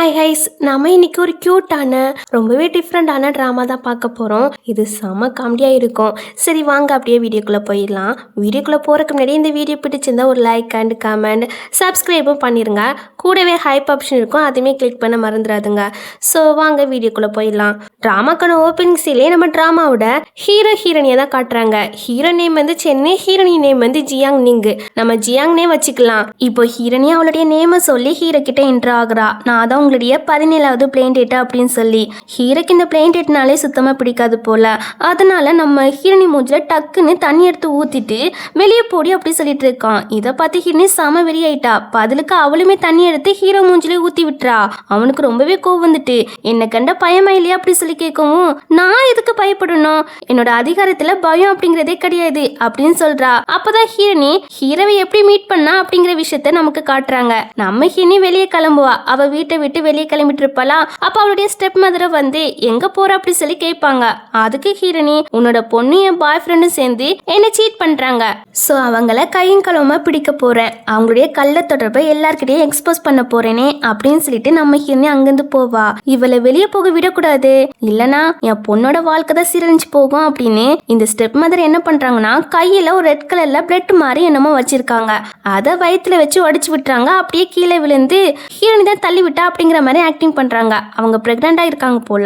Hi highs, நம்ம இன்னைக்கு ஒரு க்யூட்டான ரொம்பவே டிஃப்ரெண்டான ட்ராமா தான் பார்க்க போகிறோம். இது செம காமெடியாக இருக்கும். சரி வாங்க அப்படியே வீடியோக்குள்ளே போயிடலாம். வீடியோக்குள்ளே போகிறதுக்கு முன்னாடி இந்த வீடியோ பிடிச்சிருந்தா ஒரு லைக் அண்ட் கமெண்ட் சப்ஸ்கிரைபும் பண்ணிடுங்க. கூடவே ஹைப் ஆப்ஷன் இருக்கும், அதையுமே கிளிக் பண்ண மறந்துடாதுங்க. ஸோ வாங்க வீடியோக்குள்ளே போயிடலாம். ட்ராமாக்கான ஓப்பனிங் சீலே நம்ம ட்ராமாவோட ஹீரோ ஹீரோனியை தான் காட்டுறாங்க. ஹீரோ நேம் வந்து சென்னை, ஹீரோனி நேம் வந்து ஜியாங் நிங்கு. நம்ம ஜியாங் நேம் வச்சுக்கலாம். இப்போ ஹீரோனி அவளுடைய நேமை சொல்லி ஹீரோ கிட்ட என்ட்ரு ஆகுறா. நான் தான் உங்களுடைய 17வது பிளேன் டேட் அப்படின்னு சொல்லி. ஹீரோக்கு இந்த பிளேன் டேட்னாலே சுத்தமாக பிடிக்காது போல. அதனால நம்ம ஹீரோனி மூஞ்சில டக்குன்னு தண்ணி எடுத்து ஊற்றிட்டு வெளியே போடி அப்படி சொல்லிட்டு இருக்கான். இதை பார்த்து ஹீரோனி செம வெறி ஆயிட்டா. பதிலுக்கு அவளுமே தண்ணி எடுத்து ஹீரோ மூஞ்சிலே ஊற்றி விட்டுறா. அவனுக்கு ரொம்பவே கோவம் வந்துட்டு, என்ன கண்ட பயமா இல்லையா அப்படி சொல்லி கேட்கவும், நான் எதுக்கு பயப்படணும், என்னோட அதிகாரத்துல பயம் அப்படிங்கிறதே கிடையாது அப்படின்னு சொல்றா. அப்பதான் ஹீரோனி ஹீரோவை எப்படி மீட் பண்ணா அப்படிங்கிற விஷயத்த நமக்கு காட்டுறாங்க. நம்ம ஹீரோனி வெளியே கிளம்புவா. அவ வீட்டை விட்டு வெளியே கிளம்பிட்டு இருப்பாளா. அப்ப அவளுடைய ஸ்டெப் மதரை வந்து எங்க போற அப்படி சொல்லி கேட்பாங்க. அதுக்கு ஹீரோனி, உன்னோட பொண்ணு என் பாய் ஃப்ரெண்டும் சேர்ந்து என்ன சீட் பண்றாங்க, சோ அவங்கள கையும் களவுமா பிடிக்க போறேன், அவங்களுடைய கள்ள தொடர்பை எல்லார்கிட்டயும் எக்ஸ்போஸ் பண்ண போறேனே அப்படின்னு சொல்லிட்டு நம்ம ஹீரோனி அங்கிருந்து போவா. இவளை வெளியே போக விடக்கூடாது, இல்லனா என் பொண்ணோட வாழ்க்கை தான் சீரழிஞ்சு போகும் அப்படின்னு இந்த ஸ்டெப் மதர் என்ன பண்றாங்கன்னா, கையில ஒரு ரெட் கலர்ல பிளட் மாதிரி என்னமோ வச்சிருக்காங்க. அதை வயிற்றுல வச்சு உடைச்சு விட்டுறாங்க. அப்படியே கீழே விழுந்து ஹீரோனி தான் தள்ளி விட்டா அப்படிங்கிற மாதிரி ஆக்டிங் பண்றாங்க. அவங்க பிரெக்னண்டா இருக்காங்க போல.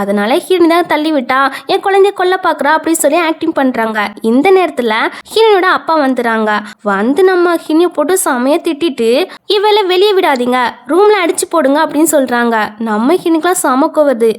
அதனால ஹீரோனி தான் தள்ளி விட்டா, என் குழந்தைய கொல்ல பாக்குறா அப்படின்னு சொல்லி ஆக்டிங் பண்றாங்க. இந்த நேரத்துல ஹீரோனோட அப்பா வந்துறாங்க. வந்து நம்ம ஹீரோனிய போட்டு சமைய திட்டிட்டு, இவளை வெளியே விடாதீங்க, ரூம்ல அடிச்சு போடுங்க அப்படின்னு சொல்றாங்க. நம்ம ஹீரோனிக்கெல்லாம் சம கோவருது.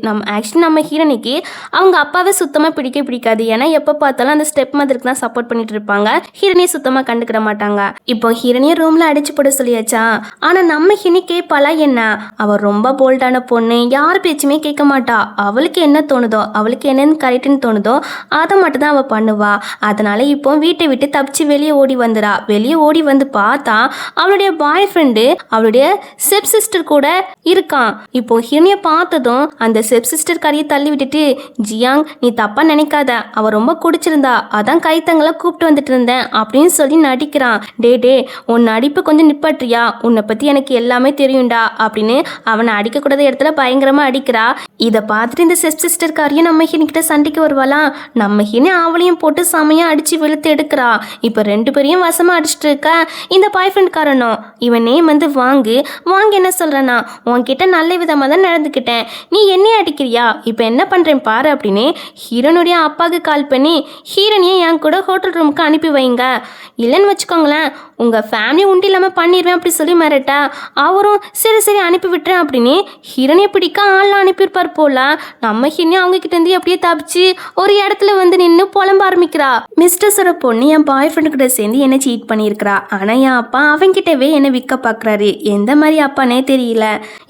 நம்ம ஹீரோனிக்கு அவங்க அப்பாவே சுத்தமா பிடிக்காது. ஏன்னா எப்ப பார்த்தாலும் அந்த ஸ்டெப் மதருக்கு தான் சப்போர்ட் பண்ணிட்டு இருப்பாங்க. ஹீரோனியை சுத்தமா கண்டுக்கிட மாட்டாங்க. இப்போ ஹீரோனிய ரூம்ல அடிச்சு போட சொல்லியாச்சா. ஆனா நம்ம ஹீரோனி கேட்பாளா என்ன? அவ ரொம்ப போல்டான பொண்ணு, யார் பேச்சுமே கேட்க மாட்டா. அவளுக்கு என்ன தோணுதோ, அவளுக்கு என்னன்னு கரெக்ட்னு தோணுதோ அதை மட்டும் தான் அவ பண்ணுவா. அதனால இப்போ வீட்டை விட்டு தப்பிச்சு வெளியே ஓடி வந்துடா. வெளியே ஓடி வந்து பார்த்தா அவளுடைய பாய் ஃப்ரெண்டு அவளுடைய ஸ்டெப் சிஸ்டர் கூட இருக்கான். இப்போ ஹீரோனிய பார்த்ததும் அந்த ஸ்டெப் சிஸ்டர் கரையை தள்ளி விட்டுட்டு, ஜியாங் நீ தப்பா நினைக்காத, அவ ரொம்ப குடிச்சிருந்தா, அதான் கைத்தங்களை கூப்பிட்டு வந்துட்டு இருந்தேன் அப்படின்னு சொல்லி நடிக்கிறான். டே உன் நடிப்பு கொஞ்சம் நிப்பாட்றியா, உன்னை பத்தி எனக்கு எல்லாமே தெரியும்டா அப்படின்னு அவனை அடிக்கக்கூடாத இடத்துல பயங்கரமா அடிக்கிறா. இதை பார்த்துட்டு இந்த சிஸ்டர் காரியம் நம்ம ஹீரோனிக்கிட்ட சண்டைக்கு வருவாளாம். நம்ம ஹீரோனி அவளையும் போட்டு செமையா அடிச்சு வெளுத்து எடுக்கிறா. இப்போ ரெண்டு பேரையும் வசமா அடிச்சுட்டு இருக்க இந்த பாய் ஃப்ரெண்ட் காரனும். இவன் நேம் வந்து வாங்கு என்ன சொல்றனா, உன்கிட்ட நல்ல விதமா தான் நடந்துக்கிட்டேன், நீ என்னைய அடிக்கிறியா, இப்போ என்ன பண்றேன் பாரு அப்படின்னு ஹீரோனுடைய அப்பாவுக்கு கால் பண்ணி, ஹீரோனியை என் கூட ஹோட்டல் ரூமுக்கு அனுப்பி வைங்க, இல்லைன்னு வச்சுக்கோங்களேன் உங்க ஃபேமிலி உண்டு இல்லாம பண்ணிடுவேன் அப்படி சொல்லி மிரட்டா. அவரும் சரி அனுப்பி விட்டுறேன் அப்படின்னு ஹீரோனியை பிடிக்க ஆள்லாம் அனுப்பியிருப்பார் போல. நம்ம ஹீரோனி அவங்க கிட்ட இருந்து அப்படியே தப்பிச்சு ஒரு இடத்துல வந்து நின்று புலம்ப ஆரம்பிக்கிறா. மிஸ்டர்ஸோட பொண்ணு என் பாய் ஃப்ரெண்டு கிட்ட சேர்ந்து என்ன சீட் பண்ணியிருக்கிறா, ஆனா என் அப்பா அவங்கிட்டவே என்ன விற்க பாக்குறாரு, எந்த மாதிரி அப்பானே தெரியல,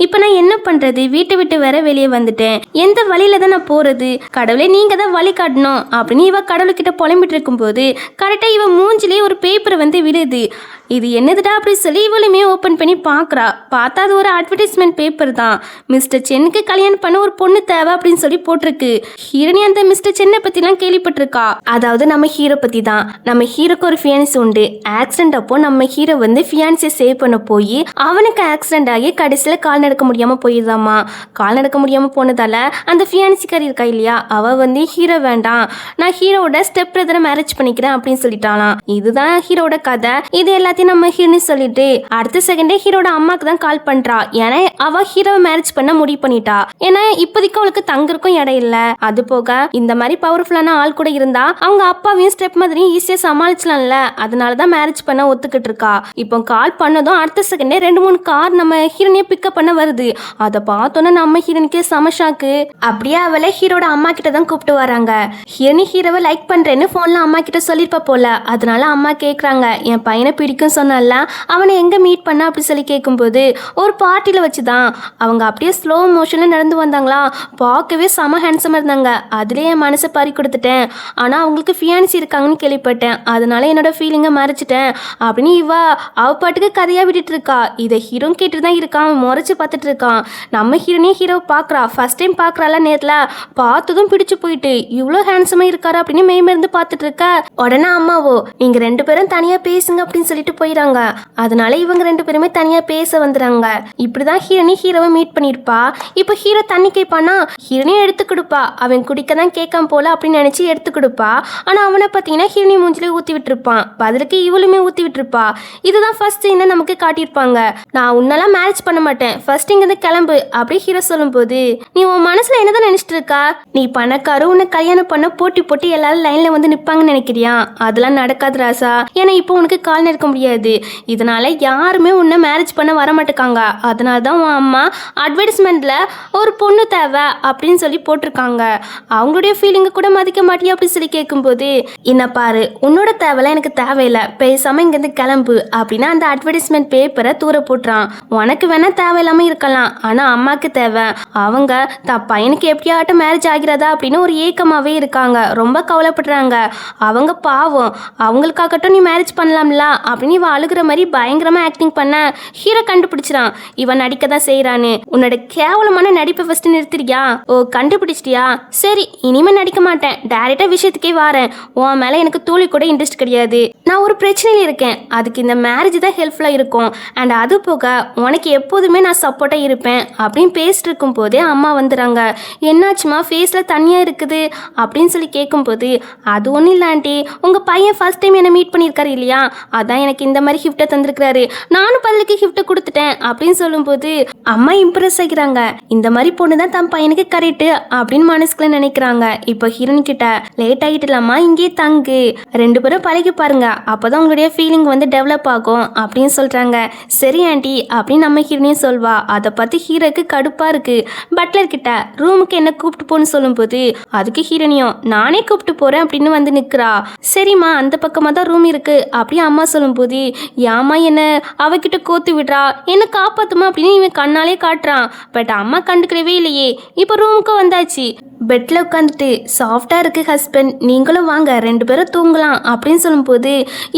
இப்ப நான் என்ன பண்றது, வீட்டை விட்டு வேற வெளியே வந்துட்டேன், எந்த வழியில தான் நான் போறது, கடவுளே நீங்க தான் வழி காட்டணும் அப்படின்னு இவ கடவுள்கிட்ட புலம்பிட்டு இருக்கும் போது கரெக்டா இவ மூஞ்சிலே ஒரு பேப்பரை வந்து விடுது. இது என்னதுடா அப்படி சொல்லி இவளுமே ஓப்பன் பண்ணி பார்க்குறா. பார்த்தா அது ஒரு அட்வர்டைஸ்மெண்ட் பேப்பர் தான். மிஸ்டர் சென்னுக்கு கல்யாணம் பண்ண ஒரு பொண்ணு தேவை அப்படின்னு சொல்லி போட்டிருக்கு. ஹீரோனி அந்த மிஸ்டர் சென்னை பற்றிலாம் கேள்விப்பட்டிருக்கா. அதாவது நம்ம ஹீரோ பற்றி தான். நம்ம ஹீரோக்கு ஒரு ஃபியான்சி உண்டு. ஆக்சிடென்ட் அப்போ நம்ம ஹீரோ வந்து ஃபியான்சியை சேவ் பண்ண போய் அவனுக்கு ஆக்சிடென்ட் ஆகி கடைசியில் கால் நடக்க முடியாமல் போயிருந்தாமா. கால் நடக்க முடியாமல் போனதால அந்த ஃபியான்சிக்காரி இருக்கா இல்லையா, அவள் வந்து ஹீரோ வேண்டாம், நான் ஹீரோட ஸ்டெப் பிரதரை மேரேஜ் பண்ணிக்கிறேன் அப்படின்னு சொல்லிட்டாலாம். இதுதான் ஹீரோட கதை. இது எல்லாத்தையும் நம்ம ஹீரோனி சொல்லிட்டு அடுத்த செகண்டே ஹீரோட அம்மாக்கு தான் கால் பண்றா. ஏன்னா அவ ஹீரோவை மேரேஜ் பண்ண முடிவு பண்ணிட்டா. ஏன்னா இப்போதைக்கு அவளுக்கு தங்கறக்கும் இடம் இல்ல. அது போக இந்த மாதிரி பவர்ஃபுல்லான ஆள் கூட இருந்தா அவங்க அப்பாவையும் ஸ்டெப் மாதிரியும் ஈஸியா சமாளிச்சலாம்ல. அதனாலதான் மேரேஜ் பண்ண ஒத்துக்கிட்டு இருக்கா. இப்போ கால் பண்ணதும் அடுத்த செகண்டே 2-3 கார் நம்ம ஹீரோனியை பிக்கப் பண்ண வருது. அதை பார்த்தோன்னா நம்ம ஹீரோனிக்கு சமஷாக்கு. அப்படியே அவளை ஹீரோட அம்மா கிட்ட தான் கூப்பிட்டு வராங்க. ஹீரோனி ஹீரோவை லைக் பண்றேன்னு போன்ல அம்மா கிட்ட சொல்லிருப்பா போல. அதனால அம்மா கேக்குறாங்க, என் பையனை பிடிக்கும் சொன்னால அவனை எங்க மீட் பண்ண அப்படி சொல்லி கேட்கும்போது ஒரு பார்ட்டில வச்சுதான். அவங்க அப்படியே ஸ்லோ மோஷன்ல நடந்து வந்தாங்களா. பார்க்கவே செம ஹேண்ட்ஸமா இருந்தாங்க. அதுலயே என் மனசை பறி கொடுத்துட்டேன். ஆனா அவங்களுக்கு ஃபியான்சி இருக்காங்கன்னு கேள்விப்பட்டேன், அதனால என்னோட ஃபீலிங்கை மறைச்சிட்டேன் அப்படின்னு அவ பாட்டுக்கு கதையா விட்டுட்டு இருக்கா. இதை ஹீரோ கேட்டு தான் இருக்கான், முறைச்சு பார்த்துட்டு இருக்கான். நம்ம ஹீரோனே ஹீரோ பாக்குறா. ஃபர்ஸ்ட் டைம் பாக்குறால, நேரத்துல பார்த்ததும் பிடிச்சு போயிட்டு இவ்வளோ ஹேண்ட்ஸமா இருக்காரு அப்படின்னு மேமிருந்து பார்த்துட்டு இருக்க. உடனே அம்மாவோ, நீங்க 2 பேரும் தனியா பேசுங்க அப்படின்னு சொல்லிட்டு போயிடறாங்க. அதனால இவங்க 2 பேருமே தனியா பேச வந்துறாங்க. இப்படிதான் ஹீரோனி ஹீரோவை மீட் பண்ணிருப்பா. இப்போ ஹீரோ தண்ணி கேட்பானா, ஹீரோனியும் எடுத்து கொடுப்பா. அவன் குடிக்க தான் கேட்காம போல அப்படின்னு நினைச்சு எடுத்து கொடுப்பா. ஆனா அவனை பார்த்தீங்கன்னா ஹீரோனி மூஞ்சிலே ஊத்தி விட்டுருப்பான். பதிலுக்கு இவளுமே ஊத்தி விட்டுருப்பா. இதுதான் ஃபர்ஸ்ட் சீனை நமக்கு காட்டியிருப்பாங்க. நான் உன்னெல்லாம் மேரேஜ் பண்ண மாட்டேன், ஃபர்ஸ்ட் இங்க இருந்து கிளம்பு அப்படி ஹீரோ சொல்லும் போது, நீ உன் மனசுல என்னதான் நினைச்சிட்டு இருக்கா? நீ பணக்கார உன்னை கல்யாணம் பண்ண போட்டி போட்டி எல்லாரும் லைன்ல வந்து நிப்பாங்கன்னு நினைக்கிறியா? அதெல்லாம் நடக்காது ராசா. ஏன்னா இப்போ உனக்கு கால் நிற்க முடியாது. இதனால யாருமே உன்னை மேரேஜ் பண்ண வர மாட்டேக்காங்க. அதனால தான் உன் அம்மா அட்வர்டைஸ்மெண்ட்ல ஒரு பொண்ணு தேவை அப்படின்னு சொல்லி போட்டிருக்காங்க. அவங்களுடைய ஃபீலிங்கை கூட மதிக்க மாட்டியா அப்படின்னு சொல்லி கேட்கும்போது, என்ன பாரு, உன்னோட தேவைலாம் எனக்கு தேவையில்லை, பேசாம இங்கேருந்து கிளம்பு அப்படின்னா அந்த அட்வர்டைஸ்மெண்ட் பேப்பரை தூர போட்டுறான். உனக்கு வேணா தேவையில்லாம இருக்கலாம், ஆனா அம்மாக்கு தேவை. அவங்க தான் பையனுக்கு எப்படியாட்டும் மேரேஜ் ஆகிறதா அப்படின்னு ஒரு ஏக்கமாவே இருக்காங்க. ரொம்ப கவலைப்படுறாங்க. அவங்க பாவம், அவங்களுக்காகட்டும் நீ மேரேஜ் பண்ணலாம்ல அப்படின்னு இவன் அழுகிற மாதிரி பயங்கரமா ஆக்டிங் பண்ண ஹீரோ கண்டுபிடிச்சிடான். இவன் நடிக்க தான் செய்யறான்னு. உன்னோட கேவலமான நடிப்பை ஃபர்ஸ்ட் நிறுத்திரியா? ஓ கண்டுபிடிச்சிட்டியா? சரி, இனிமே நடிக்க மாட்டேன், டைரக்டா விஷயத்துக்கே வரேன். உன் மேல எனக்கு துளி கூட இன்ட்ரெஸ்ட் கிடையாது. நான் ஒரு பிரச்சனையில் இருக்கேன், அதுக்கு இந்த மேரேஜ் தான் ஹெல்ப்ஃபுல்லா இருக்கும். அண்ட் அது போக உனக்கு எப்போதுமே நான் சப்போர்ட்டா இருப்பேன் அப்படின்னு பேசிட்டு இருக்கும் போதே அம்மா வந்துடுறாங்க. என்னாச்சுமா, ஃபேஸ்ல தனியா இருக்குது அப்படின்னு சொல்லி கேட்கும்போது, அது ஒன்றும் இல்லை ஆண்டி, உங்க பையன் ஃபர்ஸ்ட் டைம் என்னை மீட் பண்ணியிருக்காரு இல்லையா, அதான் எனக்கு இந்த மாதிரி கிஃப்ட்டை தந்திருக்கிறாரு, நானும் பதிலுக்கு கிஃப்ட்டை கொடுத்துட்டேன் அப்படின்னு சொல்லும்போது அம்மா இம்ப்ரெஸ் ஆகிறாங்க. இந்த மாதிரி பொண்ணு தான் தன் பையனுக்கு கரெக்ட் அப்படின்னு மனசுக்குள்ள நினைக்கிறாங்க. இப்போ ஹீரோயின் கிட்ட, லேட் ஆகிட்டுலாமா, இங்கே தங்கு, 2 பேரும் பழகி பாருங்க, அப்போதான் உங்களுடைய ஃபீலிங் வந்து டெவலப் ஆகும் அப்படின்னு சொல்றாங்க. சரி ஆண்டி அப்படின்னு நம்ம ஹீரோனியும் சொல்வா. அதை பார்த்து ஹீரோக்கு கடுப்பா இருக்கு. பட்லர் கிட்ட ரூமுக்கு என்ன கூப்பிட்டு போன்னு சொல்லும்போது, அதுக்கு ஹீரோனியும் நானே கூப்பிட்டு போறேன் அப்படின்னு வந்து நிக்கிறா. சரிம்மா, அந்த பக்கமா தான் ரூம் இருக்கு அப்படின்னு அம்மா சொல்லும்போது, ஏமா என்ன அவகிட்ட கோத்து விடுறா, என்ன காப்பாத்துமா அப்படின்னு இவன் கண்ணாலே காட்டுறான். பட் அம்மா கண்டுக்கிறவே இல்லையே. இப்போ ரூமுக்கு வந்தாச்சு. பெட்டில் உட்காந்துட்டு, சாஃப்டா இருக்கு ஹஸ்பண்ட், நீங்களும் வாங்க 2 பேரும் தூங்கலாம் அப்படின்னு சொல்லும்போது,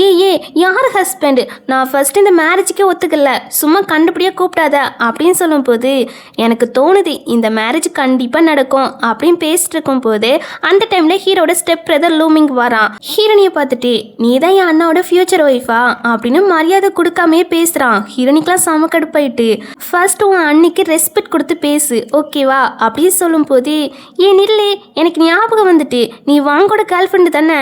ஏ யார் ஹஸ்பண்ட், நான் ஃபர்ஸ்ட் இந்த மேரேஜுக்கே ஒத்துக்கல, சும்மா கண்டுபிடியா கூப்பிடாத அப்படின்னு சொல்லும்போது, எனக்கு தோணுது இந்த மேரேஜ் கண்டிப்பாக நடக்கும் அப்படின்னு பேசிட்டு இருக்கும் போது அந்த டைம்ல ஹீரோட ஸ்டெப் பிரதர் லூமிங் வரான். ஹீரோனியை பார்த்துட்டு, நீ தான் என் அண்ணாவோட ஃபியூச்சர் ஒய்ஃபா அப்படின்னு மரியாதை கொடுக்காமே பேசுறான். ஹீரோனிக்கெலாம் செம கடுப்பாயிட்டு, ஃபர்ஸ்ட் உன் அன்னைக்கு ரெஸ்பெக்ட் கொடுத்து பேசு ஓகேவா அப்படின்னு சொல்லும்போது, ஏன் இல்லை, எனக்கு ஞாபகம் வந்துட்டு, நீ வாங்கோட கேர்ள் ஃப்ரெண்டு தானே?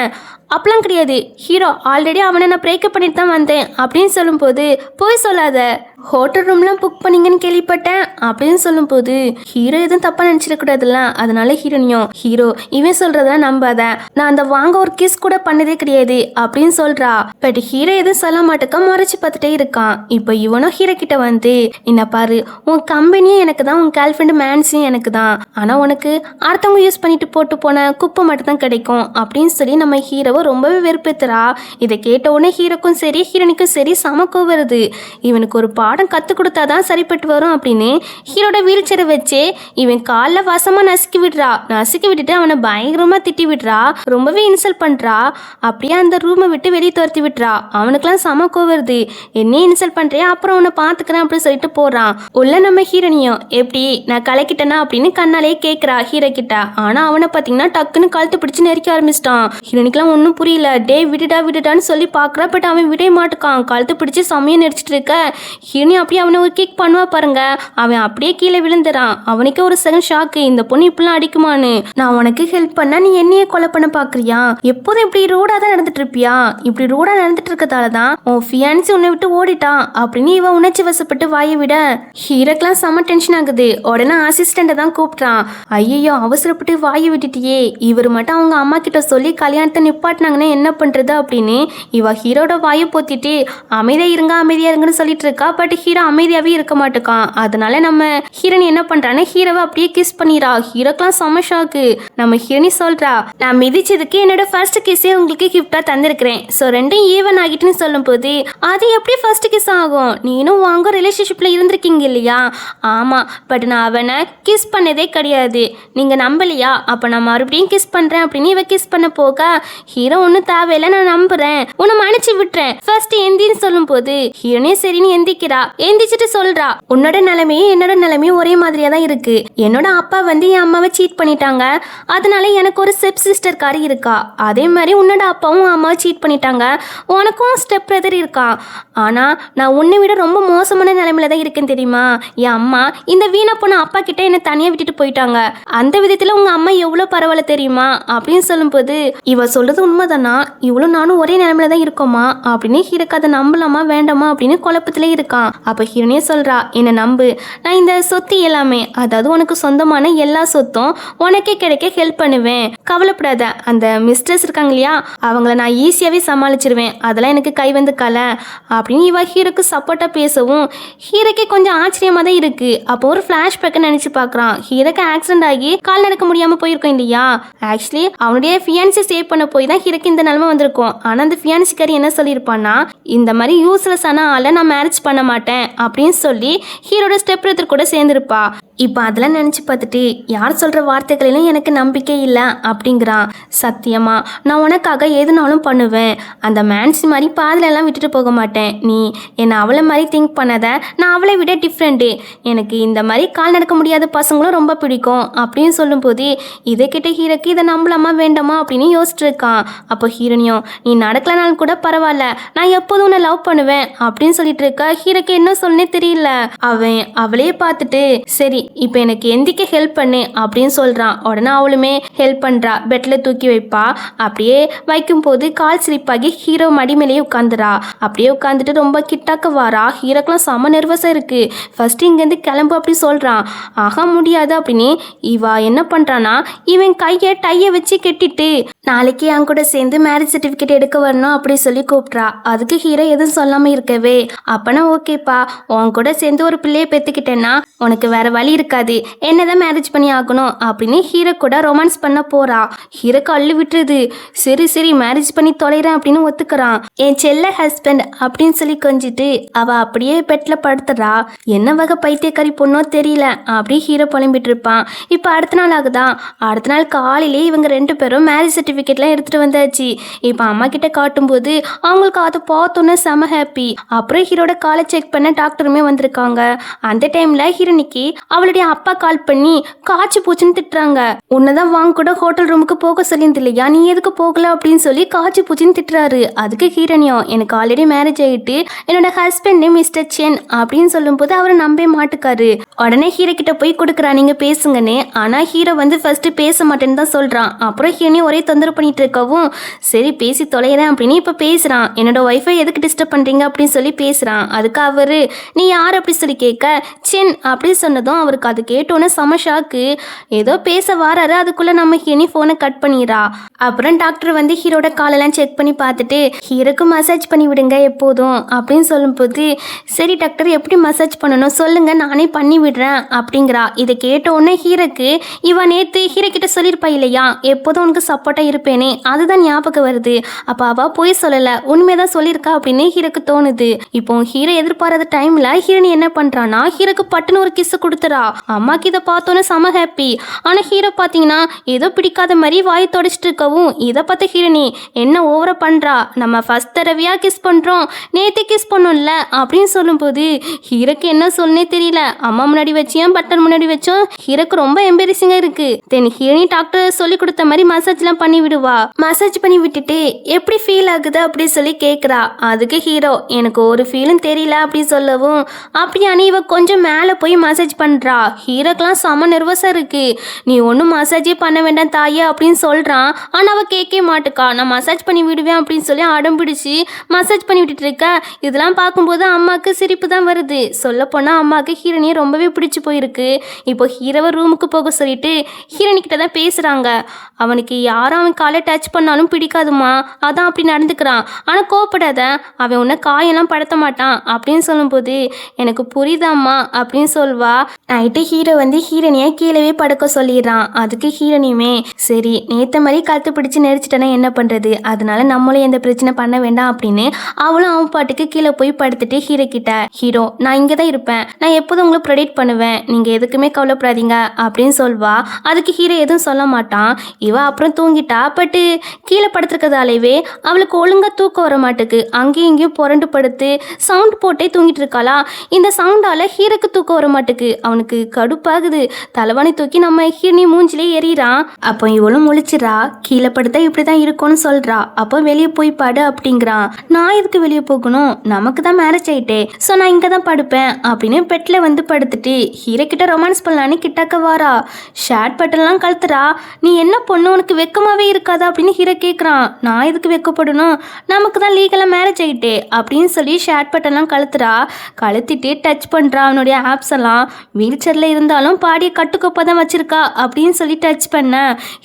அப்பெல்லாம் கிடையாது ஹீரோ, ஆல்ரெடி அவனை நான் பிரேக்கப் பண்ணிட்டு தான் வந்தேன் அப்படின்னு சொல்லும்போது, போய் சொல்லாத, ஹோட்டல் ரூம்லாம் புக் பண்ணீங்கன்னு கேள்விப்பட்டேன் அப்படின்னு சொல்லும்போது, ஹீரோ எதுவும் தப்பா நினச்சிடக்கூடாதுல்ல, அதனால ஹீரோனியும், ஹீரோ இவன் சொல்றதெல்லாம் நம்பாத, நான் அந்த வாங்க ஒரு கிஸ் கூட பண்ணதே கிடையாது அப்படின்னு சொல்றா. பட் ஹீரோ எதுவும் சொல்ல மாட்டேக்க முறைச்சு பார்த்துட்டே இருக்கான். இப்போ இவனும் ஹீரோ கிட்ட வந்து, என்ன பாரு, உன் கம்பெனியும் எனக்கு தான், உன் கேர்ள் ஃப்ரெண்டு மேன்ஸும் எனக்கு தான், ஆனா உனக்கு அடுத்தவங்க யூஸ் பண்ணிட்டு போட்டு போன குப்பை மட்டும் தான் கிடைக்கும் அப்படின்னு சொல்லி நம்ம ஹீரோவை ரொம்பவே வெறுப்பேத்துறா. இதை கேட்ட உடனே ஹீரோக்கும் சரி ஹீரோனிக்கும் சரி சமக்கம் வருது. இவனுக்கு ஒரு பாடம் கற்றுக் கொடுத்தாதான் சரிப்பட்டு வரும் அப்படின்னு ஹீரோட வீல் சேரை வச்சு இவன் காலில் வசமாக நசுக்கி விடுறா. நசுக்கி விட்டுட்டு அவனை பயங்கரமாக திட்டி விடுறா, ரொம்பவே இன்சல்ட் பண்ணுறா. அப்படியே அந்த ரூமை விட்டு வெளியே துரத்தி விட்டுறா. அவனுக்குலாம் சமக்கம் வருது. என்ன இன்சல்ட் பண்ணுறியா, அப்புறம் அவனை பார்த்துக்கிறேன் அப்படின்னு சொல்லிட்டு போகிறான். உள்ள நம்ம ஹீரோனியும், எப்படி நான் கலக்கிட்டேனா அப்படின்னு கண்ணாலே கேட்குறா ஹீரோ கிட்ட. ஆனால் அவனை பார்த்தீங்கன்னா டக்குன்னு கழுத்து பிடிச்சி நெருக்க ஆரம்பிச்சிட்டான். ஹீரோனிக்கெலாம் ஒன்றும் புரியல. டே விடுடான்னு சொல்லி பார்க்குறா. பட் அவன் விட மாட்டுக்கான். கழுத்து பிடிச்சி சமையல் நெரிச்சிட்டு இருக்க ஹீரோனி அப்படியே அவனை ஒரு கிக் பண்ணுவா பாருங்க. அவன் அப்படியே கீழே விழுந்துறான். அவனுக்கே ஒரு செகண்ட் ஷாக்கு, இந்த பொண்ணு இப்படிலாம் அடிக்குமான்னு. நான் உனக்கு ஹெல்ப் பண்ணா நீ என்னையே கொலை பண்ண பாக்குறியா? எப்போதும் இப்படி ரோடா தான் நடந்துட்டு இருப்பியா? இப்படி ரோடா நடந்துட்டு இருக்கதால தான் உன் ஃபியான்சி உன்னை விட்டு ஓடிட்டான் அப்படின்னு இவன் உணர்ச்சி வசப்பட்டு வாயை விட ஹீரோக்கெல்லாம் செம டென்ஷன் ஆகுது. உடனே அசிஸ்டண்ட்டை தான் கூப்பிட்றான். ஐயோ அவசரப்பட்டு வாயை விட்டுட்டியே, இவர் மட்டும் அவங்க அம்மா கிட்ட சொல்லி கல்யாணத்தை நிப்பாட்டினாங்கன்னா என்ன பண்றது அப்படின்னு இவ ஹீரோட வாயை போத்திட்டு அமைதியா இருங்கன்னு சொல்லிட்டு இருக்கா. பட் ஹீரோ அமைதியாவே இருக்க மாட்டுக்கான். அதனால நம்ம ஹீரோனி என்ன பண்றான்னு ஹீரோவை அப்படியே கிஸ் பண்ணிரா. ஹீரோக்கெல்லாம் செம ஷாக்கு. நம்ம ஹீரோனி சொல்றா, நான் மிதிச்சதுக்கு என்னோட ஃபர்ஸ்ட் கிஸ்ஸே உங்களுக்கு கிஃப்டா தந்திருக்கிறேன், ஸோ ரெண்டும் ஈவன் ஆகிட்டுன்னு சொல்லும் போது, அது எப்படி ஃபர்ஸ்ட் கிஸ் ஆகும்? நீனும் வாங்க ரிலேஷன்ஷிப்ல இருந்திருக்கீங்க இல்லையா? ஆமா, பட் நான் அவனை கிஸ் பண்ணதே கிடையாது. நீங்க நம்பலையா? அப்ப நான் மறுபடியும் கிஸ் பண்றேன் அப்படின்னு இவ கிஸ் பண்ண போக ஹீரோ ஹீரோ ஒன்றும் தேவையில்லை, நான் நம்புறேன், உன்னை மன்னிச்சு விட்டுறேன், ஃபர்ஸ்ட் எந்தின்னு சொல்லும் போது ஹீரோனே சரின்னு எந்திக்கிறா. எந்திச்சிட்டு சொல்றா, உன்னோட நிலைமையும் என்னோட நிலைமையும் ஒரே மாதிரியா தான் இருக்கு. என்னோட அப்பா வந்து என் அம்மாவை சீட் பண்ணிட்டாங்க, அதனால எனக்கு ஒரு ஸ்டெப் சிஸ்டர் காரி இருக்கா. அதே மாதிரி உன்னோட அப்பாவும் அம்மாவை சீட் பண்ணிட்டாங்க, உனக்கும் ஸ்டெப் பிரதர் இருக்கான். ஆனா நான் உன்னை விட ரொம்ப மோசமான நிலைமையில தான் இருக்கேன் தெரியுமா. என் அம்மா இந்த வீணா போன அப்பா கிட்ட என்னை தனியா விட்டுட்டு போயிட்டாங்க. அந்த விதத்துல உங்க அம்மா எவ்வளவு பரவாயில்ல தெரியுமா அப்படின்னு சொல்லும்போது, இவ சொல்றது உண்மைதானா, இவ்வளவு நானும் ஒரே நிலைமையில தான் இருக்கோமா அப்படின்னு ஹீரோக்கு அதை நம்பலாமா வேண்டாமா அப்படின்னு குழப்பத்திலே இருக்கான். அப்ப ஹீரோனே சொல்றா, என்ன நம்பு, நான் இந்த சொத்து எல்லாமே, அதாவது உனக்கு சொந்தமான எல்லா சொத்தும் உனக்கே கிடைக்க ஹெல்ப் பண்ணுவேன், கவலைப்படாத. அந்த மிஸ்டர்ஸ் இருக்காங்க இல்லையா, அவங்கள நான் ஈஸியாவே சமாளிச்சிருவேன், அதெல்லாம் எனக்கு கை வந்து கலை அப்படின்னு இவ ஹீரோக்கு சப்போர்ட்டா பேசவும் ஹீரோக்கே கொஞ்சம் ஆச்சரியமா தான் இருக்கு. அப்போ ஒரு ஃபிளாஷ்பேக்கை நினைச்சு பார்க்கறான். ஹீரோக்கு ஆக்சிடென்ட் ஆகி கால் நடக்க முடியாம போயிருக்கோம் இல்லையா, ஆக்சுவலி அவனுடைய ஃபியான்சி சேவ் பண்ண போய் தான் ஹீரோக்கு இந்த நிலைமை வந்திருக்கும். ஆனா அந்த ஃபியான்சிக்காரி என்ன சொல்லியிருப்பான்னா, இந்த மாதிரி யூஸ்லெஸ் ஆன ஆளை நான் மேரேஜ் பண்ண மாட்டேன் அப்படின்னு சொல்லி ஹீரோட ஸ்டெப் பிரதர் கூட சேர்ந்துருப்பா. இப்போ அதெல்லாம் நினச்சி பார்த்துட்டு யார் சொல்கிற வார்த்தைகளிலும் எனக்கு நம்பிக்கை இல்லை அப்படிங்கிறான். சத்தியமா நான் உனக்காக எதுனாலும் பண்ணுவேன், அந்த மேன்சி மாதிரி பாதிலெல்லாம் விட்டுட்டு போக மாட்டேன். நீ என்னை அவளை மாதிரி திங்க் பண்ணாத, நான் அவளை விட டிஃப்ரெண்ட்டு, எனக்கு இந்த மாதிரி கால் நடக்க முடியாத பசங்களும் ரொம்ப பிடிக்கும் அப்படின்னு சொல்லும்போது இதை கிட்ட ஹீரோக்கு இதை நம்பலாமா வேண்டாமா அப்படின்னு யோசிச்சுட்டு இருக்கான். அப்போ ஹீரோனியும், நீ நடக்கலனாலும் கூட பரவாயில்ல, நான் எப்போதும் உன்னை லவ் பண்ணுவேன் அப்படின்னு சொல்லிட்டு இருக்க. ஹீரோக்கு என்ன சொல்லனே தெரியல. அவன் அவளையே பார்த்துட்டு, சரி இப்போ எனக்கு எந்திக்க ஹெல்ப் பண்ணு அப்படின்னு சொல்கிறான். உடனே அவளுமே ஹெல்ப் பண்ணுறா, பெட்டில் தூக்கி வைப்பா. அப்படியே வைக்கும்போது கால் ஸ்லிப்பாகி ஹீரோ மடி மேலேயே உட்காந்துரா. அப்படியே உட்காந்துட்டு ரொம்ப கிட்டாக்க வாரா. ஹீரோக்கெலாம் செம்ம நர்வஸாக இருக்குது. ஃபஸ்ட்டு இங்கேருந்து கிளம்பு அப்படி சொல்கிறான். ஆக முடியாது அப்படின்னு இவா என்ன பண்ணுறான்னா, இவன் கையை டையை வச்சு கெட்டிட்டு நாளைக்கு என் கூட சேர்ந்து மேரேஜ் சர்டிஃபிகேட் எடுக்க வரணும் அப்படி சொல்லி கூப்பிட்றா. அதுக்கு ஹீரோ எதுவும் சொல்லாமல் இருக்கவே, அப்பனா ஓகேப்பா, உன் கூட சேர்ந்து ஒரு பிள்ளையை பெற்றுக்கிட்டேன்னா உனக்கு வேற வழி இருக்காது, என்னதான் மேரேஜ் பண்ணி ஆகணும் அப்படின்னு ஹீரோ கூட ரொமான்ஸ் பண்ண போறா. ஹீரோக்கு அள்ளு விட்டுருது. சரி சரி மேரேஜ் பண்ணி தொலைறேன் அப்படின்னு ஒத்துக்கிறான். என் செல்ல ஹஸ்பண்ட் அப்படின்னு சொல்லி கொஞ்சிட்டு அவ அப்படியே பெட்ல படுத்துறா. என்ன வகை பைத்தியக்காரி பொண்ணோ தெரியல அப்படி ஹீரோ புலம்பிட்டு இருப்பான். இப்போ அடுத்த நாள் ஆகுதான். அடுத்த நாள் காலையிலே இவங்க ரெண்டு பேரும் மேரேஜ் சர்டிஃபிகேட்லாம் எடுத்துட்டு வந்தாச்சு. இப்போ அம்மா கிட்ட காட்டும்போது அவங்களுக்கு அதை பார்த்தோன்னே செம ஹாப்பி. அப்புறம் ஹீரோட காலை செக் பண்ண டாக்டருமே வந்திருக்காங்க. அந்த டைம்ல ஹீரோனிக்கு அவளுடைய அப்பா கால் பண்ணி காய்ச்சி பூச்சின்னு திட்டுறாங்க. உன்னதான் வாங்க கூட ஹோட்டல் ரூமுக்கு போக சொல்லியிருந்து இல்லையா, நீ எதுக்கு போகல அப்படின்னு சொல்லி காய்ச்சி பூச்சின்னு திட்டுறாரு. அதுக்கு ஹீரோனியும், எனக்கு ஆல்ரெடி மேரேஜ் ஆகிட்டு என்னோட ஹஸ்பண்ட் மிஸ்டர் சென் அப்படின்னு சொல்லும்போது அவரை நம்பவே மாட்டுக்காரு. உடனே ஹீரோ கிட்ட போய் கொடுக்குறா, நீங்க பேசுங்கன்னு. ஆனா ஹீரோ வந்து ஃபர்ஸ்ட் பேச மாட்டேன்னு தான் சொல்றான். அப்புறம் ஹீரோனி ஒரே தொந்தரவு பண்ணிட்டு இருக்கவும், சரி பேசி தொலைகிறேன் அப்படின்னு இப்ப பேசுறான். என்னோட ஒய்ஃபை எதுக்கு டிஸ்டர்ப் பண்றீங்க அப்படின்னு சொல்லி பேசுறான். அதுக்கு அவரு, நீ யார் அப்படி சொல்லி கேட்க, சென் அப்படி சொன்னதும் அவருக்கு அது கேட்டோன்னே செம ஷாக்கு. ஏதோ பேச வாராரு, அதுக்குள்ள நம்ம ஹீரோனி போனை கட் பண்ணிடுறா. அப்புறம் டாக்டர் வந்து ஹீரோட காலெல்லாம் செக் பண்ணி பார்த்துட்டு, ஹீரோக்கு மசாஜ் பண்ணி விடுங்க எப்போதும் அப்படின்னு சொல்லும்போது, சரி டாக்டர் எப்படி மசாஜ் பண்ணணும் சொல்லுங்க, நானே பண்ணி விடுறேன் அப்படிங்கிறா. இதை கேட்ட உடனே ஹீரோக்கு, இவ நேத்து ஹீரோ கிட்ட சொல்லியிருப்பா இல்லையா, எப்போதும் உனக்கு சப்போர்ட்டா இருப்பேனே, அதுதான் ஞாபகம் வருது. அப்ப அவ போய் சொல்லல, உண்மையதான் சொல்லியிருக்கா அப்படின்னு ஹீரோக்கு தோணுது. இப்போ ஹீரோ எதிர்பாராத டைம்ல ஹீரோனி என்ன பண்றானா, ஹீரோக்கு பட்டுன்னு ஒரு கிஸ் கொடுத்துறா. அம்மாக்கு இதை பார்த்தோன்னே செம ஹாப்பி. ஆனா ஹீரோ பாத்தீங்கன்னா ஏதோ பிடிக்காத மாதிரி வாய் தொடச்சிட்டு இருக்கவும், இதை பார்த்த ஹீரோனி, என்ன ஓவரா பண்றா, நம்ம ஃபர்ஸ்ட் தடவையா கிஸ் பண்றோம், நேத்தே கிஸ் பண்ணோம்ல அப்படின்னு சொல்லும்போது ஹீரோக்கு என்ன சொல்லனே தெரியல. அம்மா முன்னாடி வச்சியும் பட்டர் முன்னாடி வச்சோம் ஹீரோக்கு ரொம்ப எம்பேரிசிங்கா இருக்கு. தென் ஹீரோனி டாக்டர் சொல்லி கொடுத்த மாதிரி மசாஜ்லாம் பண்ணி விடுவா. மசாஜ் பண்ணி விட்டுட்டு எப்படி ஃபீல் ஆகுது அப்படி சொல்லி கேட்குறா. அதுக்கு ஹீரோ, எனக்கு ஒரு ஃபீலும் தெரியல அப்படி சொல்லவும், அப்படியானே இவ கொஞ்சம் மேலே போய் மசாஜ் பண்ணுறா. ஹீரோக்கெலாம் செம நர்வஸாக இருக்கு. நீ ஒன்றும் மசாஜே பண்ண வேண்டாம் தாயே அப்படின்னு சொல்கிறான். ஆனால் அவள் கேட்கவே மாட்டுக்கா. நான் மசாஜ் பண்ணி விடுவேன் அப்படின்னு சொல்லி அடம் பிடிச்சி மசாஜ் பண்ணி விட்டுட்டு இருக்க. இதெல்லாம் பார்க்கும்போது அம்மாவுக்கு சிரிப்பு தான் வருது. சொல்லப்போனால் அம்மாவுக்கு ஹீரோனியை ரொம்பவே பிடிச்சி போயிருக்கு. இப்போ ஹீரோவை ரூமுக்கு போக சொல்லிட்டு ஹீரோனிக்கிட்ட தான் பேசுகிறாங்க. அவனுக்கு யாரும் அவன் காலை டச் பண்ணாலும் பிடிக்காதுமா, அதான் அப்படி நடந்துக்கிறான். ஆனால் கோவப்படாத, அவன் உன்னை காயெல்லாம் படுத்த மாட்டான் அப்படின்னு சொல்லும்போது, எனக்கு புரியுதாம்மா அப்படின்னு சொல்வா. நைட்டு ஹீரோ வந்து ஹீரோனியை கீழவே படுக்க சொல்லிடுறான். அதுக்கு ஹீரோனியுமே சரி நேற்ற மாதிரி கழுத்து பிடிச்சி நெரிச்சிட்டேன்னா என்ன பண்ணுறது, அதனால நம்மளும் எந்த பிரச்சனை பண்ண வேண்டாம் அப்படின்னு அவளும் அவன் பாட்டுக்கு கீழே போய் படுத்துட்டு ஹீரோ கிட்ட, ஹீரோ நான் இங்கே தான் இருப்பேன், நான் எப்போதும் உங்களை ப்ரெடிக்ட் பண்ணுவேன், நீங்கள் எதுக்குமே கவலைப்படாதீங்க அப்படின்னு சொல்வா. அதுக்கு ஹீரோ எதுவும் சொல்ல மாட்டான். இவ அப்புறம் தூங்கிட்டா. பட்டு கீழே படுத்துருக்கிறதாலேவே அவளுக்கு ஒழுங்காக தூக்கம் வர மாட்டுக்கு அங்கேயும் இங்கேயும் புரண்டு படுத்து சவுண்ட் போட்டே தூங்கிட்டு இருக்காளா. இந்த சவுண்டால் ஹீரோக்கு தூக்கம் வர மாட்டுக்கு அவனுக்கு கடுப்பாகுது. தலைவாணி தூக்கி நம்ம ஹீரோனி மூஞ்சிலே எறிறான். அப்போ இவளும் முழிச்சிடா. கீழே படுத்தா இப்படி தான் இருக்கும்னு சொல்றா. அப்போ வெளியே போய் படு அப்படிங்கிறான். நான் எதுக்கு வெளியே போகணும், நமக்கு தான் மேரேஜ் ஆயிட்டே, ஸோ நான் இங்கே தான் படுப்பேன் அப்படின்னு பெட்டில் வந்து படுத்துட்டு ஹீரோ கிட்ட ரொமான்ஸ் பண்ணலான்னு கிட்டக்க வாரா. ஷர்ட் பட்டன்லாம் கழுத்துறா. நீ என்ன பொண்ணு, உனக்கு வெக்கமாவே இருக்காதா அப்படின்னு ஹீரோ கேட்குறான். நான் எதுக்கு வெக்கப்படணும், நமக்கு தான் லீகலாக மேரேஜ் ஆகிட்டே அப்படின்னு சொல்லி ஷர்ட் பட்டன்லாம் கழுத்துறா. கழுத்திட்டு டச் பண்ணுறா அவனுடைய ஆப்ஸ் எல்லாம். வீல் சேரில் இருந்தாலும் பாடியை கட்டுக்கோப்பா தான் வச்சிருக்கா அப்படின்னு சொல்லி டச் பண்ண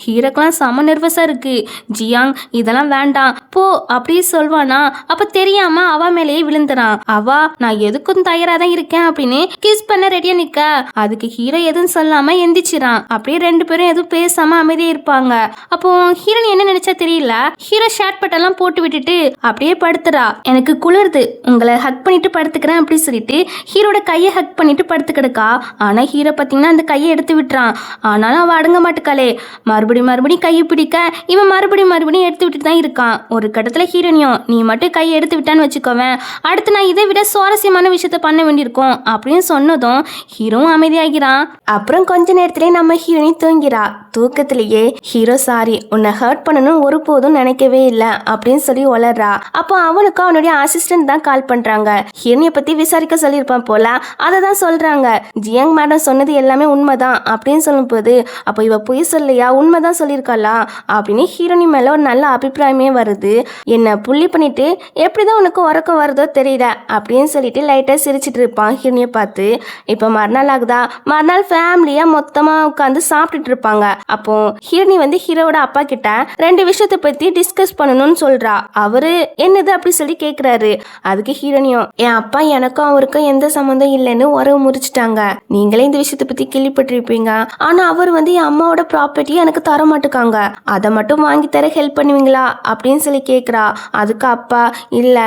ஹீரோக்கெல்லாம் செம நர்வஸாக இருக்கு. ஜியாங் இதெல்லாம் வேண்டாம் போ அப்படி சொல்வானா. அப்போ தெரியாம அவ மேலேயே விழுந்துறான். அவா நான் எதுக்கும் தயாராக தான் இருக்கேன் அப்படின்னு கிஸ் பண்ண ரெடியாக நிற்க அதுக்கு ஹீரோ எதுவும் சொல்லாம எந்திரிச்சிரான். அப்படியே ரெண்டு பேரும் எதுவும் பேசாம அமைதியே இருப்பாங்க. அப்போ ஹீரோன் என்ன நினைச்சா தெரியல, ஹீரோ ஷர்ட் பட்டெல்லாம் போட்டு விட்டுட்டு அப்படியே படுத்துறா. எனக்கு குளிருது, உங்களை ஹக் பண்ணிட்டு படுத்துக்கிறேன் அப்படி சொல்லிட்டு ஹீரோட கையை ஹக் பண்ணிட்டு படுத்து கிடக்கா. ஆனா ஹீரோ பார்த்தீங்கன்னா அந்த கையை எடுத்து விட்டுறான். ஆனாலும் அவள் அடங்க மாட்டுக்காளே. மறுபடியும் கையை பிடிக்க இவன் மறுபடியும் எடுத்து விட்டுட்டு தான் இருக்கான். ஒரு கட்டத்தில் ஹீரோனியும் நீ மட்டும் கையை எடுத்து விட்டான்னு வச்சுக்கோவேன், அடுத்து நான் இதை விட சுவாரஸ்யமான விஷயத்த பண்ண வேண்டியிருக்கும் அப்படின்னு சொன்னதும் ஹீரோவும் அமைதியாகிறான். அப்புறம் கொஞ்ச நேரத்திலே நம்ம ஹீரோனி தூங்கிறா. தூக்கத்திலேயே ஹீரோ சாரி உன்னை ஹர்ட் பண்ணணும்னு ஒருபோதும் நினைக்கவே இல்லை அப்படின்னு சொல்லி வளர்றா. அப்போ அவனுக்கு அவனுடைய அசிஸ்டன்ட் தான் கால் பண்றாங்க. ஹீரோனியை பத்தி விசாரிக்க சொல்லியிருப்பான் போல, அதை தான் சொல்றாங்க. ஜியாங் மேடம் சொன்னது எல்லாமே உண்மைதான் அப்படின்னு சொல்லும்போது அப்போ இவ பொய் சொல்லையா, உண்மைதான் சொல்லியிருக்காளா அப்படின்னு ஹீரோனி மேல ஒரு நல்ல அபிப்பிராயமே வருது. என்ன புள்ளி பண்ணிட்டு எப்படிதான் உனக்கு உறக்கம் வருதோ தெரியல அப்படின்னு சொல்லிட்டு லைட்டா சிரிச்சிட்டு இருப்பான் ஹீரோனியை பார்த்து. இப்போ மறுநாள் ஆகுதா, மறுநாள் ஃபேமிலியா மொத்தமா உட்காந்து சாப்பிட்டுட்டு இருப்பாங்க. அப்போ ஹீரோனி வந்து ஹீரோட அப்பா கிட்ட ரெண்டு விஷயத்தை பத்தி டிஸ்கஸ் பண்ணணும்னு சொல்றா. அவரு என்னது அப்படி சொல்லி கேக்குறாரு. அதுக்கு ஹீரோனியும் என் அப்பா எனக்கும் அவருக்கும் எந்த சம்மந்தம் இல்லைன்னு உறவு முறிச்சிட்டாங்க, நீங்களே இந்த விஷயத்தை பத்தி கேள்விப்பட்டிருப்பீங்க, ஆனா அவர் வந்து என் அம்மாவோட ப்ராப்பர்ட்டியை எனக்கு தர மாட்டுக்காங்க, அதை மட்டும் வாங்கி தர ஹெல்ப் பண்ணுவீங்களா அப்படின்னு சொல்லி கேட்குறா. அதுக்கு அப்பா இல்ல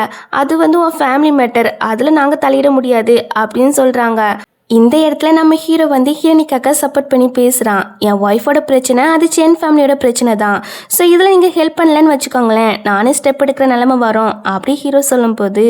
அது வந்து உன் ஃபேமிலி மேட்டர், அதுல நாங்க தலையிட முடியாது அப்படின்னு சொல்றாங்க. இந்த இடத்துல நம்ம ஹீரோ வந்து ஹீரோனிக்காக சப்போர்ட் பண்ணி பேசுகிறான். என் ஒய்ஃபோட பிரச்சனை அது சென் ஃபேமிலியோட பிரச்சனை தான், ஸோ இதில் நீங்கள் ஹெல்ப் பண்ணலன்னு வச்சுக்கோங்களேன், நானே ஸ்டெப் எடுக்கிற நிலமை வரும் அப்படி ஹீரோ சொல்லும்போது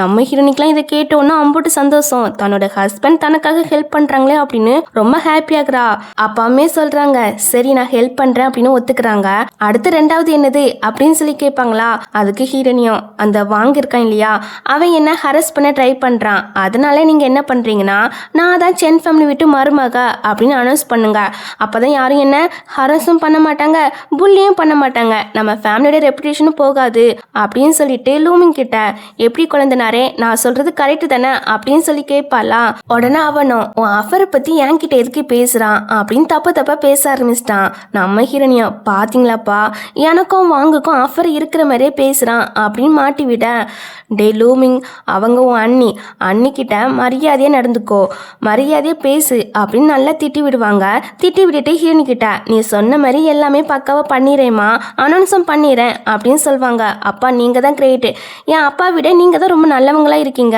நம்ம ஹீரோனிக்கெலாம் இதை கேட்டோன்னா அம்புட்டு சந்தோஷம். தன்னோட ஹஸ்பண்ட் தனக்காக ஹெல்ப் பண்ணுறாங்களே அப்படின்னு ரொம்ப ஹாப்பியாகிறா. அப்பாவுமே சொல்கிறாங்க சரி நான் ஹெல்ப் பண்ணுறேன் அப்படின்னு ஒத்துக்கிறாங்க. அடுத்து ரெண்டாவது என்னது அப்படின்னு சொல்லி கேட்பாங்களா. அதுக்கு ஹீரோனியும் அந்த வாங்கியிருக்கான் இல்லையா அவன் என்ன ஹரஸ் பண்ண ட்ரை பண்ணுறான், அதனால நீங்கள் என்ன பண்ணுறீங்கன்னா நான் தான் சென் ஃபேமிலி விட்டு மருமக அப்படின்னு அனௌன்ஸ் பண்ணுங்க, அப்போதான் யாரும் என்ன ஹரஸும் பண்ண மாட்டாங்க புல்லியும் பண்ண மாட்டாங்க, நம்ம ஃபேமிலியோட ரெப்புடேஷனும் போகாது அப்படின்னு சொல்லிட்டு லூமிங் கிட்ட எப்படி குழந்தைனாரே நான் சொல்றது கரெக்டு தானே அப்படின்னு சொல்லி கேட்பாளா. உடனே அவனும் உன் ஆஃபரை பற்றி என்கிட்ட எதுக்கு பேசுகிறான் அப்படின்னு தப்பா பேச ஆரம்பிச்சிட்டான். நம்ம ஹீரோனியா பார்த்தீங்களாப்பா எனக்கும் வாங்குக்கும் ஆஃபர் இருக்கிற மாதிரியே பேசுகிறான் அப்படின்னு மாட்டி விட. டே லூமிங் அவங்க உன் அண்ணிக்கிட்ட மரியாதையாக நடந்துக்கோ, மரியாதையாக பேசு அப்படின்னு நல்லா திட்டி விடுவாங்க. திட்டி விட்டுட்டு ஹீரோனிக்கிட்ட நீ சொன்ன மாதிரி எல்லாமே பக்காவாக பண்ணிடுறேம்மா, அனௌன்ஸும் பண்ணிடுறேன் அப்படின்னு சொல்லுவாங்க. அப்பா நீங்கள் தான் கிரேட்டு, என் அப்பா விட நீங்கள் தான் ரொம்ப நல்லவங்களாக இருக்கீங்க,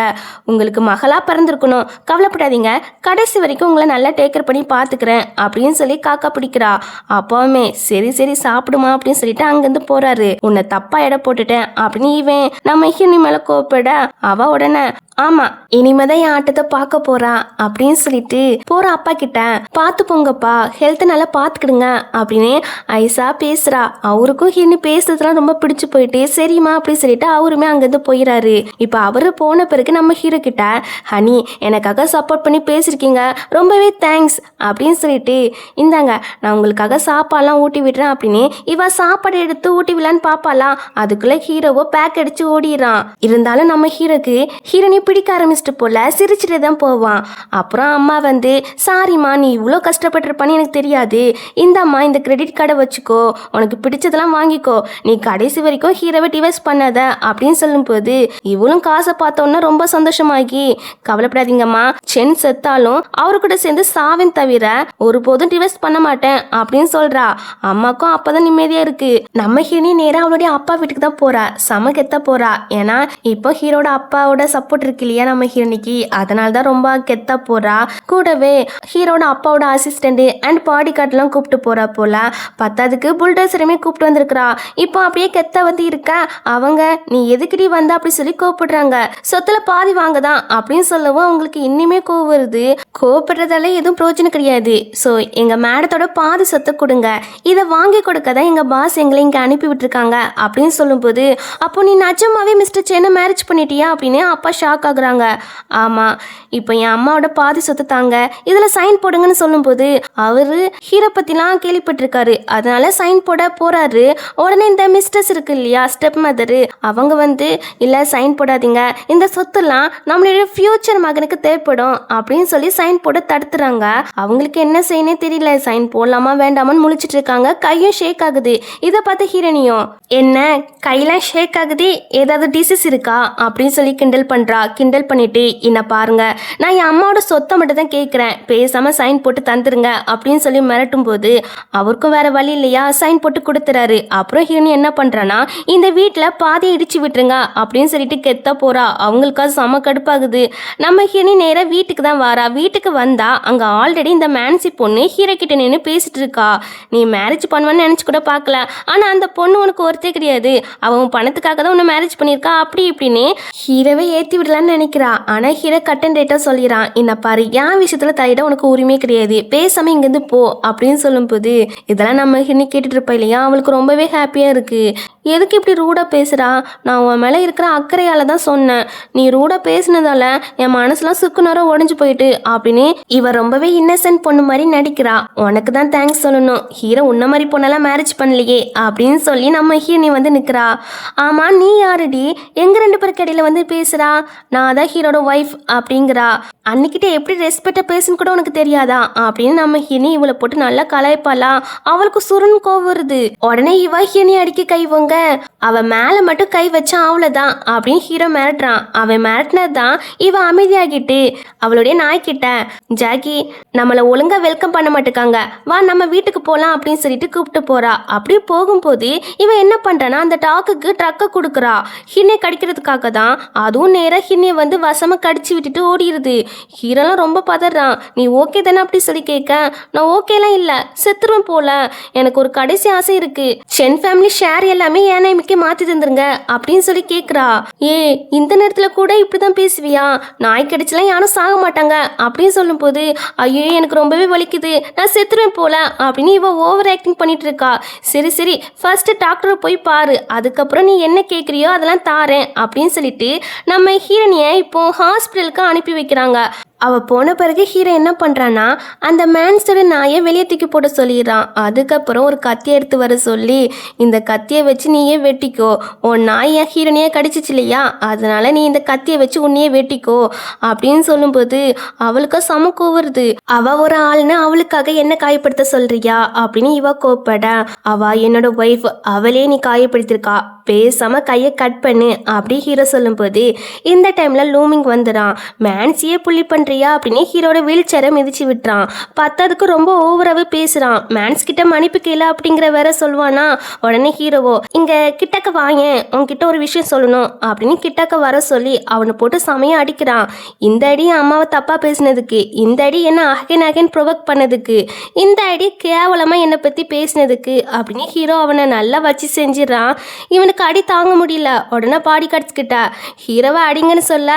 உங்களுக்கு மகளாக பிறந்திருக்கணும், கவலைப்படாதீங்க, கடைசி வரைக்கும் உங்களை நல்லா டேக்கர் பண்ணி பார்த்துக்கிறேன் அப்படின்னு சொல்லி காக்கா பிடிக்கிறா. அப்பாவுமே சரி சாப்பிடுமா அப்படின்னு சொல்லிட்டு அங்கேருந்து போகிறாரு. உன்னை தப்பாக எடை போட்டுட்டேன் அப்படின்னு இவன் நம்ம ஹீரோனி மேலே கோப்பிட அவ உடனே ஆமா இனிமேதான் என் ஆட்டத்தை பார்க்க போறா அப்படின்னு சொல்லிட்டு போற அப்பா கிட்ட பார்த்து போங்கப்பா, ஹெல்த்தை நல்லா பார்த்துக்கிடுங்க அப்படின்னு ஐசா பேசுறா. அவருக்கும் ஹீரோனி பேசுறதுலாம் ரொம்ப பிடிச்சு போயிட்டு சரிம்மா அப்படின்னு சொல்லிட்டு அவருமே அங்கேருந்து போயிடாரு. இப்போ அவரு போன பிறகு நம்ம ஹீரோ கிட்ட ஹனி எனக்காக சப்போர்ட் பண்ணி பேசிருக்கீங்க ரொம்பவே தேங்க்ஸ் அப்படின்னு சொல்லிட்டு இந்தாங்க நான் உங்களுக்காக சாப்பாடுலாம் ஊட்டி விடுறேன் அப்படின்னு இவ சாப்பாடு எடுத்து ஊட்டி விடலான்னு பாப்பாலாம். அதுக்குள்ள ஹீரோவோ பேக் அடிச்சு ஓடிடுறான். இருந்தாலும் நம்ம ஹீரோக்கு ஹீரோனி பிடிக்க ஆரம்பிச்சிட்டு போல சிரிச்சுட்டு தான் போவான். அப்புறம் அம்மா வந்து சாரிம்மா நீ இவ்வளோ கஷ்டப்பட்டிருப்பான்னு எனக்கு தெரியாது, இந்தம்மா இந்த கிரெடிட் கார்டை வச்சுக்கோ, உனக்கு பிடிச்சதெல்லாம் வாங்கிக்கோ, நீ கடைசி வரைக்கும் ஹீரோவை டிவைஸ் பண்ணாத அப்படின்னு சொல்லும்போது இவளும் காசை பார்த்தோன்னா ரொம்ப சந்தோஷமாகி கவலைப்படாதீங்கம்மா, சென் செத்தாலும் அவரு கூட சேர்ந்து சாவின் தவிர ஒருபோதும் டிவைஸ் பண்ண மாட்டேன் அப்படின்னு சொல்றா. அம்மாக்கும் அப்பதான் நிம்மதியா இருக்கு. நம்ம ஹீரோனி நேரா அவளுடைய அப்பா வீட்டுக்கு தான் போறா. செம கெத்த போறா. ஏன்னா இப்போ ஹீரோட அப்பாவோட சப்போர்ட் இருக்கு இல்லையா நம்ம ஹீரோனிக்கு, அதனால தான் ரொம்ப கெத்தா போறா. கூடவே ஹீரோட அப்பாவோட அசிஸ்டண்ட் அண்ட் பாடி கார்ட்லாம் கூப்பிட்டு போறா போல. பத்தாவதுக்கு புல்டோசருமே கூப்பிட்டு வந்திருக்கிறா. இப்போ அப்படியே கெத்த வந்து இருக்க அவங்க நீ எதுக்குடி வந்தா அப்படி சொல்லி கோவப்படுறாங்க, சொத்துல பாதி வாங்கதான் அப்படின்னு சொல்லவும் அவங்களுக்கு இன்னுமே கோவம் வருது. கோவப்படுறதால எதுவும் பிரயோஜனம் கிடையாது. ஸோ எங்க மேடத்தோட பாதி சொத்தை கொடுங்க, இதை வாங்கி கொடுக்க தான் எங்க பாஸ் எங்களை இங்க அனுப்பி விட்டுருக்காங்க அப்படின்னு சொல்லும்போது அப்போ நீ நிஜமாவே மிஸ்டர் சென்னை மேரேஜ் பண்ணிட்டியா அப்படின்னு அப்பா ஷாக் ஆகுறாங்க. ஆமா, இப்போ என் அம்மாவோட பாதி சொத்து தாங்க, இதுல சைன் போடுங்கன்னு சொல்லும்போது அவரு ஹீரோ பத்திலாம் கேள்விப்பட்டிருக்காரு, அதனால சைன் போட போறாரு. உடனே இந்த மிஸ்டர்ஸ் இருக்கு இல்லையா ஸ்டெப் மதரு, அவங்க வந்து இல்ல சைன் போடாதீங்க, இந்த சொத்துலாம் நம்மளுடைய ஃபியூச்சர் மகனுக்கு தேவைப்படும் அப்படின்னு சொல்லி சைன் போட தடுத்துறாங்க. அவங்களுக்கு என்ன செய்யனே தெரியல, சைன் போடலாமா வேண்டாமான்னு முழிச்சிட்டு இருக்காங்க. கையும் ஷேக் ஆகுது. இதை பார்த்து ஹீரோனியும் என்ன கையெல்லாம் ஷேக் ஆகுது, ஏதாவது டிசீஸ் இருக்கா அப்படின்னு சொல்லி கிண்டல் பண்றா. கிண்டல் பண்ணிட்டு என்ன பாருங்க, நான் என் அம்மாவோட சொத்தை மட்டும் தான் கேட்குறேன், பேசாம சைன் போட்டு தந்துருங்க அப்படின்னு சொல்லி மிரட்டும் போது அவருக்கும் வேற வழி இல்லையா, சைன் போட்டு கொடுத்துறாரு. அப்புறம் ஹீரோனி என்ன பண்றானா இந்த வீட்டில் பாதியை இடிச்சு விட்டுருங்க அப்படின்னு சொல்லிட்டு கெத்த போறா. அவங்களுக்காக செம கடுப்பாகுது. நம்ம ஹீரோனி நேராக வீட்டுக்கு தான் வாரா. வீட்டுக்கு வந்தா அங்க ஆல்ரெடி இந்த மேன்சி பொண்ணு ஹீரோ கிட்ட நின்று பேசிட்டு இருக்கா. நீ மேரேஜ் பண்ணுவான்னு நினைச்சு கூட பார்க்கல, ஆனா அந்த பொண்ணு உனக்கு ஒருத்தே கிடையாது, அவன் பணத்துக்காக தான் உன்னை மேரேஜ் பண்ணியிருக்கா அப்படி இப்படின்னு ஹீரோவை ஏற்றி விடலான்னு நினைக்கிறா. ஆனா ஹீரோ கட் அண்ட் ரைட்டா சொல்லிடுறான், என்ன பாரு என் விஷயத்துல தலையிட உனக்கு உரிமை கிடையாது, பேசாம இங்கேருந்து போ அப்படின்னு சொல்லும்போது இதெல்லாம் நம்ம ஹீரோனி கேட்டுட்டு இருப்பா இல்லையா, அவளுக்கு ரொம்பவே ஹாப்பியா இருக்கு. எதுக்கு இப்படி ரூடா பேசுறா, நான் உன் மேல இருக்கிற அக்கறையால தான் சொன்னேன், நீ ரூடா பேசினதால என் மனசுலாம் சுக்கு நேரம் உடஞ்சு போயிட்டு அப்படின்னு இவ ரொம்பவே இன்னசென்ட் பொண்ணு மாதிரி நடிக்கிறா. உனக்கு தான் தேங்க்ஸ் சொல்லணும், ஹீரோ உன்ன மாதிரி பொண்ணெல்லாம் மேரேஜ் பண்ணலையே அப்படின்னு சொல்லி நம்ம ஹீரோனி வந்து நிற்கிறா. ஆமா நீ யாருடி, எங்க ரெண்டு பேருக்கு இடையில வந்து பேசுறா, நான் தான் ஹீரோட ஒய்ஃப் அப்படிங்கிறா. அன்னைக்கிட்ட எப்படி ரெஸ்பெக்டா பேசுன்னு கூட உனக்கு தெரியாதா அப்படின்னு நம்ம ஹீரோனி இவளை போட்டு நல்லா கலாய்ப்பாளா. அவளுக்கு சுருன்னு கோவம் வருது. உடனே இவ ஹீரோனி அடிக்க கைவங்க, அவ மேல மட்டும் கை வச்சா அவ்வளவுதான் அப்படின்னு ஹீரோ மிரட்டுறான். அவன் மிரட்டினதான் இவ அமைதியாகிட்டு அவளுடைய நாய்கிட்ட ஜாக்கி நம்மளை ஒழுங்கா வெல்கம் பண்ண மாட்டேக்காங்க, வா நம்ம வீட்டுக்கு போகலாம் அப்படின்னு சொல்லிட்டு கூப்பிட்டு போறா. அப்படியே போகும்போது இவன் என்ன பண்றானா அந்த டாக்குக்கு ட்ரக்கை கொடுக்குறா ஹின்னை கடிக்கிறதுக்காக தான். அதுவும் நேராக ஹின்னை வந்து வசமா கடிச்சு விட்டுட்டு ஓடிடுது. ஹீரோலாம் ரொம்ப பதறான். நீ ஓகே தானே அப்படி சொல்லி கேட்க, நான் ஓகேலாம் இல்லை, செத்துருவேன் போல, எனக்கு ஒரு கடைசி ஆசை இருக்கு, சென் ஃபேமிலி ஷேர் எல்லாமே ஏன் நேமுக்கே மாற்றி தந்துருங்க அப்படின்னு சொல்லி கேட்குறா. ஏ இந்த நேரத்தில் கூட இப்படிதான் பேசுவியா, நாய் கடிச்செல்லாம் யாரும் சாக மாட்டாங்க அப்படின்னு சொல்லும் போது ஐயோ எனக்கு ரொம்பவே வலிக்குது, நான் செத்துருவேன் போல அப்படின்னு இவ ஓவர் ஆக்டிங் பண்ணிட்டு இருக்கா. சரி சரி ஃபர்ஸ்ட் டாக்டரை போய் பாரு, அதுக்கப்புறம் நீ என்ன கேட்குறியோ அதெல்லாம் தாரேன் அப்படின்னு சொல்லிட்டு நம்ம ஹீரோனியை இப்போ ஹாஸ்பிட்டலுக்கு அனுப்பி வைக்கிறாங்க. அவ போன பிறகு ஹீரோ என்ன பண்றான்னா அந்த மேன்ஸோட நாயை வெளியே தூக்கி போட சொல்லிடுறான். அதுக்கப்புறம் ஒரு கத்தியை எடுத்து வர சொல்லி இந்த கத்தியை வச்சு நீயே வெட்டிக்கோ, உன் நாய் என் ஹீரோனையே கடிச்சிச்சு இல்லையா, அதனால நீ இந்த கத்தியை வச்சு உன்னையே வெட்டிக்கோ அப்படின்னு சொல்லும்போது அவளுக்கு சமக்கு வருது. அவ ஒரு ஆள்னு அவளுக்காக என்ன காயப்படுத்த சொல்றியா அப்படின்னு இவ கோப்பட, அவ என்னோட ஒய்ஃப், அவளே நீ காயப்படுத்திருக்கா, பேசாம கையை கட் பண்ணு அப்படி ஹீரோ சொல்லும்போது இந்த டைம்ல லூமிங் வந்துடான். மேன்சியே புள்ளி பண்றியா அப்படின்னு ஹீரோட வீல் சேரை மிதிச்சு விட்டுறான். பத்தாதுக்கு ரொம்ப ஓவராகவே பேசுறான். மேன்ஸ் கிட்ட மன்னிப்பு கேள அப்படிங்கிற வேற சொல்லுவானா. உடனே ஹீரோவோ இங்க கிட்டக்க வாங்க, உன்கிட்ட ஒரு விஷயம் சொல்லணும் அப்படின்னு கிட்டக்க வர சொல்லி அவனை போட்டு சமைய அடிக்கிறான். இந்த அடி அம்மாவை தப்பா பேசினதுக்கு, இந்த அடி என்ன அகன் அகன் ப்ரொவோக் பண்ணதுக்கு, இந்த அடி கேவலமா என்னை பத்தி பேசினதுக்கு அப்படின்னு ஹீரோ அவனை நல்லா வச்சு செஞ்சிடறான். இவனுக்கு அடி தாங்க முடியல. உடனே பாடி கடிச்சுக்கிட்ட ஹீரோவை அடிங்கன்னு சொல்ல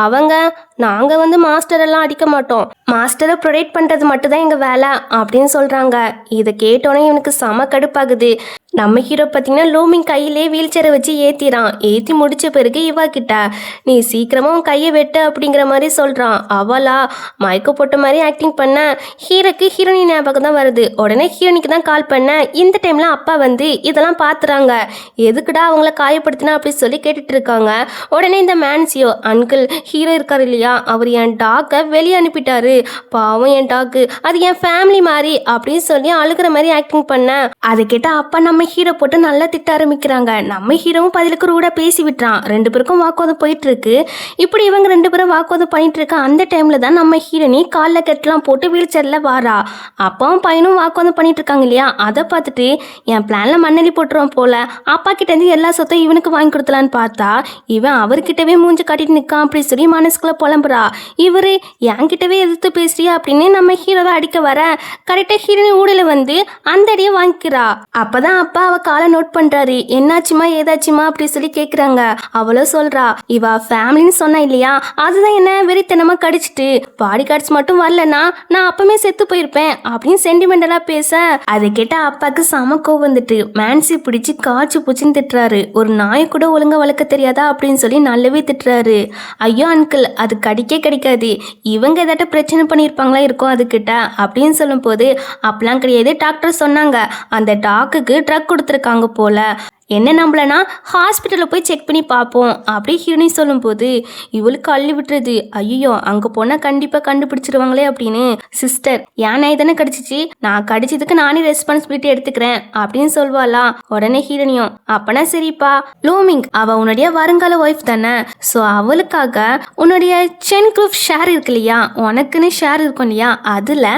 அவங்க நாங்கள் வந்து மாஸ்டரெல்லாம் அடிக்க மாட்டோம், மாஸ்டரை ப்ரொடெக்ட் பண்ணுறது மட்டும்தான் எங்கள் வேலை அப்படின்னு சொல்கிறாங்க. இதை கேட்டோன்னே இவனுக்கு செம கடுப்பாகுது. நம்ம ஹீரோ பார்த்தீங்கன்னா லூமிங் கையிலே வீல் சேரை வச்சு ஏற்றி முடிச்ச பிறகு இவா கிட்ட நீ சீக்கிரமாக உன் கையை வெட்டு அப்படிங்கிற மாதிரி சொல்கிறான். அவளா மயக்க போட்ட மாதிரி ஆக்டிங் பண்ண ஹீரோக்கு ஹீரோனி ஞாபகம் தான் வருது. உடனே ஹீரோனிக்கு தான் கால் பண்ண. இந்த டைமில் அப்பா வந்து இதெல்லாம் பார்த்துறாங்க. எதுக்குடா அவங்கள காயப்படுத்தினா அப்படின்னு சொல்லி கேட்டுட்டு இருக்காங்க. உடனே இந்த மேன்சியோ அங்கிள் ஹீரோ இருக்கார் இல்லையா, அவர் என் டாக்கை வெளியே அனுப்பிட்டாரு, பாவம் என் டாக்கு, அது என் ஃபேமிலி மாதிரி அப்படின்னு சொல்லி அழுகிற மாதிரி ஆக்டிங் பண்ண. அதை கேட்ட அப்பா நம்ம ஹீரோ போட்டு நல்லா திட்ட ஆரம்பிக்கிறாங்க. நம்ம ஹீரோவும் பதிலுக்கு ரூடா பேசி விட்டுறான். ரெண்டு பேருக்கும் வாக்குவாதம் போயிட்டு இருக்கு. இப்படி இவங்க ரெண்டு பேரும் வாக்குவாதம் பண்ணிட்டு இருக்க அந்த டைம்ல தான் நம்ம ஹீரோனி காலில் கெட்டலாம் போட்டு வீல் சேர்ல வாரா. அப்பாவும் பையனும் வாக்குவாதம் பண்ணிட்டு இருக்காங்க இல்லையா, அதை பார்த்துட்டு என் பிளான்ல மண்ணெலி போட்டுருவான் போல, அப்பா கிட்ட இருந்து எல்லா சொத்தையும் இவனுக்கு வாங்கி கொடுத்தலான்னு பார்த்தா இவன் அவர்கிட்டவே மூஞ்சி காட்டிட்டு நிற்கான் அப்படி சொல்லி மனசுக்குள்ள புலம்புறா. இவரு என்கிட்டவே எதிர்த்து பேசுறியா அப்படின்னு நம்ம ஹீரோவை அடிக்க வர கரெக்டா ஹீரோனி ஊடல வந்து அந்த அடியை வாங்கிக்கிறா. அப்பதான் அப்பா அவ காலை நோட் பண்றாரு. என்னாச்சுமா ஏதாச்சுமா அப்படி சொல்லி கேக்குறாங்க. அவளும் சொல்றா இவ ஃபேமிலின்னு சொன்னா இல்லையா, அதுதான் என்ன வெறித்தனமா கடிச்சிட்டு பாடி கார்ட்ஸ் மட்டும் வரலன்னா நான் அப்பமே செத்து போயிருப்பேன் அப்படின்னு சென்டிமெண்டலா பேச அதை கேட்ட அப்பாக்கு சம கோவம் வந்துட்டு மேன்சி பிடிச்சி காய்ச்சி பூச்சின்னு திட்டுறாரு. ஒரு நாயை கூட ஒழுங்கா வளர்க்க தெரியாதா அப்படின்னு சொல்லி நல்லாவே திட்டுறாரு. ஐயோ அங்கிள் அது கடிக்கே கிடைக்காது, இவங்க ஏதாட்ட பிரச்சனை பண்ணியிருப்பாங்களா இருக்கும் அதுக்கிட்ட அப்படின்னு சொல்லும் போது அப்பெல்லாம் கிடையாது, டாக்டர் சொன்னாங்க அந்த டாக்குக்கு ட்ரக் கொடுத்துருக்காங்க போல, என்ன நம்பலனா ஹாஸ்பிட்டலில் போய் செக் பண்ணி பார்ப்போம் அப்படி ஹீரோனி சொல்லும்போது இவளுக்கு அள்ளி விட்டுறது. ஐயோ அங்கே போனால் கண்டிப்பாக கண்டுபிடிச்சிருவாங்களே அப்படின்னு. சிஸ்டர் ஏன் நாய் தானே கடிச்சிச்சு, நான் கடிச்சதுக்கு நானே ரெஸ்பான்சிபிலிட்டி எடுத்துக்கிறேன் அப்படின்னு சொல்வாளா. உடனே ஹீரோனியும் அப்பனா சரிப்பா, லூமிங் அவள் உன்னுடைய வருங்கால ஒய்ஃப் தானே, ஸோ அவளுக்காக உன்னுடைய சென் குரூப் ஷேர் இருக்கு இல்லையா, உனக்குன்னு ஷேர் இருக்கும் இல்லையா, அதில்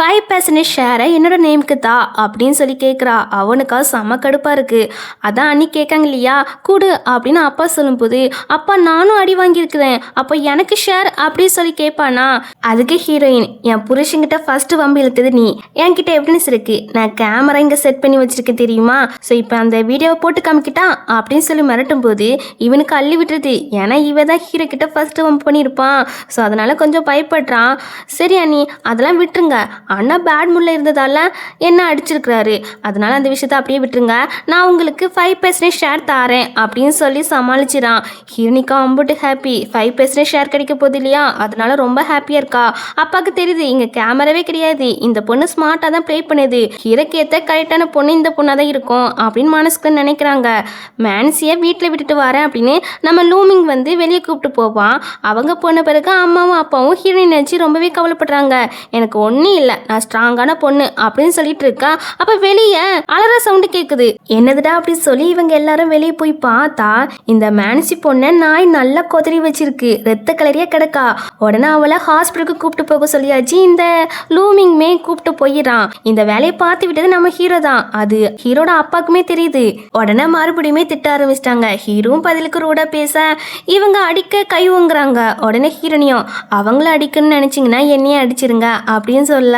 5% ஷேரை என்னோட நேமுக்கு தா அப்படின்னு சொல்லி கேட்குறா. அவனுக்கா செம கடுப்பாக இருக்கு. அதான் அன்னி கேட்காங்க இல்லையா கூடு அப்படின்னு அப்பா சொல்லும்போது அப்பா நானும் அடி வாங்கியிருக்கிறேன், அப்போ எனக்கு ஷேர் அப்படின்னு சொல்லி கேட்பானா. அதுக்கு ஹீரோயின் என் புருஷன்கிட்ட ஃபர்ஸ்ட் வம்பு இழுத்தது நீ, என்கிட்ட எவிடன்ஸ் இருக்கு, நான் கேமரா இங்கே செட் பண்ணி வச்சிருக்கேன் தெரியுமா, ஸோ இப்போ அந்த வீடியோவை போட்டு காமிக்கிட்டா அப்படின்னு சொல்லி மிரட்டும் போது இவனுக்கு அள்ளி விட்டுருது. ஏன்னா இவ தான் ஹீரோ கிட்ட ஃபர்ஸ்ட் வம்பு பண்ணியிருப்பான், ஸோ அதனால கொஞ்சம் பயப்படுறான். சரி அண்ணி அதெல்லாம் விட்டுருங்க, அண்ணா பேட் மூட்ல இருந்ததால என்ன அடிச்சிருக்கிறாரு, அதனால அந்த விஷயத்த அப்படியே விட்டுருங்க, நான் உங்களுக்கு 5% ஷேர் தாரேன் அப்படின்னு சொல்லி சமாளிச்சிடான். ஹீரோனிக்கா அம்புட்டு ஹாப்பி, 5% ஷேர் கிடைக்க போகுது இல்லையா, அதனால ரொம்ப ஹாப்பியாக இருக்கா. அப்பாவுக்கு தெரியுது இங்கே கேமராவே கிடையாது, இந்த பொண்ணு ஸ்மார்ட்டாக தான் ப்ளே பண்ணுது, ஹீரோக்கு ஏற்ற கரெக்டான பொண்ணு இந்த பொண்ணாக தான் இருக்கும் அப்படின்னு மனசுக்கு நினைக்கிறாங்க. மேன்சியை வீட்டில் விட்டுட்டு வரேன் அப்படின்னு நம்ம லூமிங் வந்து வெளியே கூப்பிட்டு போவான். அவங்க போன பிறகு அம்மாவும் அப்பாவும் ஹீரோயின் நினச்சி ரொம்பவே கவலைப்படுறாங்க. எனக்கு ஒன்றும் இல்லை, நான் ஸ்ட்ராங்கான பொண்ணு அப்படின்னு சொல்லிட்டு இருக்கா. அப்போ வெளியே அலற சவுண்டு கேட்குது. என்னதுடா அப்படின்னு சொல்லி இவங்க எல்லாரும் வெளியே போய் பார்த்தா இந்த மேன்சி பொண்ணை நாய் நல்லா கொதறி வச்சிருக்கு, ரத்த கலரியா கிடக்கா. உடனே அவளை ஹாஸ்பிட்டலுக்கு கூப்பிட்டு போக சொல்லியாச்சு. இந்த லூமிங்மே கூப்பிட்டு போயிடறான். இந்த வேலையை பார்த்து விட்டது நம்ம ஹீரோ தான், அது ஹீரோட அப்பாக்குமே தெரியுது. உடனே மறுபடியுமே திட்ட ஆரம்பிச்சிட்டாங்க. ஹீரோவும் பதிலுக்கு ரூடா பேச இவங்க அடிக்க கை வாங்குறாங்க. உடனே ஹீரோனியும் அவங்கள அடிக்கணும்னு நினைச்சிங்கன்னா என்னையே அடிச்சிருங்க அப்படின்னு சொல்ல,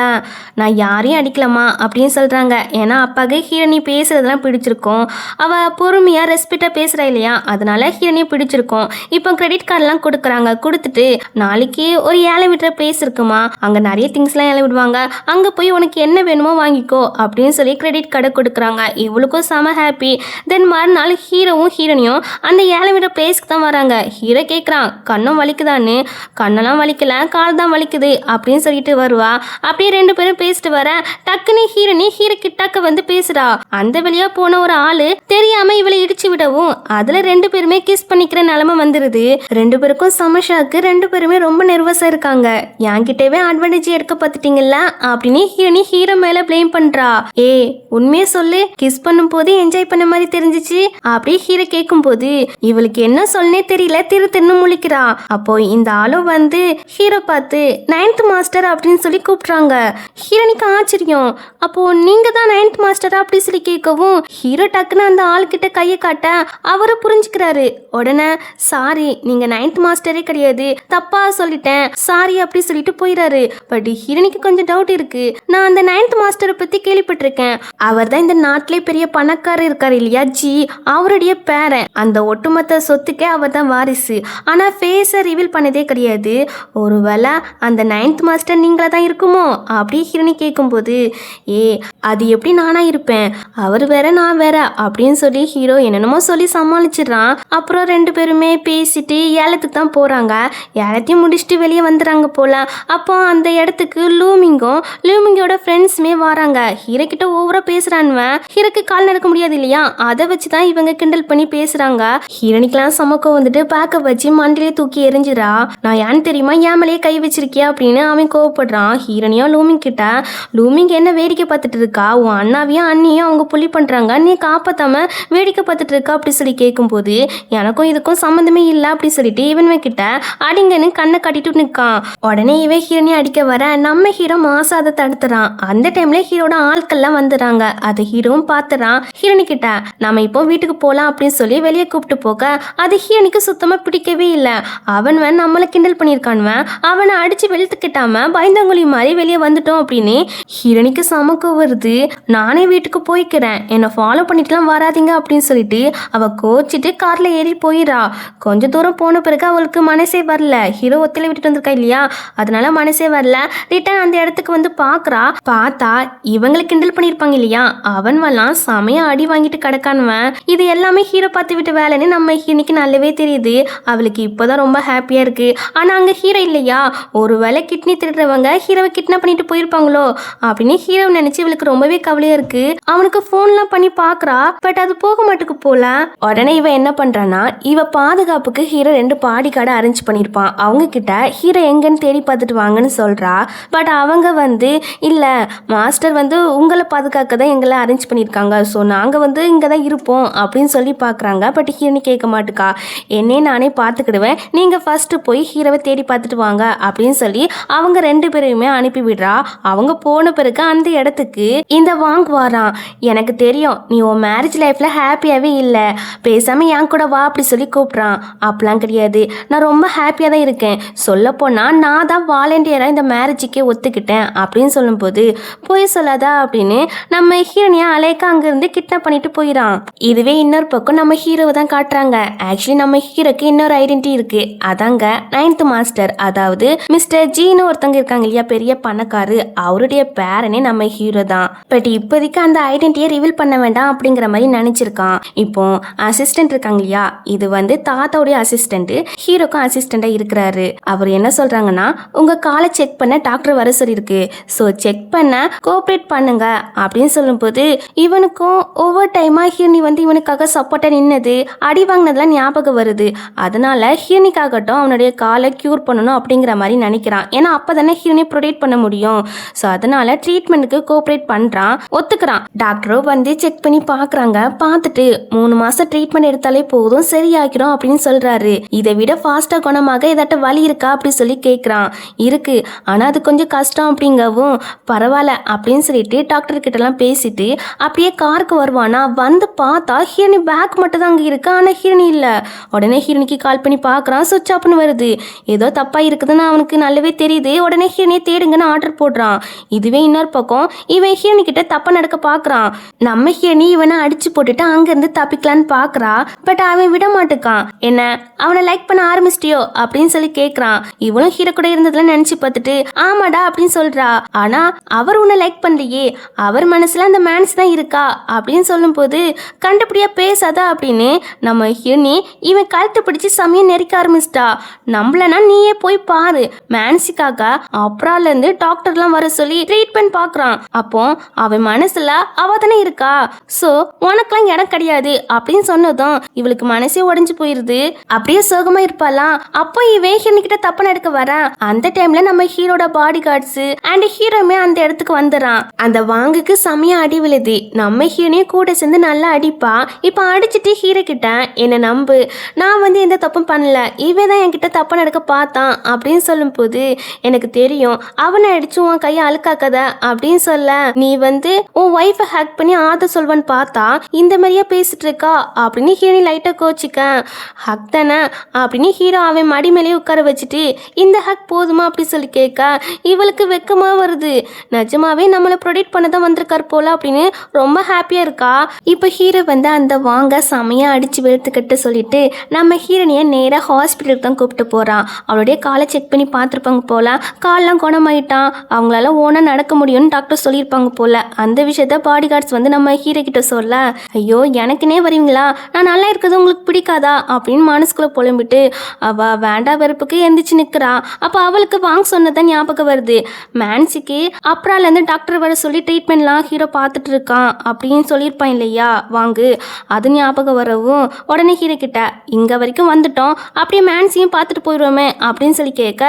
நான் யாரையும் அடிக்கலாமா அப்படின்னு சொல்றாங்க. ஏன்னா அப்பாவுக்கு ஹீரோனி பேசுறதெல்லாம் பிடிச்சிருக்கும், அவள் பொறுமையாக ரெஸ்பெக்டாக பேசுகிறா இல்லையா, அதனால ஹீரோனியை பிடிச்சிருக்கும். இப்போ கிரெடிட் கார்டெலாம் கொடுக்குறாங்க. கொடுத்துட்டு நாளைக்கு ஒரு ஏழை விடுற பிளேஸ் இருக்குமா, அங்கே நிறைய திங்ஸ்லாம் ஏழை விடுவாங்க, அங்கே போய் உனக்கு என்ன வேணுமோ வாங்கிக்கோ அப்படின்னு சொல்லி கிரெடிட் கார்டை கொடுக்குறாங்க. இவளுக்கும் செம ஹாப்பி. தென் மறுநாள் ஹீரோவும் ஹீரோனியும் அந்த ஏழை விடுற பிளேஸ்க்கு தான் வராங்க. ஹீரோ கேட்குறான் கண்ணும் வலிக்குதான்னு, கண்ணெல்லாம் வலிக்கல கால் தான் வலிக்குது அப்படின்னு சொல்லிட்டு வருவா. அப்படியே ரெண்டு பேரும் பேசிட்டு வர டக்குன்னு ஹீரோனி ஹீரோ கிட்டாக்க வந்து பேசுறா. அந்த வழியா போன ஒரு ஆளு தெரியாம இவளை இடிச்சு விடவும் அதுல ரெண்டு பேருமே கிஸ் பண்ணிக்கிற நிலைமை வந்துருது. ரெண்டு பேருக்கும் சமஷாக்கு ரெண்டு பேருமே ரொம்ப நெர்வஸா இருக்காங்க. என்கிட்டவே அட்வான்டேஜ் எடுக்க பார்த்துட்டீங்கல்ல அப்படின்னு ஹீரோனி ஹீரோ மேல பிளேம் பண்றா. ஏ உண்மையே சொல்லு, கிஸ் பண்ணும் போது என்ஜாய் பண்ண மாதிரி தெரிஞ்சிச்சு அப்படி ஹீரோ கேட்கும் போது இவளுக்கு என்ன சொல்லனே தெரியல, திரு தின்னு முழிக்கிறா. அப்போ இந்த ஆளும் வந்து ஹீரோ பார்த்து 9th மாஸ்டர் அப்படின்னு சொல்லி கூப்பிடுறாங்க. ஹீரோனிக்கு ஆச்சரியம். அப்போ நீங்க தான் 9th மாஸ்டர் அப்படி சொல்லி கேட்கவும் ஹீரோ டக்குன்னு அந்த அந்த ஆள்கிட்ட கையை காட்ட அவரு புரிஞ்சுக்கிறாரு. உடனே சாரி, நீங்க 9th மாஸ்டரே கிடையாது, தப்பா சொல்லிட்டேன், சாரி அப்படி சொல்லிட்டு போயிடாரு. பட் ஹீரோனிக்கு கொஞ்சம் டவுட் இருக்கு. நான் அந்த 9th மாஸ்டரை பத்தி கேள்விப்பட்டிருக்கேன். அவர் தான் இந்த நாட்டிலே பெரிய பணக்காரர் இருக்காரு இல்லையா ஜி, அவருடைய பேரன். அந்த ஒட்டுமொத்த சொத்துக்கே அவர் தான் வாரிசு. ஆனா ஃபேஸை ரிவீல் பண்ணதே கிடையாது. ஒருவேளை அந்த 9th மாஸ்டர் நீங்களா தான் இருக்குமோ அப்படி ஹீரோனி கேட்கும்போது, அது எப்படி நானா இருப்பேன், அவர் வேற நான் வேற அப்படின்னு சொல்லி ஹீரோ என்னென்னமோ சொல்லி சமாளிச்சிடறான். அப்புறம் 2 பேருமே பேசிட்டு ஏலத்துக்கு தான் போறாங்க. ஏலத்தையும் முடிச்சுட்டு வெளியே வந்துடுறாங்க போல. அப்போ அந்த இடத்துக்கு லூமிங்கோட ஃப்ரெண்ட்ஸுமே வராங்க. ஹீரோ கிட்ட ஓவரா பேசுறான்வன். ஹீரோக்கு கால் நடக்க முடியாது இல்லையா, அதை வச்சுதான் இவங்க கிண்டல் பண்ணி பேசுறாங்க. ஹீரோனிக்கெல்லாம் சமக்கம் வந்துட்டு பேக்க வச்சு மண்டிலே தூக்கி எரிஞ்சிடா. நான் ஏன்னு தெரியுமா என் மேலேயே கை வச்சிருக்கியா அப்படின்னு அவன் கோவப்படுறான். ஹீரோனியா லூமிங் கிட்ட, லூமிங் என்ன வேடிக்கை பார்த்துட்டு இருக்கா, உன் அண்ணாவையும் அண்ணியும் அவங்க புள்ளி பண்றாங்க, நீ காப்பாத்தாம வேடிக்கை பார்த்துட்டு இருக்கா அப்படி சொல்லி கேட்கும்போது, எனக்கும் இதுக்கும் சம்மந்தமே இல்லை அப்படி சொல்லிட்டு இவன் கிட்ட அடிங்கன்னு கண்ணை கட்டிட்டு நிற்கான். உடனே இவன் ஹீரோனி அடிக்க வர நம்ம ஹீரோ மாசா அதை தடுத்துறான். அந்த டைம்ல ஹீரோட ஆட்கள்லாம் வந்துடுறாங்க. அதை ஹீரோவும் பார்த்துறான். ஹீரோனி கிட்ட நம்ம இப்போ வீட்டுக்கு போகலாம் அப்படின்னு சொல்லி வெளியே கூப்பிட்டு போக அது ஹீரோனிக்கு சுத்தமா பிடிக்கவே இல்லை. அவன் நம்மளை கிண்டல் பண்ணியிருக்கான்வன். அவனை அடிச்சு வெளுத்துக்கிட்டாம பயந்தங்குழி மாதிரி வெளியே வந்துட்டோம் அப்படின்னு ஹீரோனிக்கு சமக்கம் வருது. நானே வீட்டுக்கு போய்க்கிறேன், என்னை ஃபாலோ பண்ணிட்டுலாம் வராதிங்க அப்படின்னு சொல்லிட்டு அவ கோச்சிட்டு கார்ல ஏறி போயிடா. கொஞ்ச தூரம் போன பிறகு அவளுக்கு மனசே வரல. ஹீரோ ஒத்தில விட்டுட்டு வந்திருக்கா இல்லையா, அதனால மனசே வரல. ரிட்டர்ன் அந்த இடத்துக்கு வந்து பாக்குறா. பார்த்தா இவங்களை கிண்டல் பண்ணியிருப்பாங்க இல்லையா, அவன்வெல்லாம் செமையா அடி வாங்கிட்டு கிடக்கானுவன். இது எல்லாமே ஹீரோ பார்த்து விட்டு வேலைன்னு நம்ம இன்னைக்கு நல்லாவே தெரியுது. அவளுக்கு இப்போதான் ரொம்ப ஹாப்பியா இருக்கு. ஆனா அங்க ஹீரோ இல்லையா, ஒருவேளை கிட்னி திருடுறவங்க ஹீரோவை கிட்னாப் பண்ணிட்டு போயிருப்பாங்களோ அப்படின்னு ஹீரோ நினைச்சு இவளுக்கு ரொம்பவே கவலையா இருக்கு. அவனுக்கு போன்லாம் பண்ணி பாக்குறா. பட் அது போக மாட்டுக்கு போல. உடனே இவ என்ன பண்றான்னா, இவ பாதுகாப்புக்கு ஹீரோ 2 பாடி கார்டை அரேஞ்ச் பண்ணியிருப்பான். அவங்க கிட்ட ஹீரோ எங்கன்னு தேடி பார்த்துட்டு வாங்கன்னு சொல்றா. பட் அவங்க இல்ல மாஸ்டர் உங்களை பாதுகாக்க தான் எங்களை அரேஞ்ச் பண்ணியிருக்காங்க, ஸோ நாங்கள் இங்கே தான் இருப்போம் அப்படின்னு சொல்லி பார்க்குறாங்க. பட் ஹீரோனி கேட்க மாட்டுக்கா. என்னே நானே பார்த்துக்கிடுவேன், நீங்கள் ஃபர்ஸ்ட் போய் ஹீரோவை தேடி பார்த்துட்டு வாங்க அப்படின்னு சொல்லி அவங்க 2 பேரையுமே அனுப்பி விடுறா. அவங்க போன பிறகு அந்த இடத்துக்கு இந்த வாங் வாரான். எனக்கு தெரியும் நீ உன் மேரேஜ் லைஃப்ல ஹாப்பியாவே இல்லை, பேசாம என் கூட வா அப்படி சொல்லி கூப்பிட்றான். அப்படிலாம் கிடையாது, நான் ரொம்ப ஹாப்பியாக தான் இருக்கேன். சொல்லப்போனா நான் தான் வாலண்டியராக இந்த மேரேஜுக்கே ஒத்துக்கிட்டேன் அப்படின்னு சொல்லும்போது, போய் சொல்லாதா அப்படின்னு நம்ம ஹீரோனியா அலேக்கா அங்கிருந்து கிட்னாப் பண்ணிட்டு போயிடான். இதுவே இன்னொரு பக்கம் நம்ம ஹீரோவை தான் காட்டுறாங்க. ஆக்சுவலி நம்ம ஹீரோக்கு இன்னொரு ஐடென்டிட்டி இருக்கு. அதாங்க 9th மாஸ்டர், அதாவது மிஸ்டர் ஜீனு ஒருத்தங்க இருக்காங்க இல்லையா, பெரிய பணக்காரு, அவருடைய பேரனே நம்ம ஹீரோ தான். பட் இப்போதைக்கு அந்த ஐடென்டிட்டியை ரிவீல் பண்ண வேண்டாம் அப்படிங்கிற மாதிரி நினைச்சிருக்கான். இப்போ அசிஸ்டன்ட் இருக்காங்க இல்லையா, இது தாத்தாவுடைய அசிஸ்டன்ட், ஹீரோக்கும் அசிஸ்டண்டா இருக்கிறாரு. அவர் என்ன சொல்றாங்கன்னா, உங்க காலை செக் பண்ண டாக்டர் வர சொல்லியிருக்கு, ஸோ செக் பண்ண கோஆப்ரேட் பண்ணுங்க அப்படின்னு சொல்லும்போது இவனுக்கும் ஒவ்வொரு டைமா ஹீரோனி இவனுக்காக சப்போர்ட்டா நின்னது அடி வாங்கினதுலாம் ஞாபகம் வருது. அதனால ஹீரோனிக்காகட்டும் அவனுடைய காலை கியூர் பண்ணணும் அப்படிங்கிற மாதிரி நினைக்கிறான். ஏன்னா அப்பதானே ஹீரோனி ப்ரொடெக்ட் பண்ண முடியும். ஸோ அதனால ட்ரீட்மெண்ட்டுக்கு கோஆப்ரேட் பண்றான், ஒத்துக்கிறான். டாக்டரும் செக் பண்ணி பார்க்குறாங்க. பார்த்துட்டு 3 மாசம் ட்ரீட்மெண்ட் எடுத்தாலே போதும் சரியாக்கிறோம் அப்படின்னு சொல்றாரு. இதை விட ஃபாஸ்டா குணமாக ஏதாட்ட வழி இருக்கா அப்படி சொல்லி கேட்குறான். இருக்கு, ஆனா அது கொஞ்சம் கஷ்டம் அப்படிங்கவும் பரவாயில்ல அப்படின்னு சொல்லிட்டு டாக்டர் கிட்டலாம் பேசிட்டு அப்படியே காருக்கு வருவானா. பார்த்தா ஹீரோனி பேக் மட்டும் தான் அங்கே இருக்கு, ஆனால் ஹீரோனி இல்லை. உடனே ஹீரோனிக்கு கால் பண்ணி பார்க்குறான், சுவிட்ச் ஆஃப்னு வருது. ஏதோ தப்பாக இருக்குதுன்னு அவனுக்கு நல்லாவே தெரியுது. உடனே ஹீரோனியை தேடுங்கன்னு ஆர்டர் போடுறான். இதுவே இன்னொரு பக்கம் இவன் ஹீரோனி கிட்ட தப்பா நடக்க பார்க்குறான். நம்ம ஹீரோனி இவனை அடிச்சு போட்டுட்டு அங்கேருந்து தப்பிக்கலான்னு பார்க்குறா. பட் அவன் விட மாட்டுக்கான். என்ன அவனை லைக் பண்ண ஆரம்பிச்சிட்டியோ அப்படின்னு சொல்லி கேட்குறான். இவனும் ஹீரோ கூட இருந்ததுல நினச்சி பார்த்துட்டு ஆமாடா அப்படின்னு சொல்றா. ஆனா அவர் உன்னை லைக் பண்ணலையே, அவர் மனசுல அந்த மேன்ஸ் தான் இருக்கா அப்படின்னு சொல்லும் போது கண்டுபிடியா பேசாதா அப்படின்னு நம்ம ஹீரோனி இவன் கழுத்தை பிடிச்சி சமயம் நெரிக்க ஆரம்பிச்சிட்டா. நம்மளனா நீயே போய் பாரு, மேன்சிக்காக அப்புறால இருந்து டாக்டர்லாம் வர சொல்லி ட்ரீட்மெண்ட் பாக்குறான். அப்போ அவன் மனசுல அவ தானே இருக்கா, சோ உனக்குலாம் இடம் கிடையாது அப்படின்னு சொன்னதும் இவளுக்கு மனசே உடைஞ்சு போயிருது. அப்படியே சோகமா இருப்பாலாம். அப்போ இவன் ஹீரோனி கிட்ட தப்பு நடக்க வரான். அந்த டைம்ல நம்ம ஹீரோட பாடி கார்ட்ஸ் அண்ட் ஹீரோமே அந்த இடத்துக்கு வந்துடுறான். அந்த வாங்குக்கு செமையா அடி விழுது. நம்ம ஹீரோனே கூட சேர்ந்து நல்லா அடிப்பா. இப்ப அடிச்சுட்டு ஹீரோ கிட்ட என்ன நம்பு, நான் எந்த தப்பும் பண்ணல, இவன் தான் என்கிட்ட தப்பு நடக்க பார்த்தான் அப்படின்னு சொல்லும் போது எனக்கு தெரியும் அவனை அடிச்சு உன் கையை அழுக்காக்கத அப்படின்னு சொல்ல, நீ உன் ஒய்ஃபை ஹேக் பண்ணி ஆத சொல்வன்னு பார்த்தா இந்த மாதிரியா பேசிட்டு இருக்கா அப்படின்னு ஹீரோனி லைட்டாக கோச்சிக்க. ஹக் தானே அப்படின்னு ஹீரோ அவன் மடி மேலேயே உட்கார வச்சுட்டு இந்த ஹக் போதுமா அப்படி சொல்லி கேட்க இவளுக்கு வெக்கமாக வருது. நிஜமாவே நம்மளை ப்ரொடெக்ட் பண்ண தான் வந்திருக்கார் போல அப்படின்னு ரொம்ப ஹாப்பியாக இருக்கா. இப்போ ஹீரோ வந்து அந்த வாங்க செமையாக அடித்து வெளுத்துக்கிட்டு சொல்லிட்டு நம்ம ஹீரோனியை நேராக ஹாஸ்பிட்டலுக்கு தான் கூப்பிட்டு போகிறான். அவளுடைய காலை செக் பண்ணி பார்த்துருப்பாங்க போல, காலெலாம் குணமாயிட்டான், அவங்களால ஓனாக நடக்க முடியும்னு டாக்டர் சொல்லியிருப்பாங்க போல. அந்த விஷயத்த பாடி கார்ட்ஸ் வந்து நம்ம ஹீரோ கிட்ட சொல்ல, ஐயோ எனக்குனே வரீங்களா, நான் நல்லா இருக்கிறது உங்களுக்கு பிடிக்காதா அப்படின்னு மனசுக்குள்ள புலம்பிட்டு அவ வேண்டா வெறுப்புக்கு எந்திரிச்சு நிற்கிறா. அப்போ அவளுக்கு வாங்க சொன்னதான் ஞாபகம் வருது. மேன்சிக்கு அப்புறாலேருந்து டாக்டர் வர சொல்லி ட்ரீட்மெண்ட்லாம் ஹீரோ பார்த்துட்டு இருக்கான் அப்படின்னு சொல்லியிருப்பான் இல்லையா வாங்கு, அது ஞாபகம் வரவும் உடனே ஹீரோ கிட்ட இங்கே வரைக்கும் வந்துட்டோம், அப்படியே மேன்சியும் பார்த்துட்டு போயிடுவோமே அப்படின்னு சொல்லி கேட்க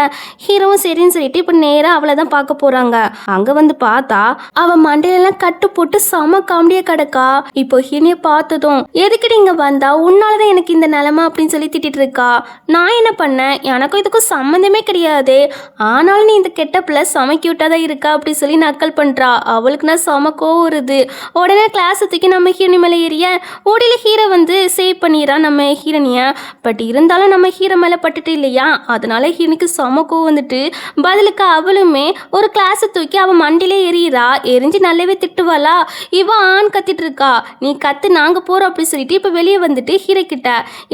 ஹீரோவும் சரின்னு சொல்லிட்டு இப்போ நேராக அவளை தான் பார்க்க போகிறாங்க. அங்கே வந்து பார்த்தா அவள் மண்டையிலெல்லாம் கட்டு போட்டு செம காமெடியாக கிடக்கா. இப்போ ஹீரோயை பார்த்ததும் எதுக்கிட்ட இங்கே வந்தா, உன்னாலதான் எனக்கு இந்த நிலமை அப்படின்னு சொல்லி திட்டிட்டு இருக்கா. நான் என்ன பண்ணேன், எனக்கும் இதுக்கும் சம்மந்தமே கிடையாது, ஆனாலும் நீ இந்த கெட்டப்பில் செம கியூட்டாக தான் இருக்கா அப்படி சொல்லி நக்கல் பண்ணுறா. அவளுக்கு நான் செம கோவம் வருது. உடனே கிளாஸ் தூக்கி நம்ம ஹீரோனி மேலே ஏறிய ஓடியில் ஹீரோ வந்து சேவ் பண்ணிடுறான் நம்ம ஹீரோனியை. பட் இருந்தாலும் நம்ம ஹீரோ மேலே பட்டுட்டு இல்லையா, அதனால ஹீரோனிக்கு செம கோவம் வந்துட்டு பதிலுக்கு அவளுமே ஒரு கிளாஸை தூக்கி அவன் மண்டிலே எறிகிறா. எரிஞ்சு நல்லாவே திட்டுவாளா. இவ ஆண் கத்திட்டு இருக்கா, நீ கத்து நாங்க போறோம் அப்படி சொல்லிட்டு இப்ப வெளியே வந்துட்டு ஹீரோ கிட்ட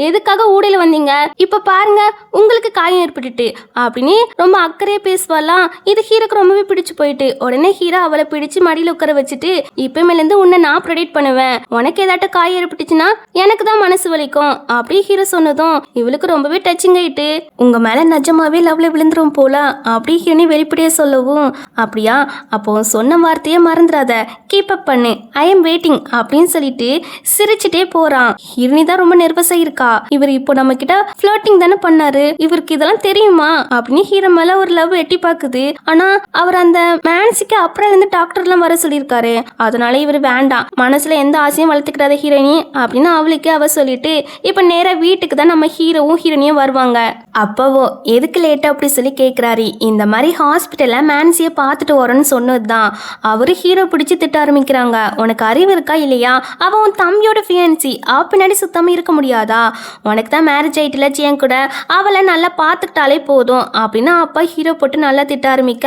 எதுக்காக ஊடையில வந்தீங்க, இப்ப பாருங்க உங்களுக்கு காயம் ஏற்பட்டுட்டு அப்படின்னு ரொம்ப அக்கறையா பேசுவாலாம். இது ஹீரோக்கு ரொம்பவே பிடிச்சு போயிட்டு உடனே ஹீரோ அவளை பிடிச்சு மடியில உட்கார வச்சுட்டு இப்ப மேலேருந்து உன்னை நான் ப்ரொடெக்ட் பண்ணுவேன், உனக்கு ஏதாட்டும் காயம் ஏற்பட்டுச்சுன்னா எனக்கு தான் மனசு வலிக்கும் அப்படி ஹீரோ சொன்னதும் இவளுக்கு ரொம்பவே டச்சிங் ஆயிட்டு உங்க மேல நிஜமாவே லவ்ல விழுந்துரும் போல அப்படி ஹீரோனி வெளிப்படையா சொல்லவும் அப்படியா, அப்போ சொன்ன வார்த்தையே மறந்துடாத, கீப் அப் பண்ணு, ஐ எம் வெயிட்டிங் அப்படின்னு சொல்லிட்டு சிரிச்சுட்டே போறான். ஹீரோனி தான் ரொம்ப நர்வஸா இருக்கா. இவர் இப்போ நம்ம கிட்ட ஃப்ளர்ட்டிங் தானே பண்ணாரு, இவருக்கு இதெல்லாம் தெரியுமா அப்படின்னு ஹீரோ மேல ஒரு லவ் எட்டி பாக்குது. ஆனா அவர் அந்த மேன்சிக்கு அப்புறம் இருந்து டாக்டர்லாம் வர சொல்லியிருக்காரு, அதனால இவர் வேண்டாம், மனசுல எந்த ஆசையும் வளர்த்துக்கிடாத ஹீரோயினி அப்படின்னு அவளுக்கு அவ சொல்லிட்டு இப்ப நேரா வீட்டுக்கு தான் நம்ம ஹீரோவும் ஹீரோனியும் வருவாங்க. அப்பவோ எதுக்கு லேட்டா அப்படி சொல்லி கேட்கிறாரு. இந்த மாதிரி ஹாஸ்பிட்டல்ல மேன்சியை பார்த்துட்டு வரோன்னு சொன்னதுதான். அவரு ஹீரோ பிடிச்சி திட்ட ஆரம்பிக்கிறாங்க. உனக்கு அறிவு இருக்கா இல்லையா, அவன் உன் தம்பியோட ஃபியான்சி, அவ பின்னாடி சுத்தமாக இருக்க முடியாதா, உனக்கு தான் மேரேஜ் ஆயிட்டுல என் கூட, அவளை நல்லா பார்த்துக்கிட்டாலே போதும் அப்படின்னு அப்பா ஹீரோ போட்டு நல்லா திட்ட ஆரம்பிக்க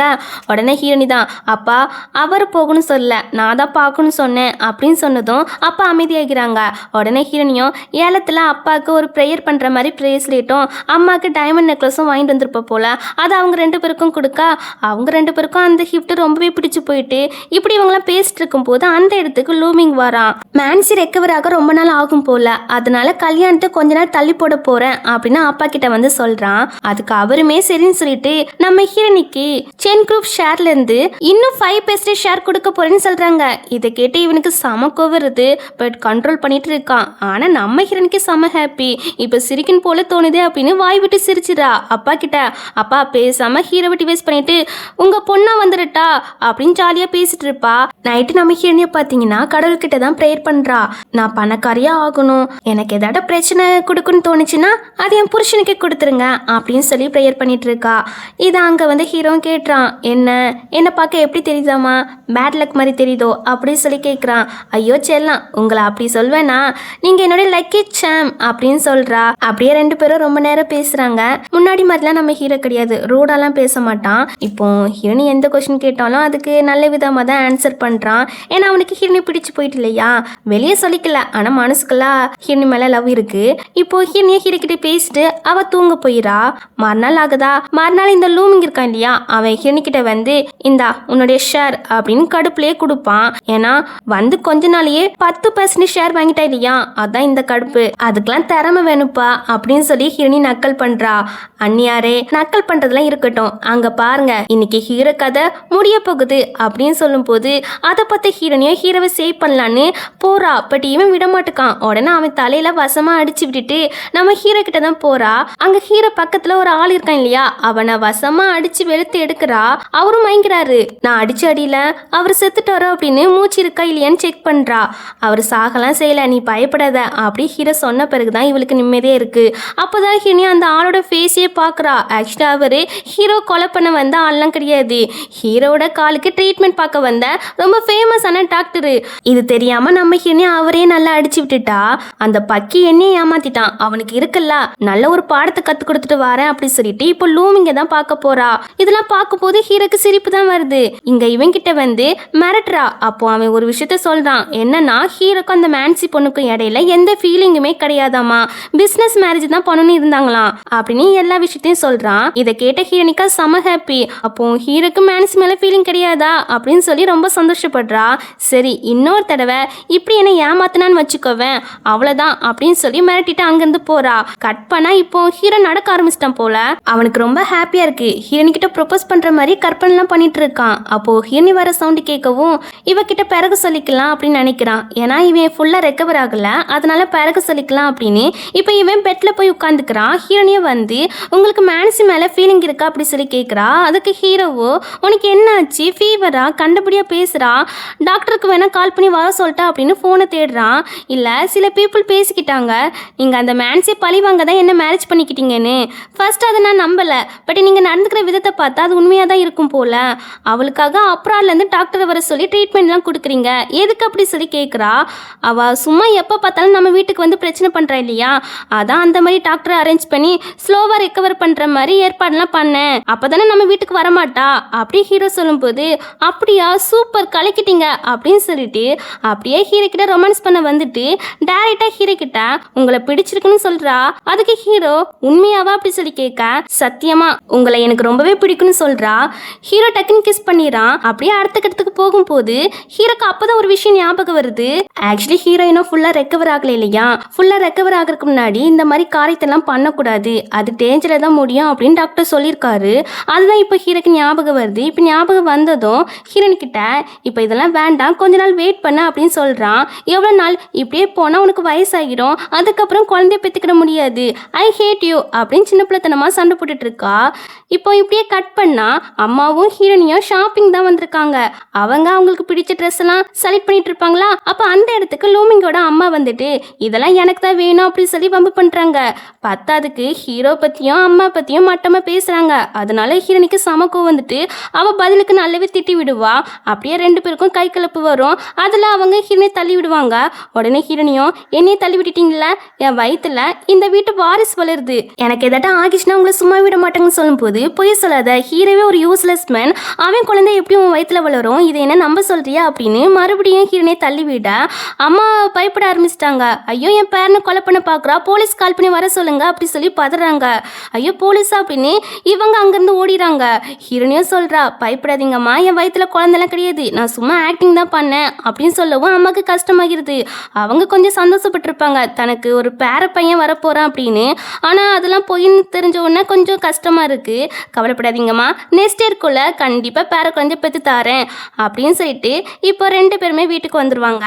உடனே ஹீரோனி தான் அப்பா அவர் போகணும்னு சொல்ல, நான் தான் பார்க்கணும்னு சொன்னேன் அப்படின்னு சொன்னதும் அப்பா அமைதியாகிறாங்க. உடனே ஹீரோனியும் ஏலத்தில் அப்பாவுக்கு ஒரு ப்ரேயர் பண்ணுற மாதிரி ப்ரேஸ்லெட்டும் அம்மாவுக்கு டைமண்ட் நெக்லஸும் வாங்கிட்டு வந்திருப்ப போல அது அவங்க ரெண்டு பேருக்கும் கொடுக்க அவங்க ரெண்டு பேருக்கும் அந்த கிஃப்ட் ரொம்பவே பிடிச்சி போயிட்டு இப்படி இவங்களாம் பேசிட்டு இருக்கும் போது அந்த இடத்துக்கு லூமிங் வரான். மேன்சி ரெக்கவர் ஆக ரொம்ப நாள் ஆகும் போல, அதனால கல்யாணத்தை கொஞ்ச நாள் தள்ளி போட போறேன் அப்படின்னு அப்பா கிட்ட வந்து சொல்றான். அதுக்கு அவருமே சரின்னு சொல்லிட்டு நம்ம ஹீரோனிக்கு சென் குரூப் ஷேர்ல இருந்து இன்னும் 5% ஷேர் கொடுக்க போறேன்னு சொல்றாங்க. இதை கேட்டு இவனுக்கு செம கோவருது. பட் கண்ட்ரோல் பண்ணிட்டு இருக்கான். ஆனா நம்ம ஹீரோனிக்கு செம ஹாப்பி. இப்ப சிரிக்கன் போல தோணுது அப்படின்னு வாய் விட்டு சிரிச்சிடா. அப்பா கிட்ட அப்பா பேசாம ஹீரோவை டிவைஸ் பண்ணிட்டு உங்க பொண்ணா வந்துருட்டா அப்படின்னு ஜாலியா பேசிட்டு இருப்பா. நைட்டு நம்ம ஹீரோனிய பாத்தீங்கன்னா கடவுள்கிட்ட தான் ப்ரேயர் பண்றா. நான் பணக்காரியா ஆகணும், எனக்கு ஏதாட்ட பிரச்சனை கொடுக்குன்னு தோணுச்சுன்னா அது என் புருஷனுக்கே கொடுத்துருங்க அப்படின்னு சொல்லி ப்ரேயர் பண்ணிட்டு இருக்கா. இதை அங்க வந்து ஹீரோ கேட்டுறான். என்ன பார்க்க எப்படி தெரியுதாமா, பேட் லக் மாதிரி தெரியுதோ அப்படின்னு சொல்லி கேட்குறான். ஐயோ செல்லாம், உங்களை அப்படி சொல்வேனா, நீங்க என்னோட லக்கி சாம் அப்படின்னு சொல்றா. அப்படியே ரெண்டு பேரும் ரொம்ப நேரம் பேசுறாங்க. முன்னாடி மாதிரிலாம் நம்ம ஹீரோ கிடையாது, ரூடாலாம் பேச மாட்டான். இப்போ ஹீரோனி எந்த கொஸ்டின் கேட்டாலும் அதுக்கு நல்ல விதமாக தான் ஆன்சர் பண்றான். ஏன்னா அவனுக்கு ஹீரோனி பிடிச்சு போயிட்டு இல்லையா, வெளியே சொல்லிக்கல ஆனா மனசுக்குலாம் ஹீரோனி மேல லவ் இருக்கு. இப்போ ஹீரோனிய ஹீரோ கிட்ட பேசிட்டு அவ தூங்க போயிரா. மறுநாள் ஆகுதா, மறுநாள் இந்த லூமிங் இருக்கான் இல்லையா, அவன் ஹீரோனி கிட்ட வந்து இந்தா உன்னுடைய ஷேர் அப்படின்னு கடுப்புலயே கொடுப்பான். ஏன்னா வந்து கொஞ்ச நாளையே 10% ஷேர் வாங்கிட்டா இல்லையா, அதான் இந்த கடுப்பு, அதுக்கெல்லாம் திறமை வேணுப்பா அப்படின்னு சொல்லி ஹீரோனி நக்கல் பண்றா. அந்நியாரே நக்கல் பண்றதுலாம் இருக்கட்டும், அங்க பாருங்க இன்னைக்கு ஹீரோ கதை முடிய போகுது அப்படின்னு சொல்லும் போது அதை பத்தி ஹீரோனியோ ஹீரோவை சேவ் பண்ணலான்னு போறா. பட் இவன் விட மாட்டுக்கான். உடனே அவன் தலையில வசமா அடிச்சு விட்டுட்டு நம்ம ஹீரோ கிட்ட தான் போறா. அங்க ஹீரோ பக்கத்துல ஒரு ஆள் இருக்கான் இல்லையா, அவனை வசமா அடிச்சு வெளுத்து எடுக்கிறா. அவரும் மயங்கிறாரு. நான் அடிச்சு அடியில அவர் செத்துட்டாரோ அப்படின்னு மூச்சு இருக்கா இல்லையான்னு செக் பண்றா. அவர் சாகலாம் செய்யல, நீ பயப்படாத அப்படி ஹீரோ சொன்ன பிறகுதான் இவளுக்கு நிம்மதியே இருக்கு. அப்போதான் ஹீரோனி அந்த ஆளோட ஃபேஸையே பாக்குறா. ஆக்சுவலா அவரு ஹீரோ கொலை பண்ண வந்த ஆள்லாம் கிடையாது, ஹீரோட காலுக்கு ட்ரீட்மெண்ட் பார்க்க வந்த ரொம்ப ஃபேமஸான டாக்டரு. இது தெரியாம நம்ம நம்ம ஹீரோனி அவரே நல்லா அடிச்சு விட்டுட்டா. அந்த பக்கி என்னையே ஏமாத்திட்டான், அவனுக்கு இருக்குல்ல நல்ல ஒரு பாடத்தை கத்து கொடுத்துட்டு வரேன் அப்படின்னு சொல்லிட்டு இப்போ லூமிங்க தான் பார்க்க போறா. இதெல்லாம் பார்க்கும்போது ஹீரோக்கு சிரிப்பு தான் வருது. இங்க இவன் கிட்ட வந்து மிரட்டுறா. அப்போ அவன் ஒரு விஷயத்த சொல்றான், என்னன்னா ஹீரோக்கும் அந்த மேன்சி பொண்ணுக்கும் இடையில எந்த ஃபீலிங்குமே கிடையாதாமா, பிசினஸ் மேரேஜ் தான் பண்ணணும்னு இருந்தாங்களாம் அப்படின்னு எல்லா விஷயத்தையும் சொல்றான். இதை கேட்ட ஹீரோனிக்கா செம ஹாப்பி. அப்போ ஹீரோக்கு மேன்சி மேல ஃபீலிங் கிடையாதா அப்படின்னு சொல்லி ரொம்ப சந்தோஷப்படுறா. சரி இன்னொரு தடவை இப்படி என்ன ஏமாத்தினான்னு வச்சுக்கோவேன் அவ்வளவுதான் அப்படின்னு சொல்லி மிரட்டிட்டு அங்கிருந்து போறா. கட் பண்ணா இப்போ ஹீரோ நடக்க ஆரம்பிச்சிட்டான் போல. அவனுக்கு ரொம்ப ஹாப்பியா இருக்கு. ஹீரோனி கிட்ட ப்ரொபோஸ் பண்ற மாதிரி கற்பனை எல்லாம் பண்ணிட்டு இருக்கான். அப்போ ஹீரோனி வர சவுண்ட் கேட்கவும் இவகிட்ட பிறகு சொல்லிக்கலாம் அப்படின்னு நினைக்கிறான். ஏன்னா இவன் ஃபுல்லா ரெக்கவர் ஆகல, அதனால பிறகு சொல்லிக்கலாம் அப்படின்னு இப்போ இவன் பெட்ல போய் உட்காந்துக்கிறான். ஹீரோனிய வந்து உங்களுக்கு மேன்சி மேல ஃபீலிங் இருக்கா அப்படி சொல்லி கேட்குறா. அதுக்கு ஹீரோவோ உனக்கு என்ன ஆச்சு, ஃபீவரா, கண்டபடியா பேசுறா, டாக்டருக்கு வேணா கால் பண்ணி வர சொல்லிட்டா அப்படின்னு ஃபோனை தேடுறான். இல்ல சில பீப்புள் பேசிக்கிட்டாங்க, நீங்க அந்த மேன்சி பழிவாங்க தான் என்ன மேரேஜ் பண்ணிக்கிட்டீங்கன்னு. ஃபர்ஸ்ட் அதை நான் நம்பல, பட் நீங்க நடந்துக்கிற விதத்தை பார்த்தா அது உண்மையா தான் இருக்கும் போல. அவளுக்காக அப்ராட்லேருந்து டாக்டரை வர சொல்லி ட்ரீட்மெண்ட்லாம் கொடுக்குறீங்க, எதுக்கு அப்படி சொல்லி கேட்குறா. அவ சும்மா எப்போ பார்த்தாலும் நம்ம வீட்டுக்கு வந்து பிரச்சனை பண்றா இல்லையா, அதான் அந்த மாதிரி டாக்டரை அரேஞ்ச் பண்ணி ஸ்லோவா ரெக்கவர் பண்ற மாதிரி ஏற்பாடுலாம் பண்ணேன், அப்பதானே நம்ம வீட்டுக்கு வரமாட்டா அப்படி ஹீரோ சொல்லும்போது அப்படியா சூப்பர் கலக்கிட்டீங்க அப்படின்னு சொல்லிட்டு அப்படியே ஹீரோ கிட்ட ரொமான்ஸ் பண்ண வந்துட்டு டைரக்டா ஹீரோ கிட்ட உங்களை பிடிச்சிருக்குன்னு சொல்றா. அதுக்கு ஹீரோ உண்மையாவா அப்படி சொல்லி கேட்க சத்தியமா உங்களை எனக்கு ரொம்பவே பிடிக்கும்னு சொல்றா. ஹீரோ டக்குன்னு கிஸ் பண்ணிடுறான். அப்படியே அடுத்த கட்டத்துக்கு போகும்போது ஹீரோக்கு அப்பதான் ஒரு விஷயம் ஞாபகம் வருது. ஆக்சுவலி ஹீரோயினும் ஃபுல்லா ரெக்கவர் ஆகல இல்லையா, ஃபுல்லா ரெக்கவர் ஆகிறதுக்கு முன்னாடி இந்த மாதிரி காரியத்தெல்லாம் பண்ணக்கூடாது, அது டேஞ்சரா தான் முடியும் அப்படின்னு டாக்டர் சொல்லியிருக்காரு. அதுதான் இப்போ ஹீரோக்கு ஞாபகம் வருது. இப்போ ஞாபகம் வந்ததும் ஹீரோயின் கிட்ட இப்போ இதெல்லாம் வேண்டாம், கொஞ்ச நாள் வெயிட் பண்ண அப்படின்னு சொல்றான். எவ்வளவு நாள் இப்படியே போனா உனக்கு வயசாகிடும், அதுக்கப்புறம் குழந்தைய பெற்றுக்கிட முடியாது, ஐ ஹேட் யூ அப்படின்னு சின்ன பிள்ளைத்தனமா சண்டை போட்டுட்டு இருக்கா. இப்போ இப்படியே கட் பண்ணா அம்மாவும் ஹீரோனியும் ஷாப்பிங் தான் வந்திருக்காங்க. அவங்க அவங்களுக்கு பிடிச்ச ட்ரெஸ் எல்லாம் செலக்ட் பண்ணிட்டு இருப்பாங்களா. அப்ப அந்த இடத்துக்கு லூமிங்கோட அம்மா வந்துட்டு இதெல்லாம் எனக்கு தான் வேணும் அப்படின்னு சொல்லி வம்பு பண்றாங்க. பத்தாதுக்கு ஹீரோ பத்தியும் அம்மா பத்தியும் மட்டமா பேசுறாங்க. அதனால ஹீரோனிக்கு சமக்கம் வந்துட்டு அவ பதிலுக்கு நல்லாவே திட்டி விடுவா. அப்படியே ரெண்டு பேருக்கும் கை கலப்பு வரும். அதுல அவங்க ஹீரோனை தள்ளி விடுவாங்க. உடனே ஹீரோனியும் என்னையே தள்ளி விட்டுட்டீங்களா, என் வயிற்றுல இந்த வீட்டு வாரிசு வளருது, எனக்கு எதாட்டும் ஆகிச்சுன்னா உங்களை சும்மா விட மாட்டாங்கன்னு சொல்லும்போது பொய் சொல்லாத, ஹீரோவே ஒரு யூஸ்லெஸ் மேன், அவன் குழந்தை எப்படி உன் வயிற்றுல வளரும், இதை என்ன நம்ப சொல்றியா அப்படின்னு மறுபடியும் ஹீரோனை தள்ளி விட அம்மா பயப்பட ஆரம்பிச்சிட்டாங்க. ஐயோ என் பேரனை கொலை பண்ண பார்க்குறா, போலீஸ் கால் பண்ணி வர சொல்லுங்க அப்படி சொல்லி பதறாங்க. ஐயோ போலீஸா அப்படின்னு இவங்க அங்கேருந்து ஓடிறாங்க. ஹீரோனியும் சொல்றா பயப்படாதீங்கம்மா, என் வயிற்றுல குழந்தைலாம் கிடையாது, நான் சும்மா ஆக்டிங் தான் பண்ணேன் அப்படின்னு சொல்லவும் அம்மாவுக்கு கஷ்டமாகிறது. அவங்க கொஞ்சம் சந்தோஷப்பட்டிருப்பாங்க தனக்கு ஒரு பேர பையன் வரப்போறான் அப்படின்னு. ஆனால் அதெல்லாம் பொய்ன்னு தெரிஞ்ச உடனே கொஞ்சம் கஷ்டமா இருக்கு. கவலைப்படாதீங்கம்மா, நெக்ஸ்ட் இயர்க்குள்ள கண்டிப்பாக பேர குழந்தை பெற்று தாரேன் அப்படின்னு சொல்லிட்டு இப்போ ரெண்டு பேருமே வீட்டுக்கு வந்துடுவாங்க.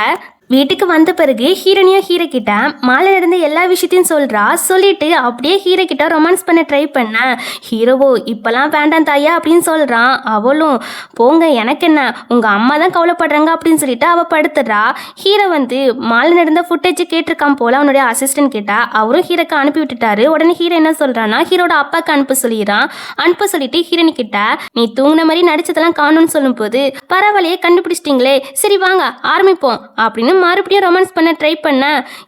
வீட்டுக்கு வந்த பிறகு ஹீரோனியா ஹீரோ கிட்ட மாலை நடந்த எல்லா விஷயத்தையும் சொல்றா. சொல்லிட்டு அப்படியே ஹீரோ கிட்ட ரொமான்ஸ் பண்ண ட்ரை பண்ண ஹீரோவோ இப்பெல்லாம் வேண்டாம் தாயா அப்படின்னு சொல்றான். அவளும் போங்க எனக்கு என்ன, உங்க அம்மா தான் கவலைப்படுறாங்க அப்படின்னு சொல்லிட்டு அவ படுத்துடுறா. ஹீரோ வந்து மாலை நடந்த ஃபுட்டேஜ் கேட்டிருக்கான் போல அவனுடைய அசிஸ்டன்ட் கிட்ட. அவரும் ஹீரோக்கு அனுப்பி விட்டுட்டாரு. உடனே ஹீரோ என்ன சொல்றான்னா ஹீரோட அப்பாவுக்கு அனுப்ப சொல்லிடுறான். அனுப்ப சொல்லிட்டு ஹீரோனி கிட்ட நீ தூங்கின மாதிரி நடிச்சதெல்லாம் காணும்னு சொல்லும் போது பரவாயில்லையே கண்டுபிடிச்சிட்டிங்களே, சரி வாங்க ஆரம்பிப்போம் அப்படின்னு மறுபடியும் ரொமான்ஸ் பண்ண ட்ரை பண்ண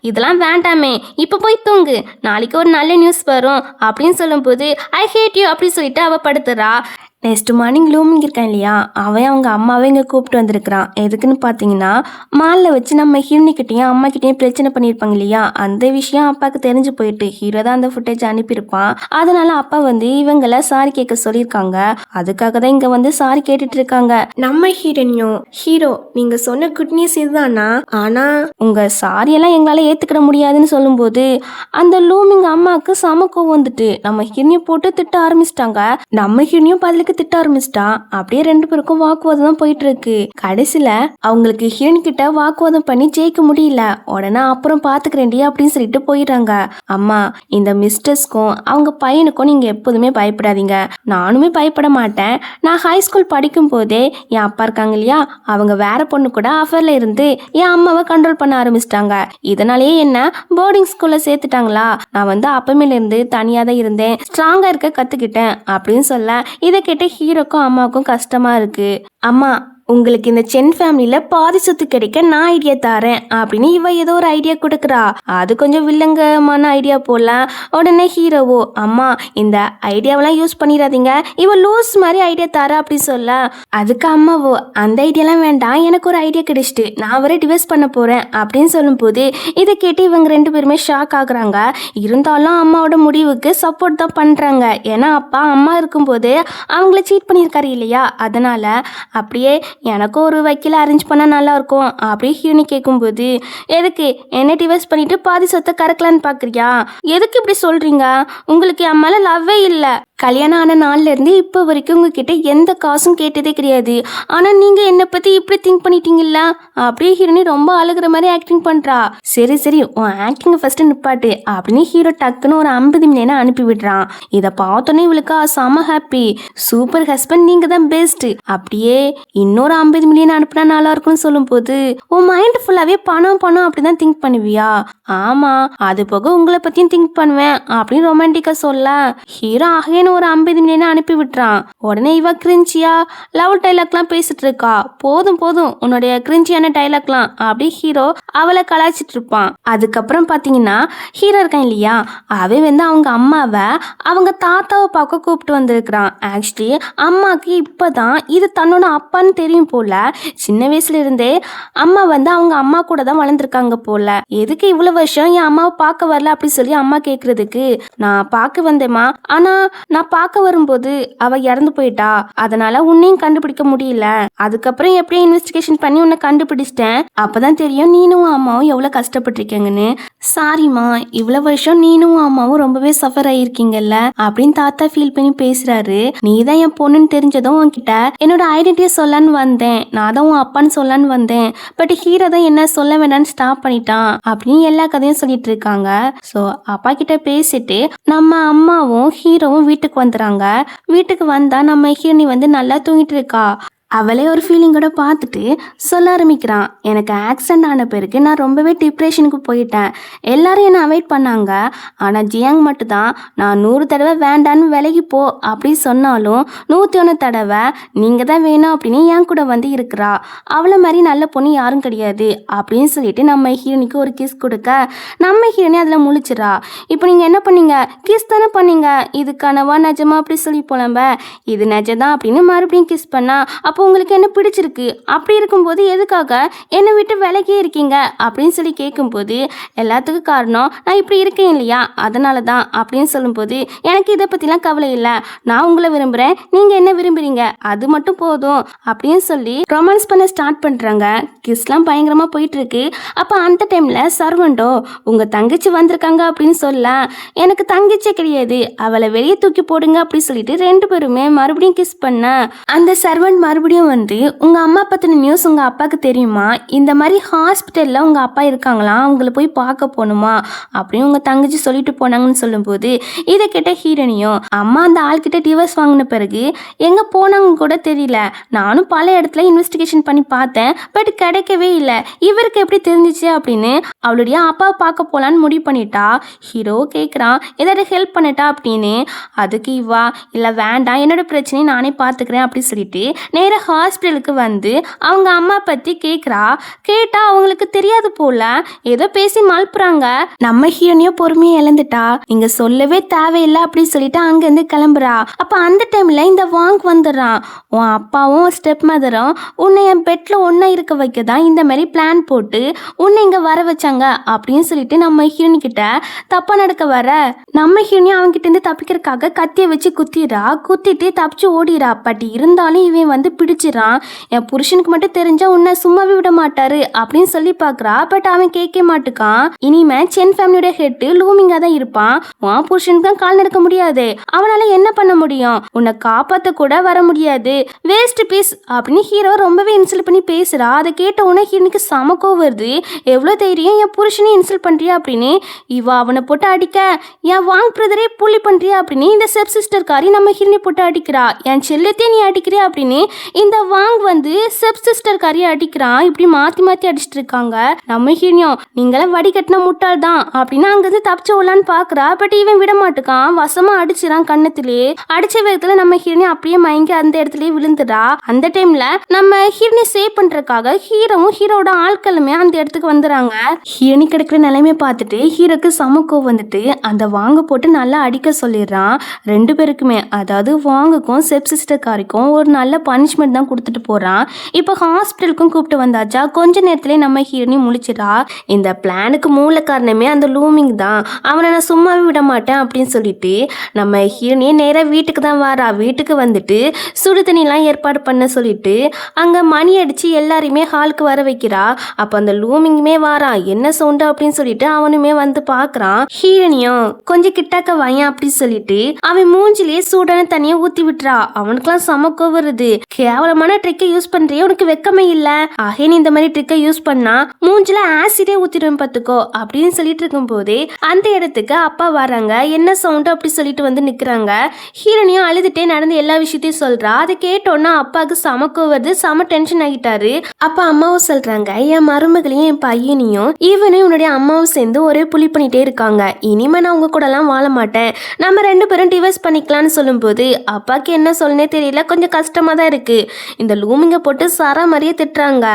இதெல்லாம் வேண்டாமே, இப்போ போய் தூங்கு, நாளைக்கு ஒரு நல்ல நியூஸ் வரும் அப்படின்னு சொல்லும்போது ஐ ஹேட் யூ அப்படி சொல்லிட்டு அவ படுத்துறா. நெக்ஸ்ட் மார்னிங் லூமிங் இருக்கான் இல்லையா, அவன் அவங்க அம்மாவை இங்கே கூப்பிட்டு வந்திருக்கிறான். எதுக்குன்னு பார்த்தீங்கன்னா மாலில் வச்சு நம்ம ஹீரோனிக்கிட்டையும் அம்மா கிட்டேயும் பிரச்சனை பண்ணியிருப்பாங்க இல்லையா, அந்த விஷயம் அப்பாவுக்கு தெரிஞ்சு போயிட்டு ஹீரோ தான் அந்த ஃபுட்டேஜ் அனுப்பியிருப்பான். அதனால அப்பா வந்து இவங்கள சாரி கேட்க சொல்லியிருக்காங்க. அதுக்காக தான் இங்கே வந்து சாரி கேட்டுட்டு இருக்காங்க. நம்ம ஹீரோனியும் ஹீரோ நீங்கள் சொன்ன குட் நியூஸ் இதுதானா, ஆனால் உங்கள் சாரியெல்லாம் எங்களால் ஏற்றுக்கிட முடியாதுன்னு சொல்லும்போது அந்த லூமிங் அம்மாவுக்கு சமக்கம் வந்துட்டு நம்ம ஹீரோனியை போட்டு திட்ட ஆரம்பிச்சிட்டாங்க. நம்ம ஹீரோனியும் பதிலுக்கு திட்ட ஆரம்பிச்சிட்டான். அப்படியே ரெண்டு பேருக்கும் வாக்குவாதம் தான் போயிட்டு இருக்கு. கடைசியில அவங்களுக்கு ஹீரோயின் கிட்ட வாக்குவாதம் பண்ணி ஜெயிக்க முடியல. உடனே அப்புறம் பாத்துக்கிறேன்டி அப்படின்னு சொல்லிட்டு போயிடுறாங்க. அம்மா இந்த மிஸ்டர்ஸ்க்கும் அவங்க பையனுக்கும் நீங்க எப்போதுமே பயப்படாதீங்க, நானுமே பயப்பட மாட்டேன். நான் ஹை ஸ்கூல் படிக்கும் போதே என் அப்பா இருக்காங்க இல்லையா, அவங்க வேற பொண்ணு கூட அஃபேர்ல இருந்து என் அம்மாவை கண்ட்ரோல் பண்ண ஆரம்பிச்சிட்டாங்க. இதனாலேயே என்ன போர்டிங் ஸ்கூல்ல சேர்த்துட்டாங்களா. நான் வந்து அப்பமையில இருந்து தனியா தான் இருந்தேன், ஸ்ட்ராங்கா இருக்க கத்துக்கிட்டேன் அப்படின்னு சொல்ல இதை கேட்ட ஹீரோக்கும் அம்மாவுக்கும் கஷ்டமா இருக்கு. அம்மா உங்களுக்கு இந்த சென் ஃபேமிலியில பாதி சொத்து கிடைக்க நான் ஐடியா தரேன் அப்படின்னு இவ ஏதோ ஒரு ஐடியா கொடுக்குறா. அது கொஞ்சம் வில்லங்கமான ஐடியா போல. உடனே ஹீரோவோ, அம்மா இந்த ஐடியாவெல்லாம் யூஸ் பண்ணிடாதீங்க, இவ லூஸ் மாதிரி ஐடியா தர அப்படி சொல்ல. அதுக்கு அம்மாவோ, அந்த ஐடியாலாம் வேண்டாம், எனக்கு ஒரு ஐடியா கிடைச்சிட்டு நான் வரை டிவைஸ் பண்ண போறேன் அப்படின்னு சொல்லும் போது இதை கேட்டு இவங்க 2 பேருமே ஷாக் ஆகுறாங்க. இருந்தாலும் அம்மாவோட முடிவுக்கு சப்போர்ட் தான் பண்றாங்க. ஏன்னா அப்பா அம்மா இருக்கும்போது அவங்கள சீட் பண்ணியிருக்காரு இல்லையா, அதனால அப்படியே எனக்கும் ஒரு வக்கீல அரேஞ்ச் பண்ணால் நல்லா இருக்கும் அப்படி ஹீரோனி கேட்கும்போது, எதுக்கு என்ன டிவைஸ் பண்ணிட்டு பாதி சொத்தை கறக்கலான்னு பார்க்குறியா, எதுக்கு இப்படி சொல்றீங்க, உங்களுக்கு என் மேலே லவ்வே இல்லை, கல்யாணம் ஆன நாள்ல இருந்து இப்போ வரைக்கும் உங்ககிட்ட எந்த காசும் கேட்டதே கிடையாது, ஆனால் நீங்கள் என்னை பற்றி இப்படி திங்க் பண்ணிட்டீங்கல்ல அப்படியே ஹீரோனி ரொம்ப அழுகிற மாதிரி ஆக்டிங் பண்ணுறா. சரி சரி உன் ஆக்டிங்கை ஃபஸ்ட்டு நிப்பாட்டு அப்படின்னு ஹீரோ டக்குன்னு ஒரு 50 மில்லியனை அனுப்பி விடுறான். இதை பார்த்தோன்னே இவளுக்கு செம ஹாப்பி, சூப்பர் ஹஸ்பண்ட் நீங்கள் தான் பெஸ்ட், அப்படியே இன்னொரு 50 மில்லியன் அனுப்புனா நல்லா இருக்கும்னு சொல்லும் போது, உன் மைண்ட் ஃபுல்லாகவே பணம் பணம் அப்படி தான் திங்க் பண்ணுவியா, ஆமாம் அது போக உங்களை பற்றியும் திங்க் பண்ணுவேன் அப்படின்னு ரொமான்டிக்காக சொல்ல ஹீரோ ஆகேன்னு ஒரு 50 மில்லியனை அனுப்பி விட்டுறான். உடனே இவ கிரிஞ்சியா லவ் டைலாக்லாம் பேசிட்டு இருக்கா. போதும் போதும் உன்னுடைய கிரிஞ்சியான டைலாக்லாம் அப்படி ஹீரோ அவளை கலாய்ச்சிட்டு இருப்பான். அதுக்கப்புறம் பார்த்தீங்கன்னா ஹீரோ இருக்கான் இல்லையா, அவன் வந்து அவங்க அம்மாவை அவங்க தாத்தாவை பார்க்க கூப்பிட்டு வந்திருக்கிறான். ஆக்சுவலி அம்மாவுக்கு இப்போதான் இது தன்னோட அப்பான்னு தெரியும் போல. சின்ன வயசுல இருந்தே அம்மா வந்து அவங்க அம்மா கூட தான் வளர்ந்துருக்காங்க போல. எதுக்கு இவ்வளோ வருஷம் என் அம்மாவை பார்க்க வரல அப்படி சொல்லி அம்மா கேட்கறதுக்கு, நான் பார்க்க வந்தேம்மா, ஆனா நான் பார்க்க வரும்போது அவ இறந்து போயிட்டா, அதனால உன்னையும் கண்டுபிடிக்க முடியல, அதுக்கப்புறம் எப்படியும் இன்வெஸ்டிகேஷன் பண்ணி உன்னை கண்டுபிடிச்சிட்டேன், அப்பதான் தெரியும் நீனும் அம்மாவும் எவ்வளவு கஷ்டப்பட்டிருக்கீங்கன்னு. சாரிம்மா, இவ்வளவு வருஷம் நீனும் அம்மாவும் ரொம்பவே சஃபர் ஆயிருக்கீங்கல்ல அப்படின்னு தாத்தா ஃபீல் பண்ணி பேசுறாரு. நீ தான் என் பொண்ணுன்னு தெரிஞ்சதும் உன்கிட்ட என்னோட ஐடென்டிட்டியை சொல்லலான்னு வந்தேன், நான் தான் உன் அப்பான்னு சொல்லலான்னு வந்தேன், பட் ஹீரோ தான் என்ன சொல்ல வேண்டாம்னு ஸ்டாப் பண்ணிட்டான் அப்படின்னு எல்லா கதையும் சொல்லிட்டு இருக்காங்க. ஸோ அப்பா கிட்ட பேசிட்டு நம்ம அம்மாவும் ஹீரோவும் வீட்டுக்கு வந்துடுறாங்க. வீட்டுக்கு வந்தா நம்ம ஹீரோனி வந்து நல்லா தூங்கிட்டு இருக்கா. அவளே ஒரு ஃபீலிங்கோட பார்த்துட்டு சொல்ல ஆரம்பிக்கிறான், எனக்கு ஆக்சிடென்ட் ஆன பிறகு நான் ரொம்பவே டிப்ரெஷனுக்கு போயிட்டேன், எல்லாரும் என்னை அவாய்ட் பண்ணாங்க, ஆனால் ஜியாங் மட்டும்தான் நான் 100 தடவை வேண்டான்னு விலகி போ அப்படி சொன்னாலும் 101 தடவை நீங்கள் தான் வேணும் அப்படின்னு என் கூட வந்து இருக்கிறா, அவளை மாதிரி நல்ல பொண்ணு யாரும் கிடையாது அப்படின்னு சொல்லிட்டு நம்ம ஹீரோனிக்கு ஒரு கிஸ் கொடுக்க நம்ம ஹீரோனி அதில் முழிச்சிடா. இப்போ நீங்கள் என்ன பண்ணீங்க, கிஸ் தானே பண்ணீங்க, இது கனவா நிஜமா அப்படி சொல்லி போலம்ப, இது நிஜதான் அப்படின்னு மறுபடியும் கிஸ் பண்ணா, அப்போ உங்களுக்கு என்ன பிடிச்சிருக்கு, அப்படி இருக்கும்போது எதுக்காக என்னை விட்டு விலகியே இருக்கீங்க அப்படின்னு சொல்லி கேட்கும்போது, எல்லாத்துக்கும் காரணம் நான் இப்படி இருக்கேன் இல்லையா, அதனால தான் அப்படின்னு சொல்லும்போது, எனக்கு இதை பற்றிலாம் கவலை இல்லை, நான் உங்களை விரும்புகிறேன், நீங்கள் என்ன விரும்புகிறீங்க அது மட்டும் போதும் அப்படின்னு சொல்லி ரொமான்ஸ் பண்ண ஸ்டார்ட் பண்ணுறாங்க. கிஸ்லாம் பயங்கரமாக போயிட்டு இருக்கு. அப்போ அந்த டைமில் சர்வண்டோ உங்கள் தங்கச்சி வந்திருக்காங்க அப்படின்னு சொல்ல, எனக்கு தங்கச்சியே கிடையாது, அவளை வெளியே தூக்கி போடுங்க அப்படி சொல்லிட்டு 2 பேருமே மறுபடியும் கிஸ் பண்ண அந்த சர்வன்ட் மறுபடியும் வந்து, உங்க அம்மா பத்தின நியூஸ் உங்க அப்பாவுக்கு தெரியுமா, இந்த மாதிரி ஹாஸ்பிட்டல்ல உங்க அப்பா இருக்காங்களாம், அவங்கள போய் பார்க்க போகணுமா அப்படின்னு உங்க தங்கச்சி சொல்லிட்டு போனாங்கன்னு சொல்லும்போது, இதை கேட்ட ஹீரோனியும், அம்மா அந்த ஆள்கிட்ட டிவோர்ஸ் வாங்கின பிறகு எங்க போனாங்க கூட தெரியல, நானும் பல இடத்துல இன்வெஸ்டிகேஷன் பண்ணி பார்த்தேன், பட் கிடைக்கவே இல்லை, இவருக்கு எப்படி தெரிஞ்சிச்சு அப்படின்னு அவளுடைய அப்பாவை பார்க்க போலான்னு முடிவு பண்ணிட்டா. ஹீரோ கேட்குறான் ஏதாவது ஹெல்ப் பண்ணட்டா அப்படின்னு. அதுக்கு இவா, இல்லை வேண்டாம், என்னோட பிரச்சனையை நானே பார்த்துக்கிறேன் அப்படி சொல்லிட்டு நேராக ஹாஸ்பிட்டலுக்கு வந்து அவங்க அம்மா பற்றி கேட்குறா. கேட்டா அவங்களுக்கு தெரியாது போல, ஏதோ பேசி மல்ப்புறாங்க. நம்ம ஹீரோனியோ பொறுமையை இழந்துட்டா, நீங்க சொல்லவே தேவையில்லை அப்படின்னு சொல்லிட்டு அங்கேருந்து கிளம்புறா. அப்போ அந்த டைம்ல இந்த வாங் வந்துடுறான். உன் அப்பாவும் ஸ்டெப் மதரும் உன்னை என் பெட்டில் ஒன்றா இருக்க வைக்க தான் இந்த மாதிரி பிளான் போட்டு உன்னை இங்கே வர வச்சாங்க அப்படின்னு சொல்லிட்டு நம்ம ஹீரோனி கிட்ட தப்பா நடக்க வர, நம்ம ஹீரோனி அவங்க கிட்ட இருந்து தப்பிக்கிறதுக்காக கத்தியை வச்சு குத்திடுறா. குத்திட்டு தப்பிச்சு ஓடிறா. பட் இருந்தாலும் இவன் வந்து பிடிச்சிடறான். என் புருஷனுக்கு மட்டும் தெரிஞ்சா உன்னை சும்மாவே விட மாட்டாரு அப்படின்னு சொல்லி பார்க்குறா. பட் அவன் கேட்க மாட்டுக்கான். இனிமே சென் ஃபேமிலியோட ஹெட்டு லூமிங்காக தான் இருப்பான். உன் புருஷனுக்கு தான் கால் நடக்க முடியாது, அவனால என்ன பண்ண முடியும், உன்னை காப்பாற்ற கூட வர முடியாது, வேஸ்ட் பீஸ் அப்படின்னு ஹீரோ ரொம்பவே இன்சல்ட் பண்ணி பேசுறா. அதை கேட்ட உடனே ஹீரோனுக்கு சமக்கோ வருது. எவ்வளோ தைரியம் என் புருஷனே இன்சல்ட் பண்றியா அப்படின்னு. இவ அவனை போட்டு அடிக்க, என் வாங் பிரதரே புள்ளி பண்றியா அப்படின்னு இந்த செப் சிஸ்டர் காரி நம்ம ஹீரோனை போட்டு அடிக்கிறா. என் செல்லத்தையே நீ அடிக்கிறியா அப்படின்னு இந்த வாங் வந்து செப் சிஸ்டர் காரியை அடிக்கிறான். இப்படி மாத்தி மாத்தி அடிச்சிட்டு இருக்காங்க. நம்ம ஹீரோனியும் நீங்களாம் வடிகட்டின முட்டாள் தான் அப்படின்னு அங்கிருந்து தப்பிச்சு விடலான்னு பாக்குறா. பட் இவன் விட மாட்டுக்கான். வசமா அடிச்சிடான். கண்ணத்திலே அடிச்ச வேகத்துல நம்ம ஹீரோனி அப்படியே மயங்கி அந்த இடத்துலயே விழுந்துடா. அந்த டைம்ல நம்ம ஹீரோனி சேவ் பண்றதுக்காக ஹீரோவும் ஹீரோட ஆட்களுமே அந்த இடத்துக்கு வந்துடுறாங்க. ஹீரோனி கிடைக்கிற நிலைமையை பார்த்துட்டு ஹீரோக்கு சமக்கோ வந்துட்டு அந்த வாங்க போட்டு நல்லா அடிக்க சொல்லிடுறான். ரெண்டு பேருக்குமே, அதாவது வாங்குக்கும் செப் சிஸ்டர்காரிக்கும் ஒரு நல்ல பனிஷ்மெண்ட் தான் கொடுத்துட்டு போறான். இப்போ ஹாஸ்பிட்டலுக்கும் கூப்பிட்டு வந்தாச்சா. கொஞ்ச நேரத்திலே நம்ம ஹீரோனி முழிச்சிடா. இந்த பிளானுக்கு மூல காரணமே அந்த லூமிங் தான். அவனை நான் சும்மாவே விட மாட்டேன் அப்படின்னு சொல்லிட்டு நம்ம ஹீரோனியே நேராக வீட்டுக்கு தான் வாரா. வீட்டுக்கு வந்துட்டு சுடு தண்ணிலாம் ஏற்பாடு பண்ண சொல்லிட்டு அங்கே மணி அடித்து எல்லாரையுமே ஹாலுக்கு வர வைக்கிறா. அப்போ அந்த லூமிங்குமே வாரான். என்ன சவுண்டு அப்படின்னு சொல்லிட்டு அவனுமே வந்து பார்க்குறான். ஹீரோனியும் கொஞ்சம் கிட்டாக்க வாயன் அப்படின்னு சொல்லிட்டு அவன் மூஞ்சிலேயே சூடான தண்ணியை ஊற்றி விட்டுறா. அவனுக்குலாம் சமக்கோ வருது. கேவலமான ட்ரிக்கை யூஸ் பண்ணுறியே, உனக்கு வெக்கமே இல்லை. ஆகே நீ இந்த மாதிரி ட்ரிக்கை யூஸ் பண்ணா மூஞ்சில ஆசிடே ஊற்றிடுவேன் பார்த்துக்கோ அப்படின்னு சொல்லிட்டு இருக்கும் போதே அந்த இடத்துக்கு அப்பா வராங்க. என்ன சவுண்டு அப்படி சொல்லிட்டு வந்து நிற்கிறாங்க. ஹீரோனியும் அழுதுட்டே நடந்து எல்லா விஷயத்தையும் சொல்றா. அதை கேட்டோன்னா அப்பாவுக்கு சமக்கோ வருது. செம டென்ஷன் ஆகிட்டாரு. அப்பா அம்மாவும் சொல்றாங்க, என் மருமகளையும் என் பையனையும் இவனும் உன்னுடைய அம்மாவும் சேர்ந்து ஒரே புலி பண்ணிட்டே இருக்காங்க. இனிமே நான் உங்க கூட எல்லாம் வாழ மாட்டேன். நம்ம ரெண்டு பேரும் டிவோர்ஸ் பண்ணிக்கலாம்னு சொல்லும்போது அப்பாவுக்கு என்ன சொல்லனே தெரியல. கொஞ்சம் கஷ்டமா தான் இருக்கு. இந்த லூமிங்க போட்டு சாரா மாதிரியே திட்டுறாங்க.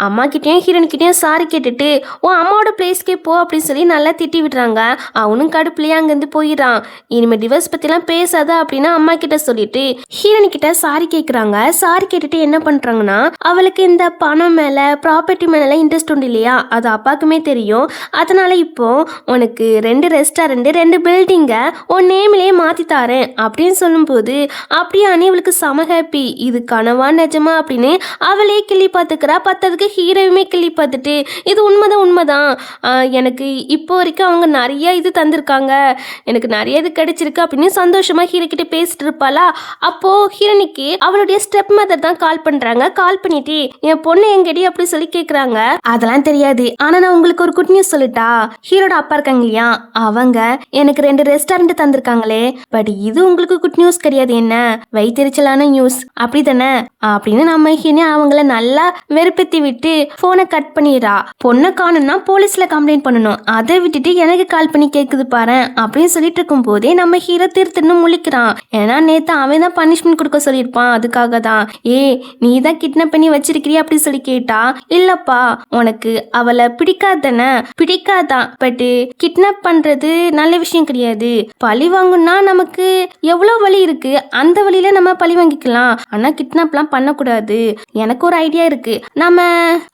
அம்மா கிட்டேயும் ஹீரோன் கிட்டேயும் சாரி கேட்டுட்டு உன் அம்மாவோட பிளேஸ்க்கே போ அப்படின்னு சொல்லி நல்லா திட்டி விடுறாங்க. அவனும் கடுப்புலயே அங்கேருந்து போயிடான். இனிமேல் டிவோர்ஸ் பற்றிலாம் பேசாத அப்படின்னு அம்மா கிட்ட சொல்லிட்டு ஹீரோனி கிட்ட சாரி கேட்குறாங்க. சாரி கேட்டுட்டு என்ன பண்ணுறாங்கன்னா, அவளுக்கு இந்த பணம் மேலே ப்ராப்பர்ட்டி மேலே இன்ட்ரெஸ்ட் உண்டு இல்லையா, அது அப்பாவுக்குமே தெரியும். அதனால இப்போ உனக்கு 2 ரெஸ்டாரண்ட் 2 பில்டிங்கை உன் நேமிலேயே மாற்றி தாரேன் அப்படின்னு சொல்லும்போது அப்படியே அனிவளுக்கு செம ஹாப்பி. இது கனவா நிஜமா அப்படின்னு அவளே கிள்ளி பார்த்துக்கிறா. பத்ததுக்கு ஹீரோவுமே கிள்ளி பார்த்துட்டு இது உண்மைதான் எனக்கு இப்போ வரைக்கும் அவங்க நிறைய இது தந்திருக்காங்க, எனக்கு நிறைய இது கிடைச்சிருக்கு அப்படின்னு சந்தோஷமா ஹீரோ கிட்ட பேசிட்டு இருப்பாளா. அப்போ ஹீரோனிக்கு அவளுடைய ஸ்டெப் மதர் தான் கால் பண்றாங்க. கால் பண்ணிட்டு என் பொண்ணு எங்கடி அப்படி சொல்லி கேக்குறாங்க. அதெல்லாம் தெரியாது, ஆனா நான் உங்களுக்கு ஒரு குட் நியூஸ் சொல்லிட்டா. ஹீரோட அப்பா இருக்காங்க இல்லையா, அவங்க எனக்கு 2 ரெஸ்டாரண்ட் தந்திருக்காங்களே. பட் இது உங்களுக்கு குட் நியூஸ் கிடையாது, என்ன வைத்தறிச்சலான நியூஸ் அப்படி தானே அப்படின்னு நம்ம ஹீரோனி அவங்கள நல்லா வெறுப்பேத்தி விட்டு போனை கட் பண்ணிடுறா. பொண்ணை காணும்னா போலீஸ்ல கம்ப்ளைண்ட் பண்ணணும், அதை விட்டுட்டு எனக்கு கால் பண்ணி கேக்குது பாரு அப்படின்னு சொல்லிட்டு இருக்கும் போதே நம்ம ஹீரோ திருத்துன்னு முழிக்கிறான். ஏன்னா நேத்து அவன் தான் பனிஷ்மெண்ட் கொடுக்க சொல்லியிருப்பான். அதுக்காக தான் நீ தான் கிட்னாப் பண்ணி வச்சிருக்கிறியா அப்படின்னு சொல்லி கேட்டா, இல்லப்பா உனக்கு அவளை பிடிக்காதானே. பிடிக்காதான், பட் கிட்னாப் பண்றது நல்ல விஷயம் கிடையாது. பழி வாங்கணும்னா நமக்கு எவ்வளவு வழி இருக்கு, அந்த வழியில நம்ம பழி வாங்கிக்கலாம். ஆனா கிட்னாப்லாம் பண்ணக்கூடாது. எனக்கு ஒரு ஐடியா இருக்கு, நம்ம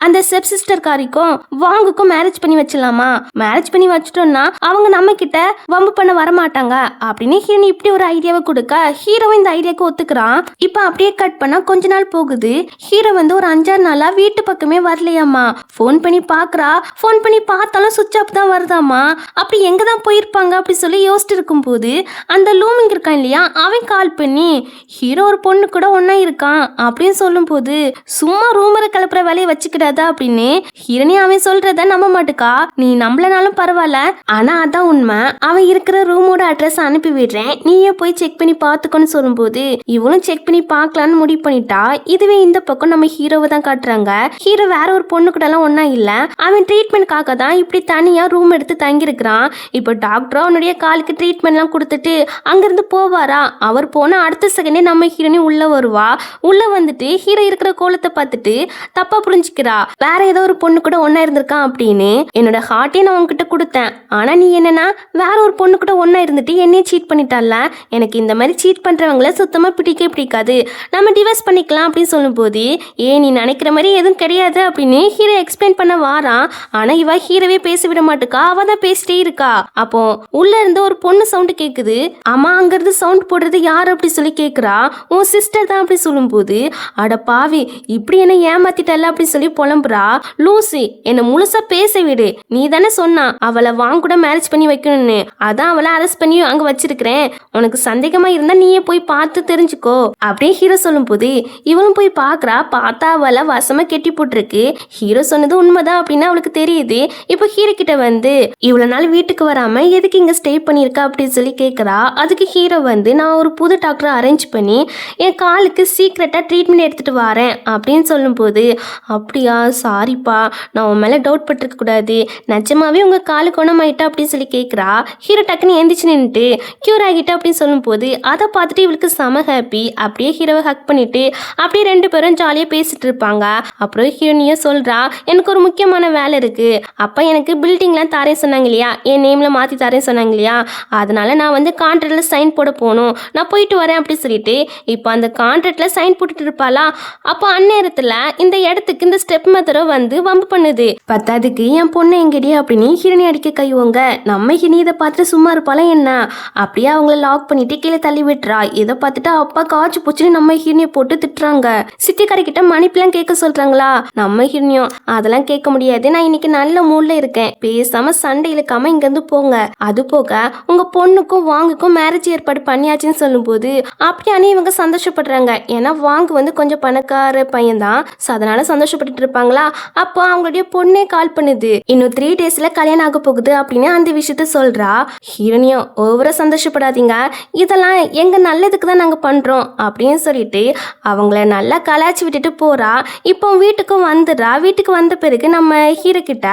அந்த செப் சிஸ்டர் காரிக்கும் வாங்குக்கும் மேரேஜ் பண்ணி வச்சிடலாமா. மேரேஜ் பண்ணி வச்சிட்டோம்னா அவங்க நம்ம கிட்ட வம்பு பண்ண வரமாட்டாங்க அப்படின்னு ஹீரோனி இப்படி ஒரு ஐடியாவை கொடுக்க ஹீரோவும் இந்த ஐடியாவுக்கு ஒத்துக்கிறான். இப்போ அப்படியே கட் பண்ணா கொஞ்ச நாள் போகுது. ஹீரோ வந்து ஒரு 5-6 நாளா வீட்டு பக்கமே வரலையாமா. ஃபோன் பண்ணி பாக்குறா. ஃபோன் பண்ணி பார்த்தாலும் சுவிட்ச் ஆஃப் தான் வருதாமா. அப்படி எங்க தான் போயிருப்பாங்க அப்படி சொல்லி யோசிச்சுட்டு இருக்கும் போது அந்த லூமிங் இருக்கான் இல்லையா, அவன் கால் பண்ணி ஹீரோ ஒரு பொண்ணு கூட ஒன்னா இருக்கான் அப்படின்னு சொல்லும் போது சும்மா ரூமரை கிளப்புற வேலையை வச்சுக்கிடாதா அப்படின்னு ஹீரோனி அவன் சொல்றத நம்ப மாட்டுக்கா. நீ நம்பலனாலும் பரவாயில்ல, ஆனா அதான் உண்மை. அவன் இருக்கிற ரூமோட அட்ரஸ் அனுப்பி விடுறேன், நீயே போய் செக் பண்ணி பார்த்துக்கோன்னு சொல்லும்போது இவளும் செக் பண்ணி பார்க்கலான்னு முடிவு பண்ணிட்டா. இதுவே இந்த பக்கம் நம்ம ஹீரோவை தான் காட்டுறாங்க. ஹீரோ வேற ஒரு பொண்ணு கூட எல்லாம் ஒன்னா இல்ல, அவன் ட்ரீட்மெண்ட்காக தான் இப்படி தனியா ரூம் எடுத்து தங்கி இருக்கிறான். இப்போ டாக்டர் அவனுடைய காலுக்கு ட்ரீட்மெண்ட் எல்லாம் கொடுத்துட்டு அங்கிருந்து போவாரா. அவர் போன அடுத்த செகண்டே நம்ம ஹீரோனி உள்ள வருவா. உள்ள வந்துட்டு ஹீரோ இருக்கிற கோலத்தை பார்த்துட்டு தப்பா புரிஞ்சுக்கிறா. வேற ஏதோ ஒரு பொண்ணு கூட ஒன்னா இருந்திருக்கான் அப்படின்னு. என்னோட ஹார்ட்டே நான் உங்ககிட்ட கொடுத்தேன், ஆனா நீ என்னன்னா வேற ஒரு பொண்ணு கூட ஒன்னா இருந்துட்டு என்னையே சீட் பண்ணிட்டால. எனக்கு இந்த மாதிரி சீட் பண்றவங்கள சுத்தமா பிடிக்காது, நம்ம டிவோர்ஸ் பண்ணிக்கலாம் அப்படின்னு சொல்லும் போது நீ நினைக்கிற மாதிரி எதுவும் கிடையாது அப்படின்னு ஹீரோ எக்ஸ்பிளைன் பண்ண வாரான். ஆனா இவ ஹீரோவே பேச விட மாட்டுக்கா. அவ தான் பேசிட்டே இருக்கா. அப்போ உள்ள இருந்து ஒரு பொண்ணு சவுண்ட் கேக்குது. அம்மா அங்க இருந்து சவுண்ட் போடுறது யாரு அப்படி சொல்லி கேக்குறா. உன் சிஸ்டர் தான் அப்படி சொல்லும் போது அட பாவி இப்படி என்ன ஏமாத்திட்டல அப்படி சொல்லி புலம்புறா. லூசி என்ன முழுசா பேச விடு, நீ தானே சொன்னா அவளை வாங்க கூட மேரேஜ் பண்ணி வைக்கணும்னு, அதான் அவளை அரெஸ்ட் பண்ணி அங்க வச்சிருக்கிறேன். உனக்கு சந்தேகமா இருந்தா நீயே போய் பார்த்து தெரிஞ்சுக்கோ அப்படியே ஹீரோ சொல்லும் போது இவளும் போய் பாக்குறா. பார்த்தா அவளை வசமா கெட்டி போட்டிருக்கு. ஹீரோ சொன்னது உண்மைதான் அப்படின்னு அவளுக்கு தெரியுது. இப்போ ஹீரோ கிட்ட வந்து இவ்வளவு நாள் வீட்டுக்கு வராம எதுக்கு இங்க ஸ்டே பண்ணிருக்கா அப்படின்னு சொல்லி கேக்குறா. அதுக்கு ஹீரோ வந்து நான் ஒரு புது டாக்டரை அரேஞ்ச் பண்ணி என் காலுக்கு சீக்கிரட்டா இமீடியட்டாக ட்ரீட்மெண்ட் எடுத்துகிட்டு வரேன் அப்படின்னு சொல்லும்போது, அப்படியா சாரிப்பா, நான் உன் மேலே டவுட் பட்டிருக்கக்கூடாது, நிஜமாவே உங்கள் காலு குணமாயிட்டா அப்படின்னு சொல்லி கேட்குறா. ஹீரோ டக்குன்னு எந்திரிச்சு நின்றுட்டு க்யூர் ஆகிட்டா அப்படின்னு சொல்லும்போது அதை பார்த்துட்டு இவளுக்கு செம ஹாப்பி. அப்படியே ஹீரோவை ஹக் பண்ணிட்டு அப்படியே 2 பேரும் ஜாலியாக பேசிட்டு இருப்பாங்க. அப்புறம் ஹீரோனியும் சொல்கிறா, எனக்கு ஒரு முக்கியமான வேலை இருக்குது, அப்போ எனக்கு பில்டிங்லாம் தரேன் சொன்னாங்க இல்லையா, என் நேமில் மாற்றி தரேன் சொன்னாங்க இல்லையா, அதனால நான் வந்து கான்ட்ராக்டில் சைன் போட போகணும், நான் போயிட்டு வரேன் அப்படி சொல்லிட்டு இப்போ அந்த கான்ட்ராக்டில் சைன் போட்டுட்டு இருப்பாளா. அப்போ அந்நேரத்தில் இந்த இடத்துக்கு இந்த ஸ்டெப் மெத்தடோ வந்து வம்பு பண்ணுது. பத்தாதுக்கு என் பொண்ணு எங்கடி அப்படின்னு ஹீரோனி அடிக்க கைவோங்க. நம்ம ஹினி இதை பார்த்துட்டு சும்மா இருப்பாளா என்ன, அப்படியே அவங்கள லாக் பண்ணிட்டு கீழே தள்ளி விட்டுறா. இதை பார்த்துட்டு அப்பா காய்ச்சி போச்சுன்னு நம்ம ஹீரோனியை போட்டு திட்டுறாங்க. சித்திக்காரி கிட்ட மன்னிப்புலாம் கேட்க சொல்றாங்களா. நம்ம ஹீரோனியும் அதெல்லாம் கேட்க முடியாது, நான் இன்னைக்கு நல்ல மூட்ல இருக்கேன், பேசாம சண்டை இழுக்காம இங்க இருந்து போங்க, அது போக உங்க பொண்ணுக்கும் வாங்குக்கும் மேரேஜ் ஏற்பாடு பண்ணியாச்சுன்னு சொல்லும்போது அப்படியானே இவங்க சந்தோஷப்படுறாங்க. ஏன்னா வாங்கு வந்து கொஞ்சம் பணக்கார பையன் தான், அதனால சந்தோஷப்பட்டு இருப்பாங்களா. அப்போ அவங்களுடைய பொண்ணே கால் பண்ணுது, இன்னும் 3 டேஸ்ல கல்யாணம் ஆக போகுது அப்படின்னு அந்த விஷயத்த சொல்றா. ஹீரோனியும் ஓவரா சந்தோஷப்படாதீங்க, இதெல்லாம் எங்க நல்லதுக்கு தான் நாங்க பண்றோம் அப்படின்னு சொல்லிட்டு அவங்கள நல்லா கலாச்சி விட்டுட்டு போறா. இப்போ வீட்டுக்கு வந்துடுறா. வீட்டுக்கு வந்த பிறகு நம்ம ஹீரோ கிட்ட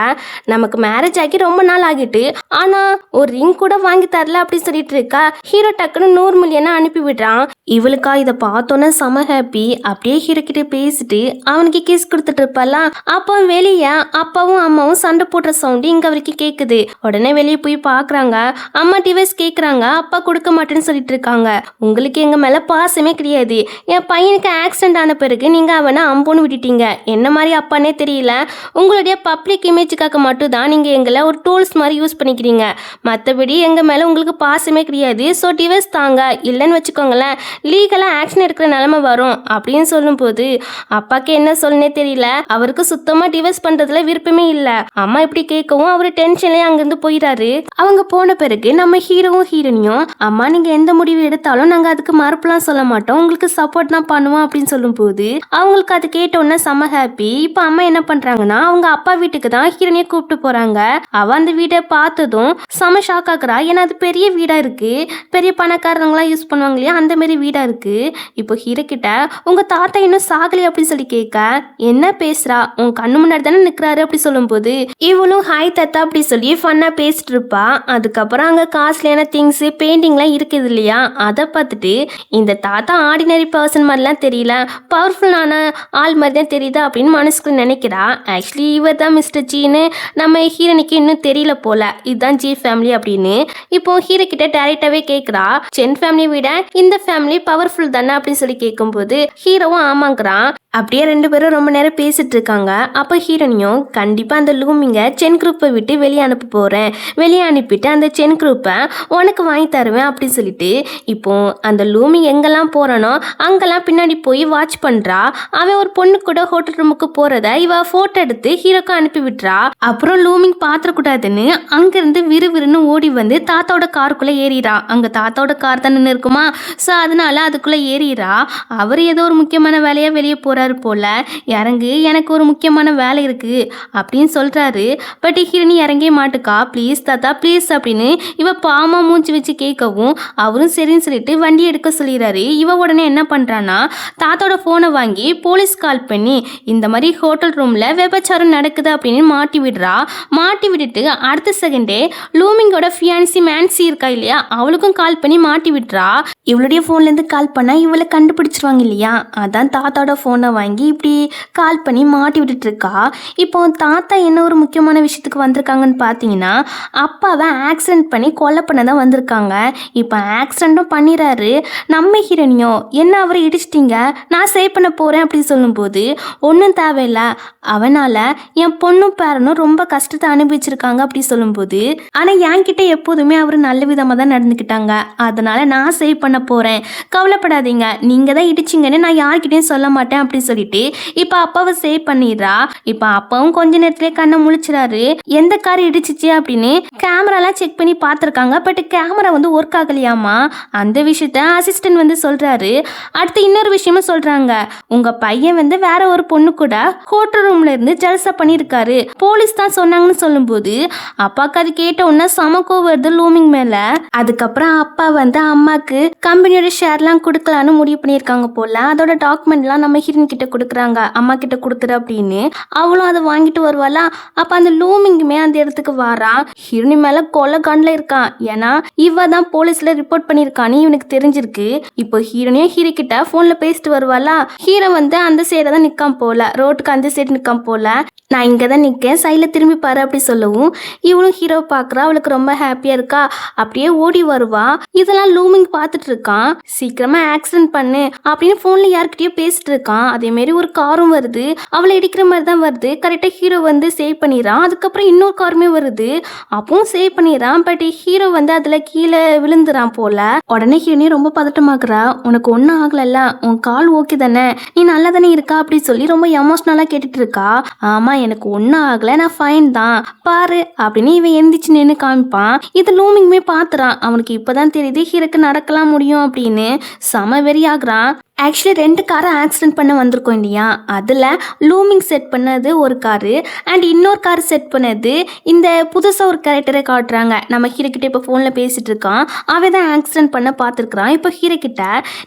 நமக்கு மேரேஜ் ஆகி ரொம்ப நாள் ஆகிட்டு, ஆனா ஒரு ரிங் கூட வாங்கி தரல அப்படின்னு சொல்லிட்டு இருக்கா. ஹீரோ டக்குன்னு 100 மில்லியனை அனுப்பி விடுறான். இவளுக்கா இதை பார்த்தோன்னே செம ஹாப்பி. அப்படியே ஹீரோ கிட்ட பேசிட்டு அவனுக்கு கிஸ் கொடுத்துட்டு இருப்பாளா. அப்போ வெளியே அப்பாவும் அம்மாவும் சண்டை போடுற சவுண்டு இங்க வரைக்கும் கேக்குது. உடனே வெளியே போய் பாக்குறாங்க. அம்மா டிவைஸ் கேக்குறாங்க, அப்பா கொடுக்க மாட்டேன்னு சொல்லிட்டு இருக்காங்க. உங்களுக்கு எங்க மேல பாசமே கிடையாது, என் பையனுக்கு ஆக்சிடென்ட் ஆன பிறகு நீங்க அவனை அம்போன்னு விட்டுட்டீங்க, என்ன மாதிரி அப்பானே தெரியல, உங்களுடைய பப்ளிக் இமேஜுக்காக மட்டும் தான் நீங்க எங்களை ஒரு டூல்ஸ் மாதிரி யூஸ் பண்ணிக்கிறீங்க, மற்றபடி எங்க மேல உங்களுக்கு பாசமே கிடையாது. ஸோ டிவைஸ் தாங்க, இல்லைன்னு வச்சுக்கோங்களேன் லீகலா ஆக்ஷன் எடுக்கிற நிலைமை வரும் அப்படின்னு சொல்லும்போது அப்பாக்கு என்ன சொல்லனே தெரியல. அவருக்கு சுத்தமா டிவைஸ் பண்றதுல விருப்பமே இல்ல. அம்மா இப்படி கேட்கவும் அவரு டென்ஷன்லயே அங்கிருந்து போயிடாரு. அவங்க போன பிறகு நம்ம ஹீரோவும் ஹீரோனியும், அம்மா நீங்க எந்த முடிவு எடுத்தாலும் நாங்க அதுக்கு மறுப்புலாம் சொல்ல மாட்டோம், உங்களுக்கு சப்போர்ட் தான் பண்ணுவோம் அப்படின்னு சொல்லும் போது அவங்களுக்கு அது கேட்டோன்னே செம ஹாப்பி. இப்போ அம்மா என்ன பண்றாங்கன்னா அவங்க அப்பா வீட்டுக்கு தான் ஹீரோனியை கூப்பிட்டு போறாங்க. அவ அந்த வீட்டை பார்த்ததும் செம ஷாக் ஆகுறா. ஏன்னா அது பெரிய வீடா இருக்கு, பெரிய பணக்காரங்களாம் யூஸ் பண்ணுவாங்க இல்லையா, அந்த மாதிரி வீடா இருக்கு. இப்போ ஹீரோ கிட்ட உங்க தாத்தா இன்னும் சாகலி அப்படின்னு சொல்லி கேட்க, என்ன பேசுறா, உன் கண்ணு முன்னாடி தானே நிக்கிறாரு அப்படி சொல்லும் போது இவளும் ஹாய் தாத்தா அப்படி சொல்லி ஃபன்னா பேசிட்டு இருப்பா. அதுக்கப்புறம் அங்க காஸ்ட்லியான திங்ஸ் பெயிண்டிங்லாம் இருக்குது இல்லையா, அதை பார்த்துட்டு இந்த தாத்தா ஆர்டினரி பர்சன் மாதிரிலாம் தெரியல, பவர்ஃபுல்லான ஆள் மாதிரி தான் தெரியுது அப்படின்னு மனசுக்குள்ள நினைக்கிறா. ஆக்சுவலி இவர் தான் மிஸ்டர் ஜீன்னு நம்ம ஹீரோனுக்கு இன்னும் தெரியல போல, இதுதான் ஜி ஃபேமிலி அப்படின்னு. இப்போ ஹீரோ கிட்ட டைரக்டாவே கேட்குறா, சென் ஃபேமிலி விட இந்த ஃபேமிலி பவர்ஃபுல் தானே அப்படின்னு சொல்லி கேட்கும்போது ஹீரோவும் ஆமாங்கிறான். அப்படியே 2 பேரும் ரொம்ப நேரம் பேசிட்டு இருக்காங்க. அப்போ ஹீரோனியும் கண்டிப்பாக அந்த லூமிங்கை சென் குரூப்பை விட்டு வெளியே அனுப்ப போகிறேன், வெளியே அனுப்பிட்டு அந்த சென் குரூப்பை உனக்கு வாங்கி தருவேன் அப்படின்னு சொல்லிட்டு இப்போ அந்த லூமிங் எங்கெல்லாம் போகிறானோ அங்கெல்லாம் பின்னாடி போய் வாட்ச் பண்ணுறா. அவன் ஒரு பொண்ணு கூட ஹோட்டல் ரூமுக்கு போகிறத இவ ஃபோட்டோ எடுத்து ஹீரோக்கு அனுப்பி விட்டுறா. அப்புறம் லூமிங் பார்த்துடக்கூடாதுன்னு அங்கேருந்து விறுவிறுன்னு ஓடி வந்து தாத்தாவோட காருக்குள்ளே ஏறிறா. அங்கே தாத்தாவோட கார் தானே இருக்குமா, ஸோ அதனால அதுக்குள்ளே ஏறிறா. அவர் ஏதோ ஒரு முக்கியமான வேலையாக வெளியே போகிறார் போல. இறங்கு, எனக்கு ஒரு முக்கியமான வேலை இருக்கு அப்படின்னு சொல்றாரு. பட் ஹீரோனி இறங்கே மாட்டுக்கா. ப்ளீஸ் தாத்தா ப்ளீஸ் அப்படின்னு இவ பாமா மூஞ்சி வச்சு கேட்கவும் அவரும் சரின்னு சொல்லிட்டு வண்டி எடுக்க சொல்லிடுறாரு. இவ உடனே என்ன பண்றான்னா தாத்தாவோட போனை வாங்கி போலீஸ் கால் பண்ணி இந்த மாதிரி ஹோட்டல் ரூம்ல விபச்சாரம் நடக்குது அப்படின்னு மாட்டி விடுறா. மாட்டி விட்டுட்டு அடுத்த செகண்டே லூமிங்கோட ஃபியான்சி மேன்சி இருக்கா இல்லையா, அவளுக்கும் கால் பண்ணி மாட்டி விட்டுறா. இவளுடைய போன்ல இருந்து கால் பண்ணா இவளை கண்டுபிடிச்சிருவாங்க இல்லையா, அதான் தாத்தாவோட போனை வாங்கி இப்படி கால் பண்ணி மாட்டி விட்டுட்டு இருக்கா. இப்போ தாத்தா என்ன ஒரு முக்கியமான விஷயத்துக்கு வந்திருக்காங்கன்னு பார்த்தீங்கன்னா அப்பாவை ஆக்சிடென்ட் பண்ணி கொலை பண்ண தான் வந்திருக்காங்க. இப்போ ஆக்சிடென்ட்டும் பண்ணிடுறாரு. நம்ம ஹீரோனியோ என்ன அவரை இடிச்சிட்டிங்க, நான் சேவ் பண்ண போகிறேன் அப்படின்னு சொல்லும்போது ஒன்றும் தேவையில்லை, அவனால் என் பொண்ணும் பேரனும் ரொம்ப கஷ்டத்தை அனுபவிச்சிருக்காங்க அப்படி சொல்லும்போது ஆனால் என்கிட்ட எப்போதுமே அவர் நல்ல விதமாக தான் நடந்துக்கிட்டாங்க, அதனால் நான் சேவ் பண்ண போகிறேன், கவலைப்படாதீங்க, நீங்கள் தான் இடிச்சிங்கன்னு நான் யார்கிட்டையும் சொல்ல மாட்டேன் அப்படி அப்படி சொல்லிட்டு இப்ப அப்பாவை சேவ் பண்ணிடுறா. இப்ப அப்பாவும் கொஞ்ச நேரத்திலே கண்ணை முழிச்சிடாரு. எந்த கார் இடிச்சிச்சு அப்படின்னு கேமராலாம் செக் பண்ணி பார்த்துருக்காங்க. பட் கேமரா வந்து ஒர்க் ஆகலையாமா. அந்த விஷயத்த அசிஸ்டன்ட் வந்து சொல்றாரு. அடுத்து இன்னொரு விஷயமும் சொல்றாங்க, உங்க பையன் வந்து வேற ஒரு பொண்ணு கூட ஹோட்டல் ரூம்ல இருந்து ஜல்சா பண்ணிருக்காரு, போலீஸ் தான் சொன்னாங்கன்னு சொல்லும்போது அப்பாக்கு அது கேட்ட உடனே சமக்கோ வருது லூமிங் மேல. அதுக்கப்புறம் அப்பா வந்து அம்மாக்கு கம்பெனியோட ஷேர்லாம் கொடுக்கலான்னு முடிவு பண்ணியிருக்காங்க போல. அதோட டாக்குமெண்ட்லாம் நம்ம ஹீரோயின் கிட்ட கொடுக்குறாங்க, அம்மா கிட்ட கொடுத்துரு அப்படின்னு. அவளும் அதை வாங்கிட்டு வருவாளா. அப்ப அந்த லூமிங்குமே அந்த இடத்துக்கு வாரா. ஹீரோயின் மேல கொலை கண்ல இருக்கான். ஏன்னா இவ தான் போலீஸ்ல ரிப்போர்ட் பண்ணிருக்கான்னு இவனுக்கு தெரிஞ்சிருக்கு. இப்போ ஹீரோனையும் ஹீரோ கிட்ட போன்ல பேசிட்டு வருவாளா. ஹீரோ வந்து அந்த சைட தான் நிக்காம போல, ரோட்டுக்கு அந்த சைடு நிக்காம போல, நான் இங்கே தான் நிற்கேன், சைடில் திரும்பி பாரு அப்படி சொல்லவும் இவளும் ஹீரோ பார்க்குறா. அவளுக்கு ரொம்ப ஹாப்பியாக இருக்கா. அப்படியே ஓடி வருவா. இதெல்லாம் லூமிங் பார்த்துட்டு இருக்கான். சீக்கிரமாக ஆக்சிடென்ட் பண்ணு அப்படின்னு ஃபோனில் யார்கிட்டயோ பேசிட்டு இருக்கான். அதேமாரி ஒரு காரும் வருது, அவளை இடிக்கிற மாதிரி தான் வருது. கரெக்டாக ஹீரோ வந்து சேவ் பண்ணிடுறான். அதுக்கப்புறம் இன்னொரு காருமே வருது, அப்பவும் சேவ் பண்ணிடுறான். பட் ஹீரோ வந்து அதில் கீழே விழுந்துறான் போல. உடனே ஹீரோனே ரொம்ப பதட்டமாக்குறா. உனக்கு ஒன்றும் ஆகலைல்ல, உன் கால் ஓகே தானே, நீ நல்லா தானே இருக்கா அப்படி சொல்லி ரொம்ப எமோஷ்னலாக கேட்டுட்டு இருக்கா. ஆமா எனக்கு ஒன்றும் ஆகலை, நான் ஃபைன் தான் பாரு அப்படின்னு இவன் எந்திரிச்சு நின்று காமிப்பான். இது லூமிங்குமே பார்த்துறான். அவனுக்கு இப்போதான் தெரியுது ஹீரோக்கு நடக்கலாம் முடியும் அப்படின்னு. செம வெறி ஆகுறான். ஆக்சுவலி 2 காரை ஆக்சிடென்ட் பண்ண வந்திருக்கோம் இல்லையா, அதில் லூமிங் செட் பண்ணது ஒரு காரு அண்ட் இன்னொரு கார் செட் பண்ணது இந்த புதுசாக ஒரு கேரக்டரை காட்டுறாங்க. நம்ம ஹீரோ கிட்ட இப்போ ஃபோனில் பேசிட்டு இருக்கான். அவன் தான் ஆக்சிடென்ட் பண்ண பார்த்துருக்குறான். இப்போ ஹீரோ கிட்ட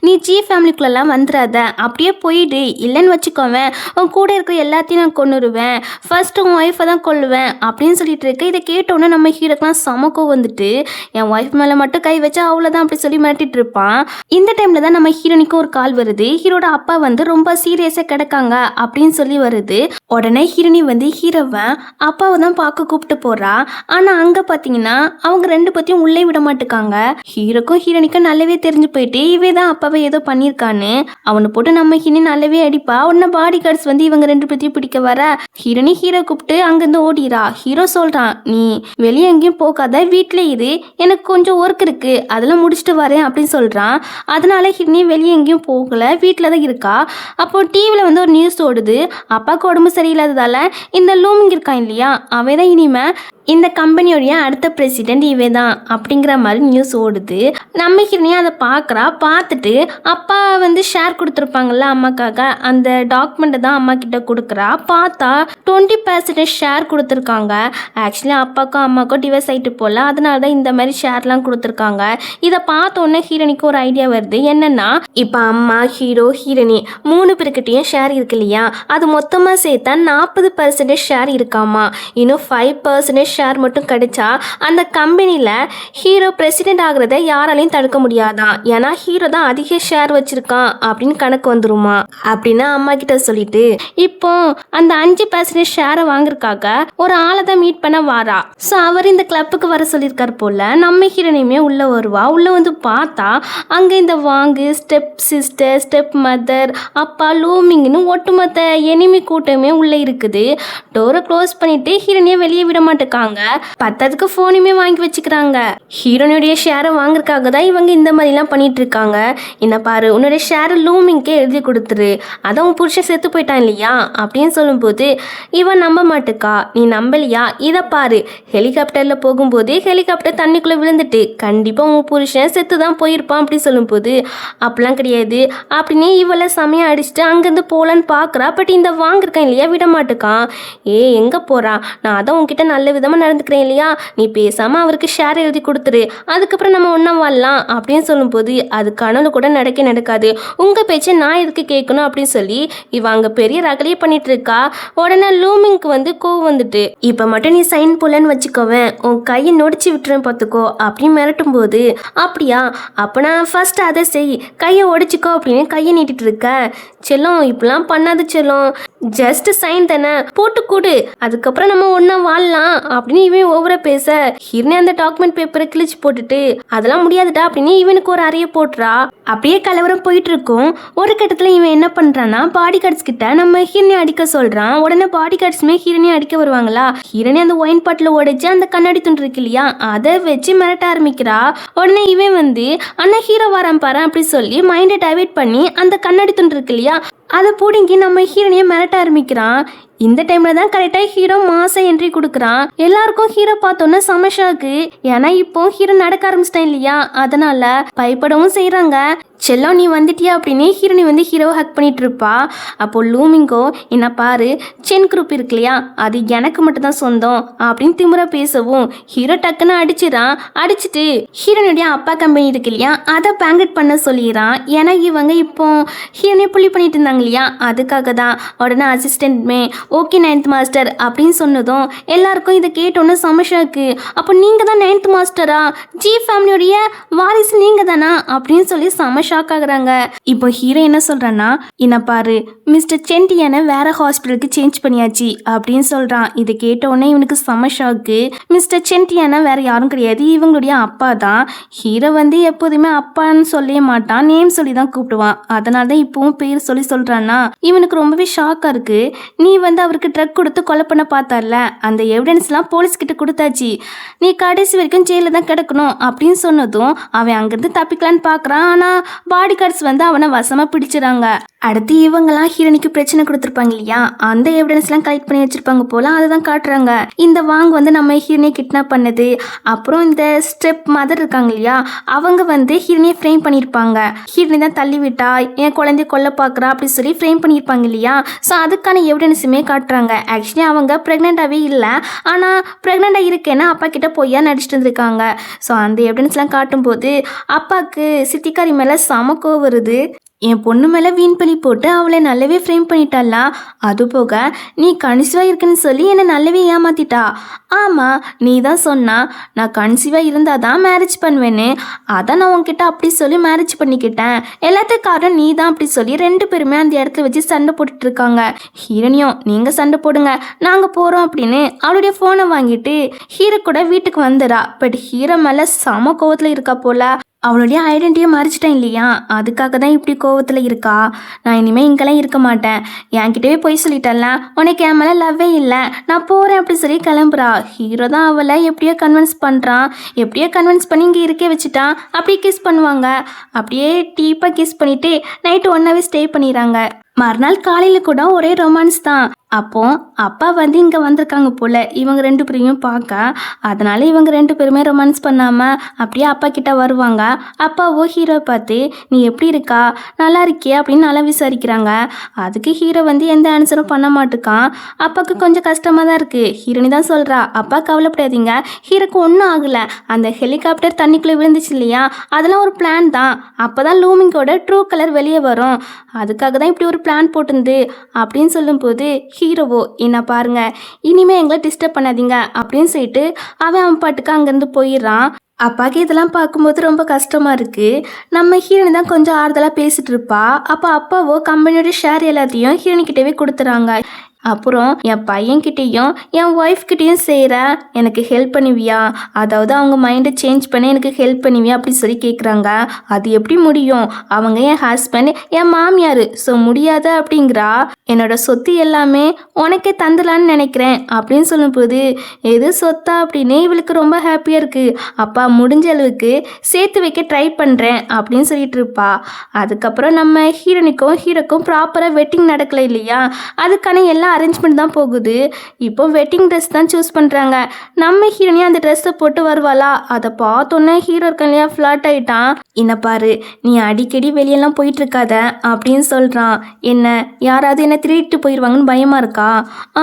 நீ ஜி ஃபேமிலிக்குள்ளெல்லாம் வந்துடாத, அப்படியே போயிடு, இல்லைன்னு வச்சுக்கோவேன் உன் கூட இருக்கிற எல்லாத்தையும் நான் கொன்னுருவேன், ஃபர்ஸ்ட் உன் ஒய்ஃபை தான் கொல்லுவேன் அப்படின்னு சொல்லிட்டு இருக்க. இதை கேட்டோன்னே நம்ம ஹீரோக்கெலாம் சமக்கம் வந்துட்டு என் ஒய்ஃப் மேலே மட்டும் கை வச்சா அவ்வளோதான் அப்படி சொல்லி மிரட்டிட்டு இருப்பான். இந்த டைமில் தான் நம்ம ஹீரோனிக்கும் ஒரு கால் வருது. ஹீரோட அப்பா வந்து ரொம்ப சீரியஸா கிடக்காங்க அப்படின்னு சொல்லி வருது. உடனே ஹீரோனி வந்து ஹீரோவன் அப்பாவை தான் பார்க்க கூப்பிட்டு போறா. ஆனா அங்க பாத்தீங்கன்னா அவங்க 2 பத்தியும் உள்ளே விட மாட்டுக்காங்க. ஹீரோக்கும் ஹீரோனிக்கும் நல்லாவே தெரிஞ்சு போயிட்டு இவே தான் அப்பாவை ஏதோ பண்ணிருக்கான்னு அவனை போட்டு நம்ம ஹீரோனி நல்லாவே அடிப்பா. உடனே பாடி கார்ட்ஸ் வந்து இவங்க 2 பத்தியும் பிடிக்க வர ஹீரோனி ஹீரோ கூப்பிட்டு அங்கிருந்து ஓடிரா. ஹீரோ சொல்றான், நீ வெளியே எங்கேயும் போகாத, வீட்டுல இரு, எனக்கு கொஞ்சம் ஒர்க் இருக்கு, அதெல்லாம் முடிச்சுட்டு வரேன் அப்படின்னு சொல்றான். அதனால ஹீரோனி வெளியே எங்கேயும் போகல, வீட்டில் தான் இருக்கா. அப்போ டிவியில் வந்து ஒரு நியூஸ் ஓடுது, அப்பாவுக்கு உடம்பு சரியில்லாததால இந்த லூமிங் இருக்கான் இல்லையா, அவன் தான் இனிமே இந்த கம்பெனியோடைய அடுத்த பிரசிடென்ட் இவே தான் அப்படிங்கிற மாதிரி நியூஸ் ஓடுது. நம்ம ஹீரோனியும் அதை பார்க்குறா. பார்த்துட்டு அப்பா வந்து ஷேர் கொடுத்துருப்பாங்கல்ல அம்மாக்காக, அந்த டாக்குமெண்ட்டை தான் அம்மா கிட்ட கொடுக்குறா. பார்த்தா 20% ஷேர் கொடுத்துருக்காங்க. ஆக்சுவலி அப்பாவுக்கும் அம்மாவுக்கும் டிவைஸ் ஆகிட்டு போல, அதனால தான் இந்த மாதிரி ஷேர்லாம் கொடுத்துருக்காங்க. இதை பார்த்தோன்னே ஹீரோனிக்கு ஒரு ஐடியா வருது. என்னன்னா இப்போ அம்மா ஹீரோ ஹீரோனி 3 பேருக்கிட்டையும் ஷேர் இருக்கு இல்லையா, அது மொத்தமாக சேர்த்தா 40% ஷேர் இருக்காமா. இன்னும் 5% ஷேர் மட்டும் கிடைச்சா அந்த கம்பெனியில் ஹீரோ பிரசிடென்ட் ஆகிறத யாராலையும் தடுக்க முடியாதான். ஏன்னா ஹீரோ தான் அதிக ஷேர் வச்சிருக்கான் அப்படின்னு கணக்கு வந்துருமா அப்படின்னு அம்மா கிட்ட சொல்லிட்டு இப்போ அந்த 5% ஷேரை வாங்குறதுக்காக ஒரு ஆளை தான் மீட் பண்ண வாரா. ஸோ அவர் இந்த கிளப்புக்கு வர சொல்லியிருக்கார் போல. நம்ம ஹீரோனையுமே உள்ள வருவா. உள்ள வந்து பார்த்தா அங்கே இந்த வாங்கு, ஸ்டெப் சிஸ்டர், ஸ்டெப் மதர், அப்பா, லூமிங்னு ஒட்டுமொத்த எனிமி கூட்டமே உள்ள இருக்குது. டோரை க்ளோஸ் பண்ணிட்டு ஹீரோனையே வெளியே விட மாட்டேக்காங்க. பத்ததுக்கு போனுமே வாங்கி வச்சுக்கிறாங்க. ஹீரோனுடைய ஷேரை வாங்குறதுக்காக தான் இவங்க இந்த மாதிரிலாம் பண்ணிட்டு இருக்காங்க. என்ன பாரு, உன்னுடைய ஷேரை லூமிங்கே எழுதி கொடுத்துரு, அதான் உன் புருஷன் செத்து போயிட்டான் இல்லையா அப்படின்னு சொல்லும்போது இவன் நம்ப மாட்டுக்கா. நீ நம்பலையா, இதை பாரு, ஹெலிகாப்டரில் போகும்போது ஹெலிகாப்டர் தண்ணிக்குள்ளே விழுந்துட்டு கண்டிப்பாக உன் புருஷன் செத்து தான் போயிருப்பான் அப்படின்னு சொல்லும்போது அப்படிலாம் கிடையாது அப்படின்னு இவளை சமயம் அடிச்சுட்டு அங்கேருந்து போகலான்னு பார்க்குறா. பட் இந்த வாங்கிருக்கான் இல்லையா விட மாட்டுக்கான். எங்கே போகிறா, நான் அதான் உன்கிட்ட நல்ல விதமாக நடந்துக்கிறேன் இல்லையா, நீ பேசாமல் அவருக்கு ஷேர் எழுதி கொடுத்துரு, அதுக்கப்புறம் நம்ம ஒன்றா வாழலாம் அப்படின்னு சொல்லும்போது அது கனவு கூட நடக்காது, உங்கள் பேச்சை நான் எதுக்கு கேட்கணும் அப்படின்னு சொல்லி இவன் அங்கே பெரிய ரகலையே பண்ணிட்டு இருக்கா. உடனே லூமிங்க்கு வந்து கோவம் வந்துட்டு இப்போ மட்டும் நீ சைன் போலன்னு வச்சுக்கோவேன், உன் கையை நொடிச்சு விட்டுறேன் பார்த்துக்கோ அப்படின்னு மிரட்டும் போது அப்படியா, அப்போ நான் ஃபர்ஸ்ட் அதை செய், கையை உடைச்சிக்கோ அப்படின்னு கையை நீட்டிட்டு இருக்க. செல்லம் இப்படிலாம் பண்ணாது செல்லம், ஜஸ்ட் சைன் தானே, போட்டு கூடு, அதுக்கப்புறம் நம்ம ஒன்றா வாழலாம் அப்படின்னு இவன் ஓவரா பேச ஹீரோனி அந்த டாக்குமெண்ட் பேப்பரை கிழிச்சு போட்டுட்டு அதெல்லாம் முடியாதுடா அப்படின்னு இவனுக்கு ஒரு அறைய போட்டுறா. அப்படியே கலவரம் போயிட்டு இருக்கும். ஒரு கட்டத்தில் இவன் என்ன பண்றான்னா பாடி கார்ட்ஸ் கிட்ட நம்ம ஹீரோனி அடிக்க சொல்றான். உடனே பாடி கார்ட்ஸுமே ஹீரோனி அடிக்க வருவாங்களா. ஹீரோனி அந்த ஒயின் பாட்டில் உடைச்சு அந்த கண்ணாடி துண்டு இருக்கு இல்லையா, அதை வச்சு மிரட்ட ஆரம்பிக்கிறா. உடனே இவன் வந்து அண்ணா ஹீரோ வரான் பாரு அப்படி சொல்லி மைண்டை டைவர்ட் பண்ணி அந்த கண்ணாடி துண்டு இருக்கு இல்லையா அதை பிடுங்கி நம்ம ஹீரோனையே மிரட்ட ஆரம்பிக்கிறான். இந்த டைம்ல தான் கரெக்டா ஹீரோ மாசம் என்ட்ரி கொடுக்குறான். எல்லாருக்கும் ஹீரோ பார்த்தோன்னா சமஷாக்கு. ஏன்னா இப்போ ஹீரோ நடக்க ஆரம்பிச்சிட்டேன் இல்லையா, அதனால பயப்படவும் செய்யறாங்க. செல்லம் நீ வந்துட்டியா அப்படின்னு ஹீரோனி வந்து ஹீரோவை ஹக் பண்ணிட்டு இருப்பா. அப்போ லூமிங்கோ என்ன பாரு, சென் குரூப் இருக்கு இல்லையா, அது எனக்கு மட்டும் தான் சொந்தம் அப்படின்னு திமுறை பேசவும் ஹீரோ டக்குன்னு அடிச்சிடான். அடிச்சுட்டு ஹீரோனுடைய அப்பா கம்பெனி இருக்கு இல்லையா, அதை பேங்கட் பண்ண சொல்லிடுறான். ஏன்னா இவங்க இப்போ ஹீரோனே புள்ளி பண்ணிட்டு இருந்தாங்க இல்லையா, அதுக்காக தான். உடனே அசிஸ்டன்ட்மே ஓகே 9th மாஸ்டர் அப்படின்னு சொன்னதும் எல்லாருக்கும் இதை கேட்டோன்னு சமஷாக்கு. அப்போ நீங்க தான் 9th மாஸ்டரா, ஜி ஃபேமிலியோடைய வாரிசு நீங்க தானா அப்படின்னு சொல்லி ஷாக் ஆகுறாங்க. இப்போ ஹீரோ என்ன சொல்றான்னா, என்ன பாரு மிஸ்டர் சென்டியான வேற ஹாஸ்பிட்டலுக்கு சேஞ்ச் பண்ணியாச்சு அப்படின்னு சொல்றான். இதை கேட்ட உடனே இவனுக்கு ஷாக்கு. மிஸ்டர் சென்டியான வேற யாரும் கிடையாது, இவங்களுடைய அப்பா தான். ஹீரோ வந்து எப்போதுமே அப்பான்னு சொல்லவே மாட்டான், நேம் சொல்லி தான் கூப்பிடுவான். அதனால தான் இப்பவும் பேர் சொல்லி சொல்றான்னா இவனுக்கு ரொம்பவே ஷாக்கா இருக்கு. நீ வந்து அவருக்கு ட்ரக் கொடுத்து கொலை பண்ண பார்த்தால, அந்த எவிடன்ஸ்லாம் போலீஸ் கிட்ட கொடுத்தாச்சு, நீ கடைசி வரைக்கும் ஜெயில தான் கிடக்கணும் அப்படின்னு சொன்னதும் அவன் அங்கிருந்து தப்பிக்கலான்னு பாக்குறான். ஆனா பாடி கார்ட்ஸ் வந்து அவனை வசமா பிடிச்சிடாங்க. அடுத்து இவங்கெல்லாம் ஹீரோனிக்கு பிரச்சனை கொடுத்துருப்பாங்க இல்லையா, அந்த எவிடன்ஸ்லாம் கலெக்ட் பண்ணி வச்சிருப்பாங்க போல, அதை தான் காட்டுறாங்க. இந்த வாங் வந்து நம்ம ஹீரோனியை கிட்னாப் பண்ணது, அப்புறம் இந்த ஸ்டெப் மதர் இருக்காங்க இல்லையா, அவங்க வந்து ஹீரோனியை ஃப்ரேம் பண்ணியிருப்பாங்க. ஹீரோனி தான் தள்ளி விட்டா, என் குழந்தைய கொல்ல பார்க்குறா அப்படி சொல்லி ஃப்ரேம் பண்ணியிருப்பாங்க இல்லையா. ஸோ அதுக்கான எவிடன்ஸுமே காட்டுறாங்க. ஆக்சுவலி அவங்க ப்ரெக்னெண்ட்டாகவே இல்லை, ஆனால் ப்ரெக்னெண்ட்டாக இருக்கேன்னா அப்பா கிட்ட போய்யா நடிச்சிட்டு இருந்திருக்காங்க. ஸோ அந்த எவிடன்ஸ்லாம் காட்டும்போது அப்பாவுக்கு சித்திக்காரி மேலே சமக்கோ வருது. என் பொண்ணு மேலே வீண் பழி போட்டு அவளை நல்லாவே ஃப்ரேம் பண்ணிட்டாளா, அது போக நீ கன்சீவாக இருக்குன்னு சொல்லி என்னை நல்லாவே ஏமாத்திட்டா. ஆமாம், நீ தான் சொன்னா நான் கன்சீவாக இருந்தால் தான் மேரேஜ் பண்ணுவேன்னு, அதான் நான் உன்கிட்ட அப்படி சொல்லி மேரேஜ் பண்ணிக்கிட்டேன், எல்லாத்துக்கும் காரணம் நீ தான் அப்படி சொல்லி ரெண்டு பேருமே அந்த இடத்துல வச்சு சண்டை போட்டுட்டு இருக்காங்க. ஹீரோனியும் நீங்கள் சண்டை போடுங்க நாங்கள் போகிறோம் அப்படின்னு அவளுடைய ஃபோனை வாங்கிட்டு ஹீரோ கூட வீட்டுக்கு வந்துடா. பட் ஹீரோ மேலே சம கோவத்தில் இருக்கா போல. அவளுடைய ஐடென்டிட்டியை மறைச்சிட்டேன் இல்லையா, அதுக்காக தான் இப்படி கோவத்தில் இருக்கா. நான் இனிமேல் இங்கெல்லாம் இருக்க மாட்டேன், என்கிட்டவே போய் சொல்லிட்டேன்ல, உனக்கு என் மேலே லவ்வே இல்லை, நான் போகிறேன் அப்படி சொல்லி கிளம்புறா. ஹீரோ தான் அவளை எப்படியோ கன்வின்ஸ் பண்ணுறான். எப்படியோ கன்வின்ஸ் பண்ணி இங்கே இருக்கே வச்சுட்டான். அப்படியே கிஸ் பண்ணுவாங்க. அப்படியே டீப்பாக கிஸ் பண்ணிவிட்டு நைட்டு ஒன்றாவே ஸ்டே பண்ணிடுறாங்க. மறுநாள் காலையில் கூட ஒரே ரொமான்ஸ் தான். அப்போ அப்பா வந்து இங்கே வந்திருக்காங்க போல இவங்க ரெண்டு பேரையும் பார்க்க. அதனால இவங்க ரெண்டு பேருமே ரொமான்ஸ் பண்ணாமல் அப்படியே அப்பா கிட்ட வருவாங்க. அப்பாவோ ஹீரோ பார்த்து நீ எப்படி இருக்கா, நல்லா இருக்கியா அப்படின்னு நல்லா விசாரிக்கிறாங்க. அதுக்கு ஹீரோ வந்து எந்த ஆன்சரும் பண்ண மாட்டுக்கான். அப்பாவுக்கு கொஞ்சம் கஷ்டமாக தான் இருக்குது. ஹீரோனி தான் சொல்கிறா, அப்பா கவலைப்படாதீங்க, ஹீரோக்கு ஒன்றும் ஆகலை, அந்த ஹெலிகாப்டர் தண்ணிக்குள்ளே விழுந்துச்சு இல்லையா, அதெல்லாம் ஒரு பிளான் தான். அப்போ தான் லூமிங்கோட ட்ரூ கலர் வெளியே வரும், அதுக்காக தான் இப்படி ஒரு பிளான் போட்டுருந்து அப்படின்னு சொல்லும்போது ஹீரோவோ என்ன பாருங்க இனிமே எங்களை டிஸ்டர்ப் பண்ணாதீங்க அப்படின்னு சொல்லிட்டு அவன் பாட்டுக்கு அங்கேருந்து போயிடுறான். அப்பாவுக்கு இதெல்லாம் பார்க்கும்போது ரொம்ப கஷ்டமாக இருக்குது. நம்ம ஹீரோனி தான் கொஞ்சம் ஆறுதலாக பேசிகிட்டு இருப்பா. அப்போ அப்பாவோ கம்பெனியோட ஷேர் எல்லாத்தையும் ஹீரோனிக்கிட்டவே கொடுத்துறாங்க. அப்புறம் என் பையன்கிட்டையும் என் ஒய்ஃப்கிட்டையும் செய்கிற எனக்கு ஹெல்ப் பண்ணுவியா, அதாவது அவங்க மைண்டை சேஞ்ச் பண்ண எனக்கு ஹெல்ப் பண்ணுவியா அப்படின்னு சொல்லி கேட்குறாங்க. அது எப்படி முடியும், அவங்க என் ஹஸ்பண்ட் என் மாமியார், ஸோ முடியாத அப்படிங்கிறா. என்னோட சொத்து எல்லாமே உனக்கே தந்துடலான்னு நினைக்கிறேன் அப்படின்னு சொல்லும்போது எது சொத்தா அப்படின்னு இவளுக்கு ரொம்ப ஹாப்பியாக இருக்குது. அப்பா முடிஞ்ச அளவுக்கு சேர்த்து வைக்க ட்ரை பண்ணுறேன் அப்படின்னு சொல்லிட்டு இருப்பா. அதுக்கப்புறம் நம்ம ஹீரோக்கும் ப்ராப்பராக வெட்டிங் நடக்கலை இல்லையா, அதுக்கான எல்லா அரேஞ்ச்மெண்ட் தான் போகுது. இப்போ வெட்டிங் ட்ரெஸ் தான் சூஸ் பண்ணுறாங்க. நம்ம ஹீரோனியா அந்த ட்ரெஸ்ஸை போட்டு வருவாளா, அதை பார்த்தோன்னே ஹீரோ இருக்கான் இல்லையா ஃப்ளாட் ஆகிட்டான். என்ன பாரு நீ அடிக்கடி வெளியெல்லாம் போயிட்டு இருக்காத அப்படின்னு சொல்கிறான். என்ன யாராவது என்ன திருடிட்டு போயிடுவாங்கன்னு பயமாக இருக்கா?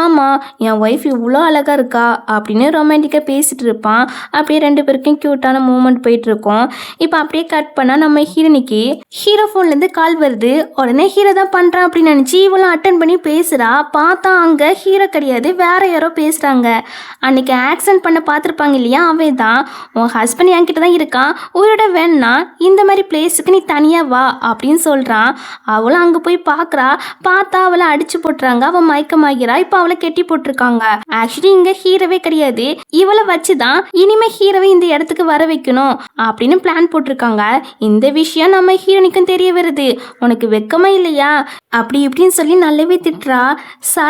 ஆமாம், என் ஒய்ஃப் இவ்வளோ அழகாக இருக்கா அப்படின்னு ரொமான்டிக்காக பேசிகிட்டு இருப்பான். அப்படியே ரெண்டு பேருக்கும் க்யூட்டான மூமெண்ட் போயிட்டுருக்கோம். இப்போ அப்படியே கட் பண்ணால் நம்ம ஹீரோனிக்கு ஹீரோ ஃபோன்லேருந்து கால் வருது. உடனே ஹீரோ தான் பண்ணுறான் அப்படின்னு நினச்சி இவ்வளோ அட்டன் பண்ணி பேசுகிறா. பார்த்தா அங்கே ஹீரோ கிடையாது, வேற யாரோ பேசுகிறாங்க. அன்னைக்கு ஆக்சிடென்ட் பண்ண பார்த்துருப்பாங்க இல்லையா, அவன் தான். உன் ஹஸ்பண்ட் என்கிட்ட தான் இருக்கான், உயிரோட வேணும்னா இந்த மாதிரி பிளேஸுக்கு நீ தனியாக வா அப்படின்னு சொல்கிறான். அவளும் அங்கே போய் பார்க்குறா. பார்த்தா அவளை அடிச்சு போட்டுறாங்க. அவள் மயக்கமாகிறா. இப்போ அவளை கெட்டி போட்டிருக்காங்க. ஆக்சுவலி இங்கே ஹீரோவே கிடையாது, இவளை வச்சு தான் இனிமேல் ஹீரோவை இந்த இடத்துக்கு வர வைக்கணும் அப்படின்னு பிளான் போட்டிருக்காங்க. இந்த விஷயம் நம்ம ஹீரோனிக்கும் தெரிய வருது. உனக்கு வெக்கமா இல்லையா அப்படி இப்படின்னு சொல்லி நல்லாவே திட்டுறா.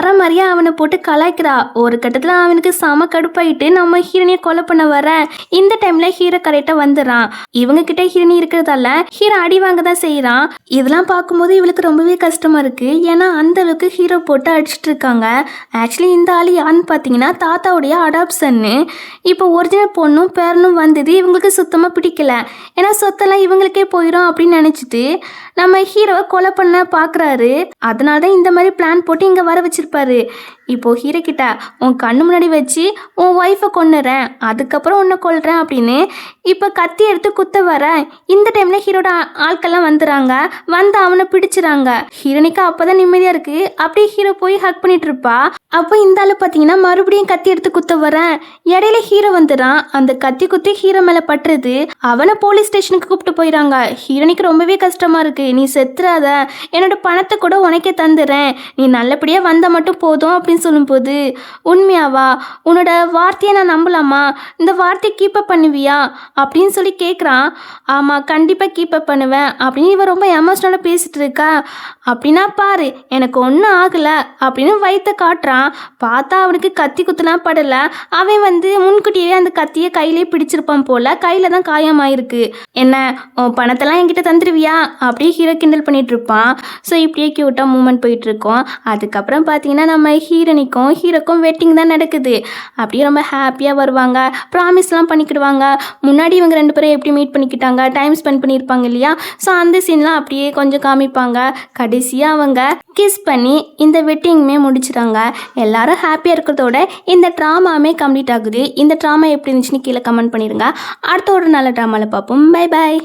மாதிரியே அவனை போட்டு கலாய்க்கிறா. ஒரு கட்டத்தில் அவனுக்கு செம கடுப்பாயிட்டு நம்ம ஹீரோனியை கொலை பண்ண வர இந்த டைம்ல ஹீரோ கரெக்டாக வந்துடுறான். இவங்க கிட்ட ஹீரோனி இருக்கிறதால ஹீரோ அடி வாங்க தான் செய்யறான். இதெல்லாம் பார்க்கும்போது இவளுக்கு ரொம்பவே கஷ்டமா இருக்கு. ஏன்னா அந்த அளவுக்கு ஹீரோ போட்டு அடிச்சுட்டு இருக்காங்க. ஆக்சுவலி இந்த ஆள் யாருன்னு பார்த்தீங்கன்னா தாத்தாவுடைய அடாப்ஷன்னு. இப்போ ஒரிஜினல் பொண்ணும் பேரனும் வந்தது இவங்களுக்கு சுத்தமாக பிடிக்கல. ஏன்னா சொத்தெல்லாம் இவங்களுக்கே போயிடும் அப்படின்னு நினச்சிட்டு நம்ம ஹீரோவை கொலை பண்ண பார்க்குறாரு. அதனால தான் இந்த மாதிரி பிளான் போட்டு இங்கே வர வச்சிருப்பாரு. இப்போ ஹீரோ கிட்ட உன் கண்ணு முன்னாடி வச்சு உன் ஒய்ஃபை கொன்னுறேன், அதுக்கப்புறம் உன்னை கொல்றேன் அப்படின்னு இப்போ கத்தி எடுத்து குத்த வர இந்த டைம்ல ஹீரோட ஆட்கள்லாம் வந்துடுறாங்க. வந்து அவனை பிடிச்சிறாங்க. ஹீரோனிக்கு அப்போதான் நிம்மதியாக இருக்கு. அப்படியே ஹீரோ போய் ஹக் பண்ணிட்டு இருப்பா. அப்போ இந்த ஆள் பார்த்தீங்கன்னா மறுபடியும் கத்தி எடுத்து குத்த வரேன். இடையில ஹீரோ வந்துடுறான். அந்த கத்தி குத்தி ஹீரோ மேலே பட்டுறது. அவனை போலீஸ் ஸ்டேஷனுக்கு கூப்பிட்டு போயிடறாங்க. ஹீரோனிக்கு ரொம்பவே கஷ்டமா இருக்கு. நீ செத்துறாத, என்னோட பணத்தை கூட உனக்கே தந்துடுறேன், நீ நல்லபடியாக வந்தால் மட்டும் போதும் அப்படின்னு சொல்லும்போது உண்மையாவா, உன்னோட வார்த்தையை நான் நம்பலாமா, இந்த வார்த்தையை கீப்பப் பண்ணுவியா அப்படின்னு சொல்லி கேட்குறான். ஆமாம் கண்டிப்பாக கீப்பப் பண்ணுவேன் அப்படின்னு இவன் ரொம்ப எமோஷ்னலாக பேசிட்டு இருக்கா. அப்படின்னா பாரு எனக்கு ஒன்றும் ஆகலை அப்படின்னு வயிற்ற காட்டுறான். பார்த்தா அவனுக்கு கத்தி குத்துலாம் படலை. அவன் வந்து முன்கூட்டியே அந்த கத்தியை கையிலே பிடிச்சிருப்பான் போல. கையில் தான் காயமாயிருக்கு. என்ன உன் பணத்தெல்லாம் என்கிட்ட தந்துடுவியா அப்படி ஹீரோ கிண்டல் பண்ணிட்டு இருப்பான். ஸோ இப்படியே க்யூட்டாக மூமெண்ட் போயிட்டு இருக்கோம். அதுக்கப்புறம் பார்த்தீங்கன்னா நம்ம ஹீரோக்கும் வெட்டிங் தான் நடக்குது. அப்படியே ரொம்ப ஹாப்பியாக வருவாங்க. ப்ராமிஸ்லாம் பண்ணிக்கிடுவாங்க. முன்னாடி இவங்க 2 பேரும் எப்படி மீட் பண்ணிக்கிட்டாங்க, டைம் ஸ்பெண்ட் பண்ணியிருப்பாங்க இல்லையா. ஸோ அந்த சீன்லாம் அப்படியே கொஞ்சம் காமிப்பாங்க. கடைசியாக அவங்க கிஸ் பண்ணி இந்த வெட்டிங்குமே முடிச்சிட்டாங்க. எல்லாரும் ஹாப்பியாக இருக்கிறதோட இந்த ட்ராமாவே கம்ப்ளீட் ஆகுது. இந்த ட்ராமா எப்படி இருந்துச்சுன்னு கீழே கமெண்ட் பண்ணிடுங்க. அடுத்த ஒரு நல்ல ட்ராமாவில் பார்ப்போம். Bye bye.